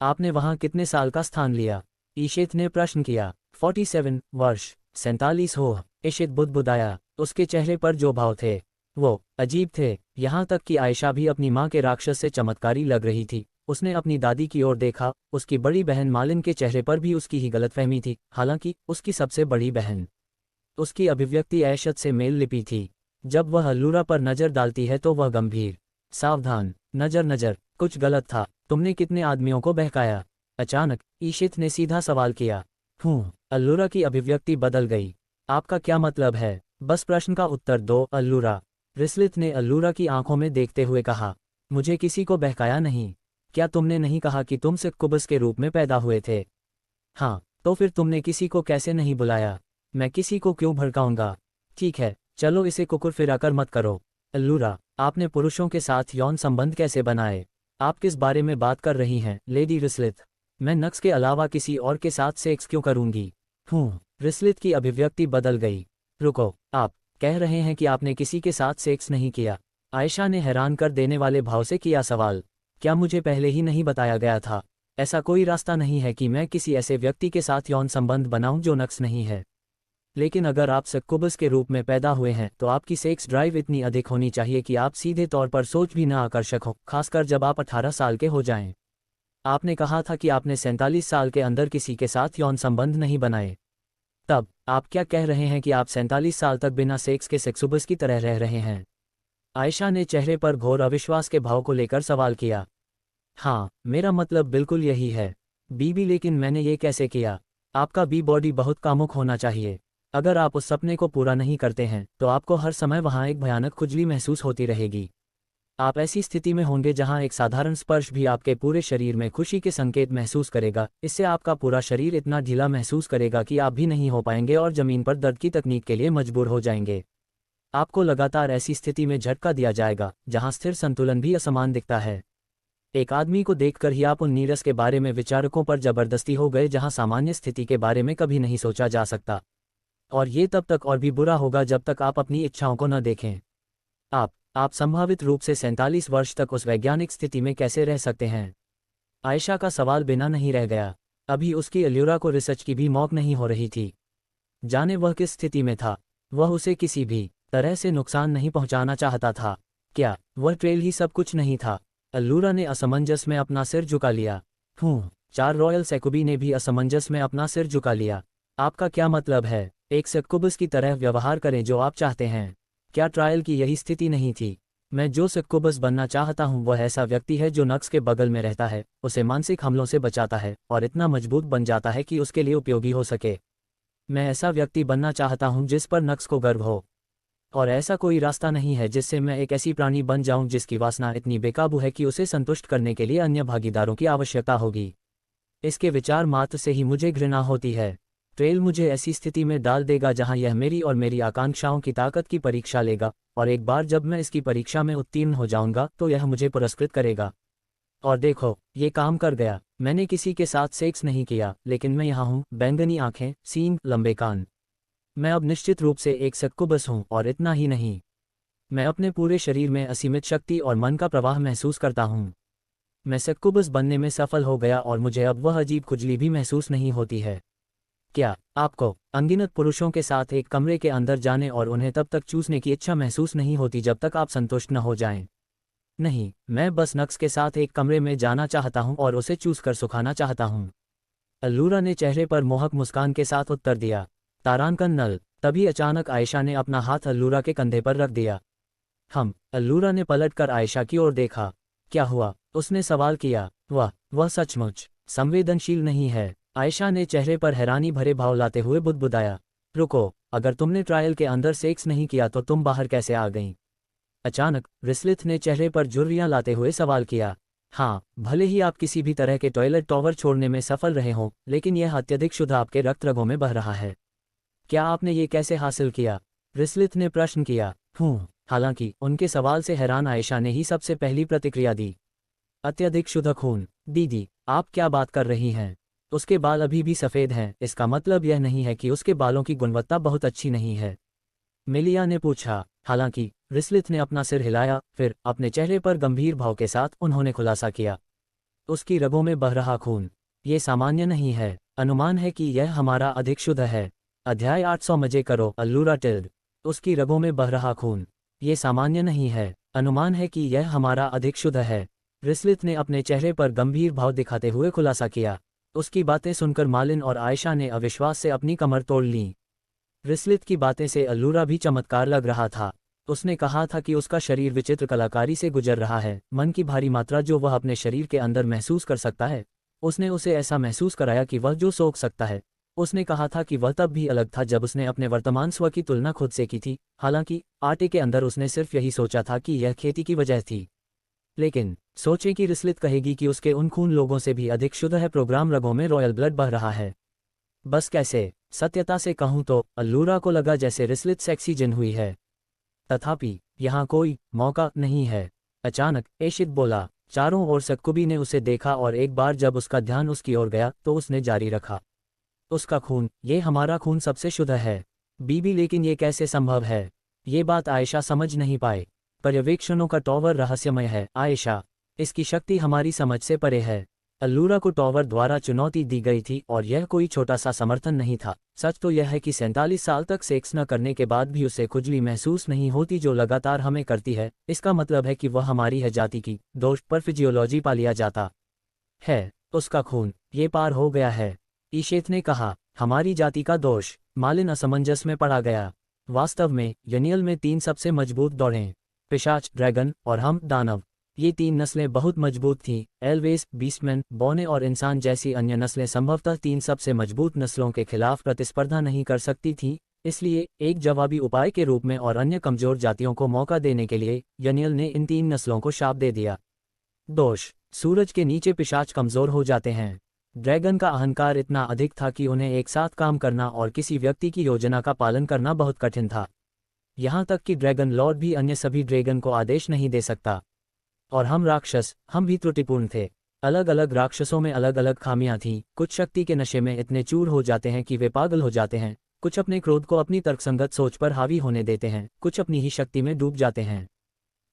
आपने वहां कितने साल का स्थान लिया? ईशेत ने प्रश्न किया। 47 वर्ष। 47 हो। ईशेत बुदबुदाया। उसके चेहरे पर जो भाव थे वो अजीब थे। यहाँ तक कि आयशा भी अपनी माँ के राक्षस से चमत्कारी लग रही थी। उसने अपनी दादी की ओर देखा। उसकी बड़ी बहन मालिन के चेहरे पर भी उसकी ही गलतफहमी थी, हालांकि उसकी सबसे बड़ी बहन। उसकी अभिव्यक्ति ऐशत से मेल लिपी थी। जब वह अल्लुरा पर नजर डालती है तो वह गंभीर, सावधान, नजर कुछ गलत था। तुमने कितने आदमियों को बहकाया? अचानक ईशित ने सीधा सवाल किया। अल्लुरा की अभिव्यक्ति बदल गई। आपका क्या मतलब है? बस प्रश्न का उत्तर दो, अल्लुरा। रिस्लिथ ने अल्लुरा की आंखों में देखते हुए कहा। मुझे किसी को बहकाया नहीं। क्या तुमने नहीं कहा कि तुम सक्कुबस के रूप में पैदा हुए थे? हाँ, तो फिर तुमने किसी को कैसे नहीं बुलाया? मैं किसी को क्यों भड़काऊंगा? ठीक है, चलो इसे कुकुर फिराकर मत करो। अल्लुरा, आपने पुरुषों के साथ यौन संबंध कैसे बनाए? आप किस बारे में बात कर रही हैं, लेडी रिस्लिथ? मैं नक्स के अलावा किसी और के साथ सेक्स क्यों करूंगी? रिस्लिथ की अभिव्यक्ति बदल गई। रुको, आप कह रहे हैं कि आपने किसी के साथ सेक्स नहीं किया? आयशा ने हैरान कर देने वाले भाव से किया सवाल। क्या मुझे पहले ही नहीं बताया गया था? ऐसा कोई रास्ता नहीं है कि मैं किसी ऐसे व्यक्ति के साथ यौन संबंध बनाऊं जो नक्स नहीं है। लेकिन अगर आप सक्कुबस के रूप में पैदा हुए हैं तो आपकी सेक्स ड्राइव इतनी अधिक होनी चाहिए कि आप सीधे तौर पर सोच भी न आकर्षक हो, खासकर जब आप 18 साल के हो जाएं। आपने कहा था कि आपने 47 साल के अंदर किसी के साथ यौन संबंध नहीं बनाए। तब आप क्या कह रहे हैं कि आप 47 साल तक बिना सेक्स के सक्कुबस की तरह रह रहे हैं? आयशा ने चेहरे पर घोर अविश्वास के भाव को लेकर सवाल किया। हाँ, मेरा मतलब बिल्कुल यही है बीबी, लेकिन मैंने ये कैसे किया? आपका बी बॉडी बहुत कामुक होना चाहिए। अगर आप उस सपने को पूरा नहीं करते हैं तो आपको हर समय वहाँ एक भयानक खुजली महसूस होती रहेगी। आप ऐसी स्थिति में होंगे जहाँ एक साधारण स्पर्श भी आपके पूरे शरीर में खुशी के संकेत महसूस करेगा। इससे आपका पूरा शरीर इतना ढीला महसूस करेगा कि आप भी नहीं हो पाएंगे और जमीन पर दर्द की तकनीक के लिए मजबूर हो जाएंगे। आपको लगातार ऐसी स्थिति में झटका दिया जाएगा जहाँ स्थिर संतुलन भी असमान दिखता है। एक आदमी को देखकर ही आप उन नीरस के बारे में विचारकों पर जबरदस्ती हो गए जहां सामान्य स्थिति के बारे में कभी नहीं सोचा जा सकता। और ये तब तक और भी बुरा होगा जब तक आप अपनी इच्छाओं को न देखें। आप संभावित रूप से 47 वर्ष तक उस वैज्ञानिक स्थिति में कैसे रह सकते हैं? आयशा का सवाल बिना नहीं रह गया। अभी उसकी अल्लुरा को रिसर्च की भी मौक नहीं हो रही थी। जाने वह किस स्थिति में था। वह उसे किसी भी तरह से नुकसान नहीं पहुंचाना चाहता था। क्या वह ट्रेल ही सब कुछ नहीं था? अल्लुरा ने असमंजस में अपना सिर झुका लिया। 4 रॉयल सेकुबी ने भी असमंजस में अपना सिर झुका लिया। आपका क्या मतलब है? एक सक्कुबस की तरह व्यवहार करें जो आप चाहते हैं। क्या ट्रायल की यही स्थिति नहीं थी? मैं जो सक्कुबस बनना चाहता हूं वह ऐसा व्यक्ति है जो नक्स के बगल में रहता है, उसे मानसिक हमलों से बचाता है और इतना मजबूत बन जाता है कि उसके लिए उपयोगी हो सके। मैं ऐसा व्यक्ति बनना चाहता हूं जिस पर नक्स को गर्व हो। और ऐसा कोई रास्ता नहीं है जिससे मैं एक ऐसी प्राणी बन जाऊं जिसकी वासना इतनी बेकाबू है कि उसे संतुष्ट करने के लिए अन्य भागीदारों की आवश्यकता होगी। इसके विचार मात्र से ही मुझे घृणा होती है। ट्रेल मुझे ऐसी स्थिति में डाल देगा जहां यह मेरी और मेरी आकांक्षाओं की ताकत की परीक्षा लेगा, और एक बार जब मैं इसकी परीक्षा में उत्तीर्ण हो जाऊंगा तो यह मुझे पुरस्कृत करेगा। और देखो, ये काम कर गया। मैंने किसी के साथ सेक्स नहीं किया, लेकिन मैं यहाँ हूँ, बैंगनी आंखें, सींग, लंबे कान। मैं अब निश्चित रूप से एक सक्कुबस हूँ, और इतना ही नहीं, मैं अपने पूरे शरीर में असीमित शक्ति और मन का प्रवाह महसूस करता हूँ। मैं सक्कुबस बनने में सफल हो गया और मुझे अब वह अजीब खुजली भी महसूस नहीं होती है। क्या आपको अनगिनत पुरुषों के साथ एक कमरे के अंदर जाने और उन्हें तब तक चूसने की इच्छा महसूस नहीं होती जब तक आप संतुष्ट न हो जाएं? नहीं, मैं बस नक्स के साथ एक कमरे में जाना चाहता हूं और उसे चूस कर सुखाना चाहता हूं। अल्लूरा ने चेहरे पर मोहक मुस्कान के साथ उत्तर दिया। तारांकन नल। तभी अचानक आयशा ने अपना हाथ अल्लूरा के कंधे पर रख दिया। अल्लूरा ने पलटकर आयशा की ओर देखा। क्या हुआ? उसने सवाल किया। वह सचमुच संवेदनशील नहीं है, आयशा ने चेहरे पर हैरानी भरे भाव लाते हुए बुदबुदाया। रुको, अगर तुमने ट्रायल के अंदर सेक्स नहीं किया तो तुम बाहर कैसे आ गईं? अचानक रिस्लिथ ने चेहरे पर झुर्रियां लाते हुए सवाल किया। हाँ, भले ही आप किसी भी तरह के टॉयलेट टॉवर छोड़ने में सफल रहे हों, लेकिन यह अत्यधिक शुद्ध आपके रक्त रगों में बह रहा है। क्या आपने ये कैसे हासिल किया? रिस्लिथ ने प्रश्न किया। हालांकि उनके सवाल से हैरान आयशा ने ही सबसे पहली प्रतिक्रिया दी। अत्यधिक शुद्ध खून? दीदी, आप क्या बात कर रही हैं? उसके बाल अभी भी सफ़ेद हैं, इसका मतलब यह नहीं है कि उसके बालों की गुणवत्ता बहुत अच्छी नहीं है, मिलिया ने पूछा। हालांकि रिस्लिथ ने अपना सिर हिलाया, फिर अपने चेहरे पर गंभीर भाव के साथ उन्होंने खुलासा किया। उसकी रगों में बह रहा खून, ये सामान्य नहीं है। अनुमान है कि यह हमारा अधिक शुद्ध है। अध्याय 800 मजे करो अल्लूरा टिल्ड। उसकी रगों में बह रहा खून, ये सामान्य नहीं है। अनुमान है कि यह हमारा अधिक शुद्ध है। रिस्लिथ ने अपने चेहरे पर गंभीर भाव दिखाते हुए खुलासा किया। उसकी बातें सुनकर मालिन और आयशा ने अविश्वास से अपनी कमर तोड़ ली। रिस्लिथ की बातें से अल्लूरा भी चमत्कार लग रहा था। उसने कहा था कि उसका शरीर विचित्र कलाकारी से गुजर रहा है, मन की भारी मात्रा जो वह अपने शरीर के अंदर महसूस कर सकता है, उसने उसे ऐसा महसूस कराया कि वह जो सोच सकता है। उसने कहा था कि वह तब भी अलग था जब उसने अपने वर्तमान स्व की तुलना खुद से की थी। हालांकि आटे के अंदर उसने सिर्फ यही सोचा था कि यह खेती की वजह थी। लेकिन सोचें कि रिस्लिथ कहेगी कि उसके उन खून लोगों से भी अधिक शुद्ध है, प्रोग्राम रगों में रॉयल ब्लड बह रहा है। बस कैसे? सत्यता से कहूं तो अल्लूरा को लगा जैसे रिस्लिथ सेक्सी जिन हुई है। तथापि यहाँ कोई मौका नहीं है। अचानक एशिद बोला। चारों ओर सक्कुबी ने उसे देखा और एक बार जब उसका ध्यान उसकी ओर गया तो उसने जारी रखा। उसका खून, ये हमारा खून सबसे शुद्ध है। बीबी, लेकिन ये कैसे संभव है? ये बात आयशा समझ नहीं पाए। पर्यवेक्षणों का टॉवर रहस्यमय है आयशा, इसकी शक्ति हमारी समझ से परे है। अल्लूरा को टॉवर द्वारा चुनौती दी गई थी और यह कोई छोटा सा समर्थन नहीं था। सच तो यह है कि 47 साल तक सेक्स न करने के बाद भी उसे खुजली महसूस नहीं होती जो लगातार हमें करती है। इसका मतलब है कि वह हमारी है जाति की दोष पर फिजियोलॉजी पा लिया जाता है। उसका खून, ये पार हो गया है, ईशेत ने कहा। हमारी जाति का दोष? मालिन असमंजस में पड़ा गया। वास्तव में यनियल में 3 सबसे मजबूत दौड़ें, पिशाच, ड्रैगन और हम दानव। ये 3 नस्लें बहुत मजबूत थीं। एल्वेस, बीस्टमैन, बौने और इंसान जैसी अन्य नस्लें संभवतः 3 सबसे मजबूत नस्लों के खिलाफ प्रतिस्पर्धा नहीं कर सकती थीं। इसलिए एक जवाबी उपाय के रूप में और अन्य कमजोर जातियों को मौका देने के लिए यनियल ने इन 3 नस्लों को शाप दे दिया। दोष: सूरज के नीचे पिशाच कमजोर हो जाते हैं। ड्रैगन का अहंकार इतना अधिक था कि उन्हें एक साथ काम करना और किसी व्यक्ति की योजना का पालन करना बहुत कठिन था। यहाँ तक कि ड्रैगन लॉर्ड भी अन्य सभी ड्रैगन को आदेश नहीं दे सकता। और हम राक्षस, हम भी त्रुटिपूर्ण थे। अलग अलग राक्षसों में अलग अलग खामियां थीं। कुछ शक्ति के नशे में इतने चूर हो जाते हैं कि वे पागल हो जाते हैं, कुछ अपने क्रोध को अपनी तर्कसंगत सोच पर हावी होने देते हैं, कुछ अपनी ही शक्ति में डूब जाते हैं।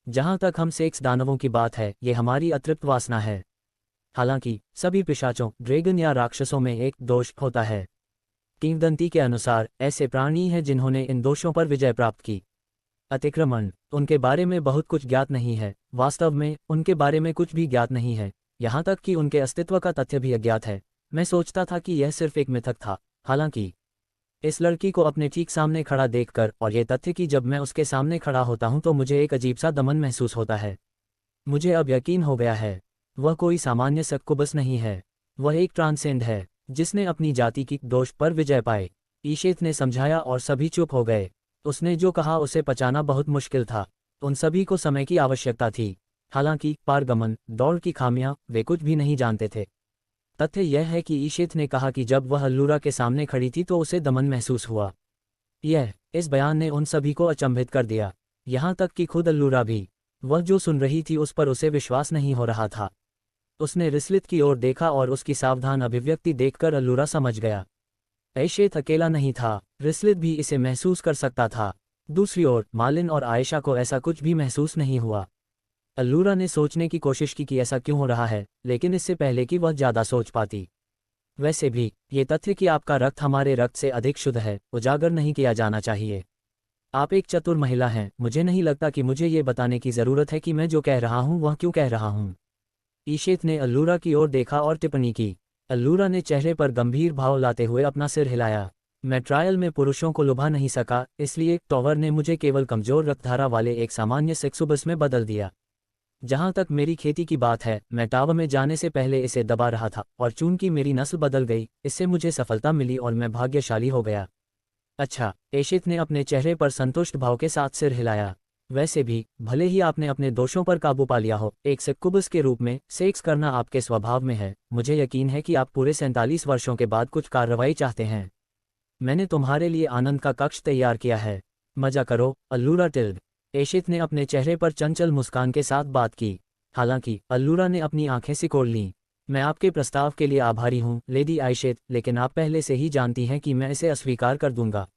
जहाँ तक हम सेक्स दानवों की बात है, ये हमारी अतृप्त वासना है। हालांकि सभी पिशाचों, ड्रैगन या राक्षसों में एक दोष होता है। किंवदंती के अनुसार ऐसे प्राणी हैं जिन्होंने इन दोषों पर विजय प्राप्त की। अतिक्रमण: उनके बारे में बहुत कुछ ज्ञात नहीं है। वास्तव में उनके बारे में कुछ भी ज्ञात नहीं है, यहाँ तक कि उनके अस्तित्व का तथ्य भी अज्ञात है। मैं सोचता था कि यह सिर्फ एक मिथक था। हालांकि इस लड़की को अपने ठीक सामने खड़ा देखकर और ये तथ्य कि जब मैं उसके सामने खड़ा होता हूँ तो मुझे एक अजीब सा दमन महसूस होता है। मुझे अब यकीन हो गया है, वह कोई सामान्य सक्कुबस नहीं है, वह एक ट्रांसेंड है जिसने अपनी जाति की दोष पर विजय पाए। ईशेत ने समझाया और सभी चुप हो गए। उसने जो कहा उसे पचाना बहुत मुश्किल था। उन सभी को समय की आवश्यकता थी। हालांकि पारगमन, दौड़ की खामियां, वे कुछ भी नहीं जानते थे। तथ्य यह है कि ईशेत ने कहा कि जब वह अल्लूरा के सामने खड़ी थी तो उसे दमन महसूस हुआ। इस बयान ने उन सभी को अचंभित कर दिया, यहाँ तक कि खुद अल्लूरा भी। वह जो सुन रही थी उस पर उसे विश्वास नहीं हो रहा था। उसने रिस्लित की ओर देखा और उसकी सावधान अभिव्यक्ति देखकर अल्लूरा समझ गया। ऐशेत अकेला नहीं था, रिस्लित भी इसे महसूस कर सकता था। दूसरी ओर मालिन और आयशा को ऐसा कुछ भी महसूस नहीं हुआ। अल्लूरा ने सोचने की कोशिश की कि ऐसा क्यों हो रहा है, लेकिन इससे पहले कि वह ज़्यादा सोच पाती। वैसे भी ये तथ्य कि आपका रक्त हमारे रक्त से अधिक शुद्ध है उजागर नहीं किया जाना चाहिए। आप एक चतुर महिला हैं, मुझे नहीं लगता कि मुझे ये बताने की ज़रूरत है कि मैं जो कह रहा हूँ वह क्यों कह रहा हूँ। ईशेत ने अल्लूरा की ओर देखा और टिप्पणी की। अल्लूरा ने चेहरे पर गंभीर भाव लाते हुए अपना सिर हिलाया। मैं ट्रायल में पुरुषों को लुभा नहीं सका, इसलिए टॉवर ने मुझे केवल कमजोर रक्तधारा वाले एक सामान्य सेक्सुबस में बदल दिया। जहाँ तक मेरी खेती की बात है, मैं टावर में जाने से पहले इसे दबा रहा था और चूंकि मेरी नस्ल बदल गई, इससे मुझे सफलता मिली और मैं भाग्यशाली हो गया। अच्छा, एशित ने अपने चेहरे पर संतुष्ट भाव के साथ सिर हिलाया। वैसे भी भले ही आपने अपने दोषों पर काबू पा लिया हो, एक सक्कुबस के रूप में सेक्स करना आपके स्वभाव में है। मुझे यकीन है कि आप पूरे 47 वर्षों के बाद कुछ कार्रवाई चाहते हैं। मैंने तुम्हारे लिए आनंद का कक्ष तैयार किया है। मजा करो, अल्लूरा टिल्ड। एशित ने अपने चेहरे पर चंचल मुस्कान के साथ बात की। हालांकि अल्लूरा ने अपनी आंखें सिकोड़ लीं। मैं आपके प्रस्ताव के लिए आभारी हूं, लेडी आयशेत, लेकिन आप पहले से ही जानती हैं कि मैं इसे अस्वीकार कर दूंगा।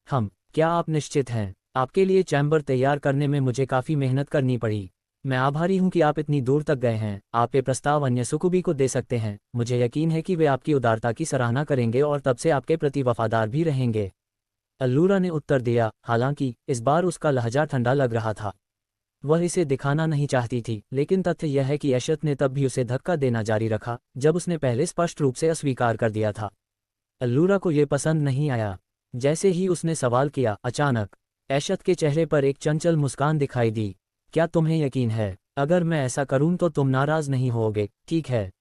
क्या आप निश्चित हैं? आपके लिए चैम्बर तैयार करने में मुझे काफ़ी मेहनत करनी पड़ी। मैं आभारी हूं कि आप इतनी दूर तक गए हैं। आप ये प्रस्ताव अन्य सुकुबी को दे सकते हैं। मुझे यकीन है कि वे आपकी उदारता की सराहना करेंगे और तब से आपके प्रति वफादार भी रहेंगे। अल्लूरा ने उत्तर दिया, हालांकि इस बार उसका लहजा ठंडा लग रहा था। वह इसे दिखाना नहीं चाहती थी, लेकिन तथ्य यह है कि ऐशत ने तब भी उसे धक्का देना जारी रखा जब उसने पहले स्पष्ट रूप से अस्वीकार कर दिया था। अल्लूरा को यह पसंद नहीं आया। जैसे ही उसने सवाल किया, अचानक ऐशत के चेहरे पर एक चंचल मुस्कान दिखाई दी। क्या तुम्हें यकीन है? अगर मैं ऐसा करूं तो तुम नाराज नहीं होगे, ठीक है?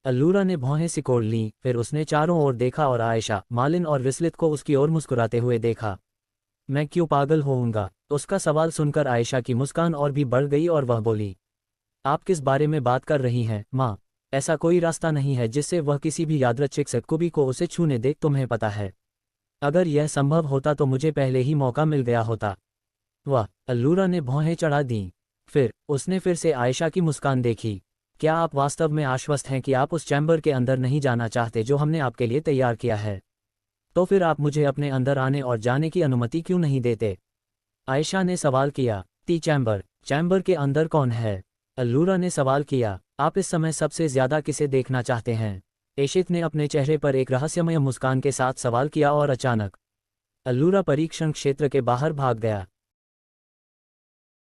अल्लूरा ने भौहें सिकोड़ लीं, फिर उसने चारों ओर देखा और आयशा, मालिन और रिस्लित को उसकी ओर मुस्कुराते हुए देखा। मैं क्यों पागल होऊंगा? उसका सवाल सुनकर आयशा की मुस्कान और भी बढ़ गई और वह बोली, आप किस बारे में बात कर रही हैं, माँ? ऐसा कोई रास्ता नहीं है जिससे वह किसी भी यादृच्छिक सक्कुबी को उसे छूने दे, तुम्हें पता है। अगर यह संभव होता तो मुझे पहले ही मौका मिल गया होता। वह अल्लूरा ने भौहें चढ़ा दीं। फिर उसने फिर से आयशा की मुस्कान देखी। क्या आप वास्तव में आश्वस्त हैं कि आप उस चैम्बर के अंदर नहीं जाना चाहते जो हमने आपके लिए तैयार किया है? तो फिर आप मुझे अपने अंदर आने और जाने की अनुमति क्यों नहीं देते? आयशा ने सवाल किया। चैम्बर के अंदर कौन है? अल्लूरा ने सवाल किया। आप इस समय सबसे ज्यादा किसे देखना चाहते हैं? एशित ने अपने चेहरे पर एक रहस्यमय मुस्कान के साथ सवाल किया और अचानक अल्लूरा परीक्षण क्षेत्र के बाहर भाग गया।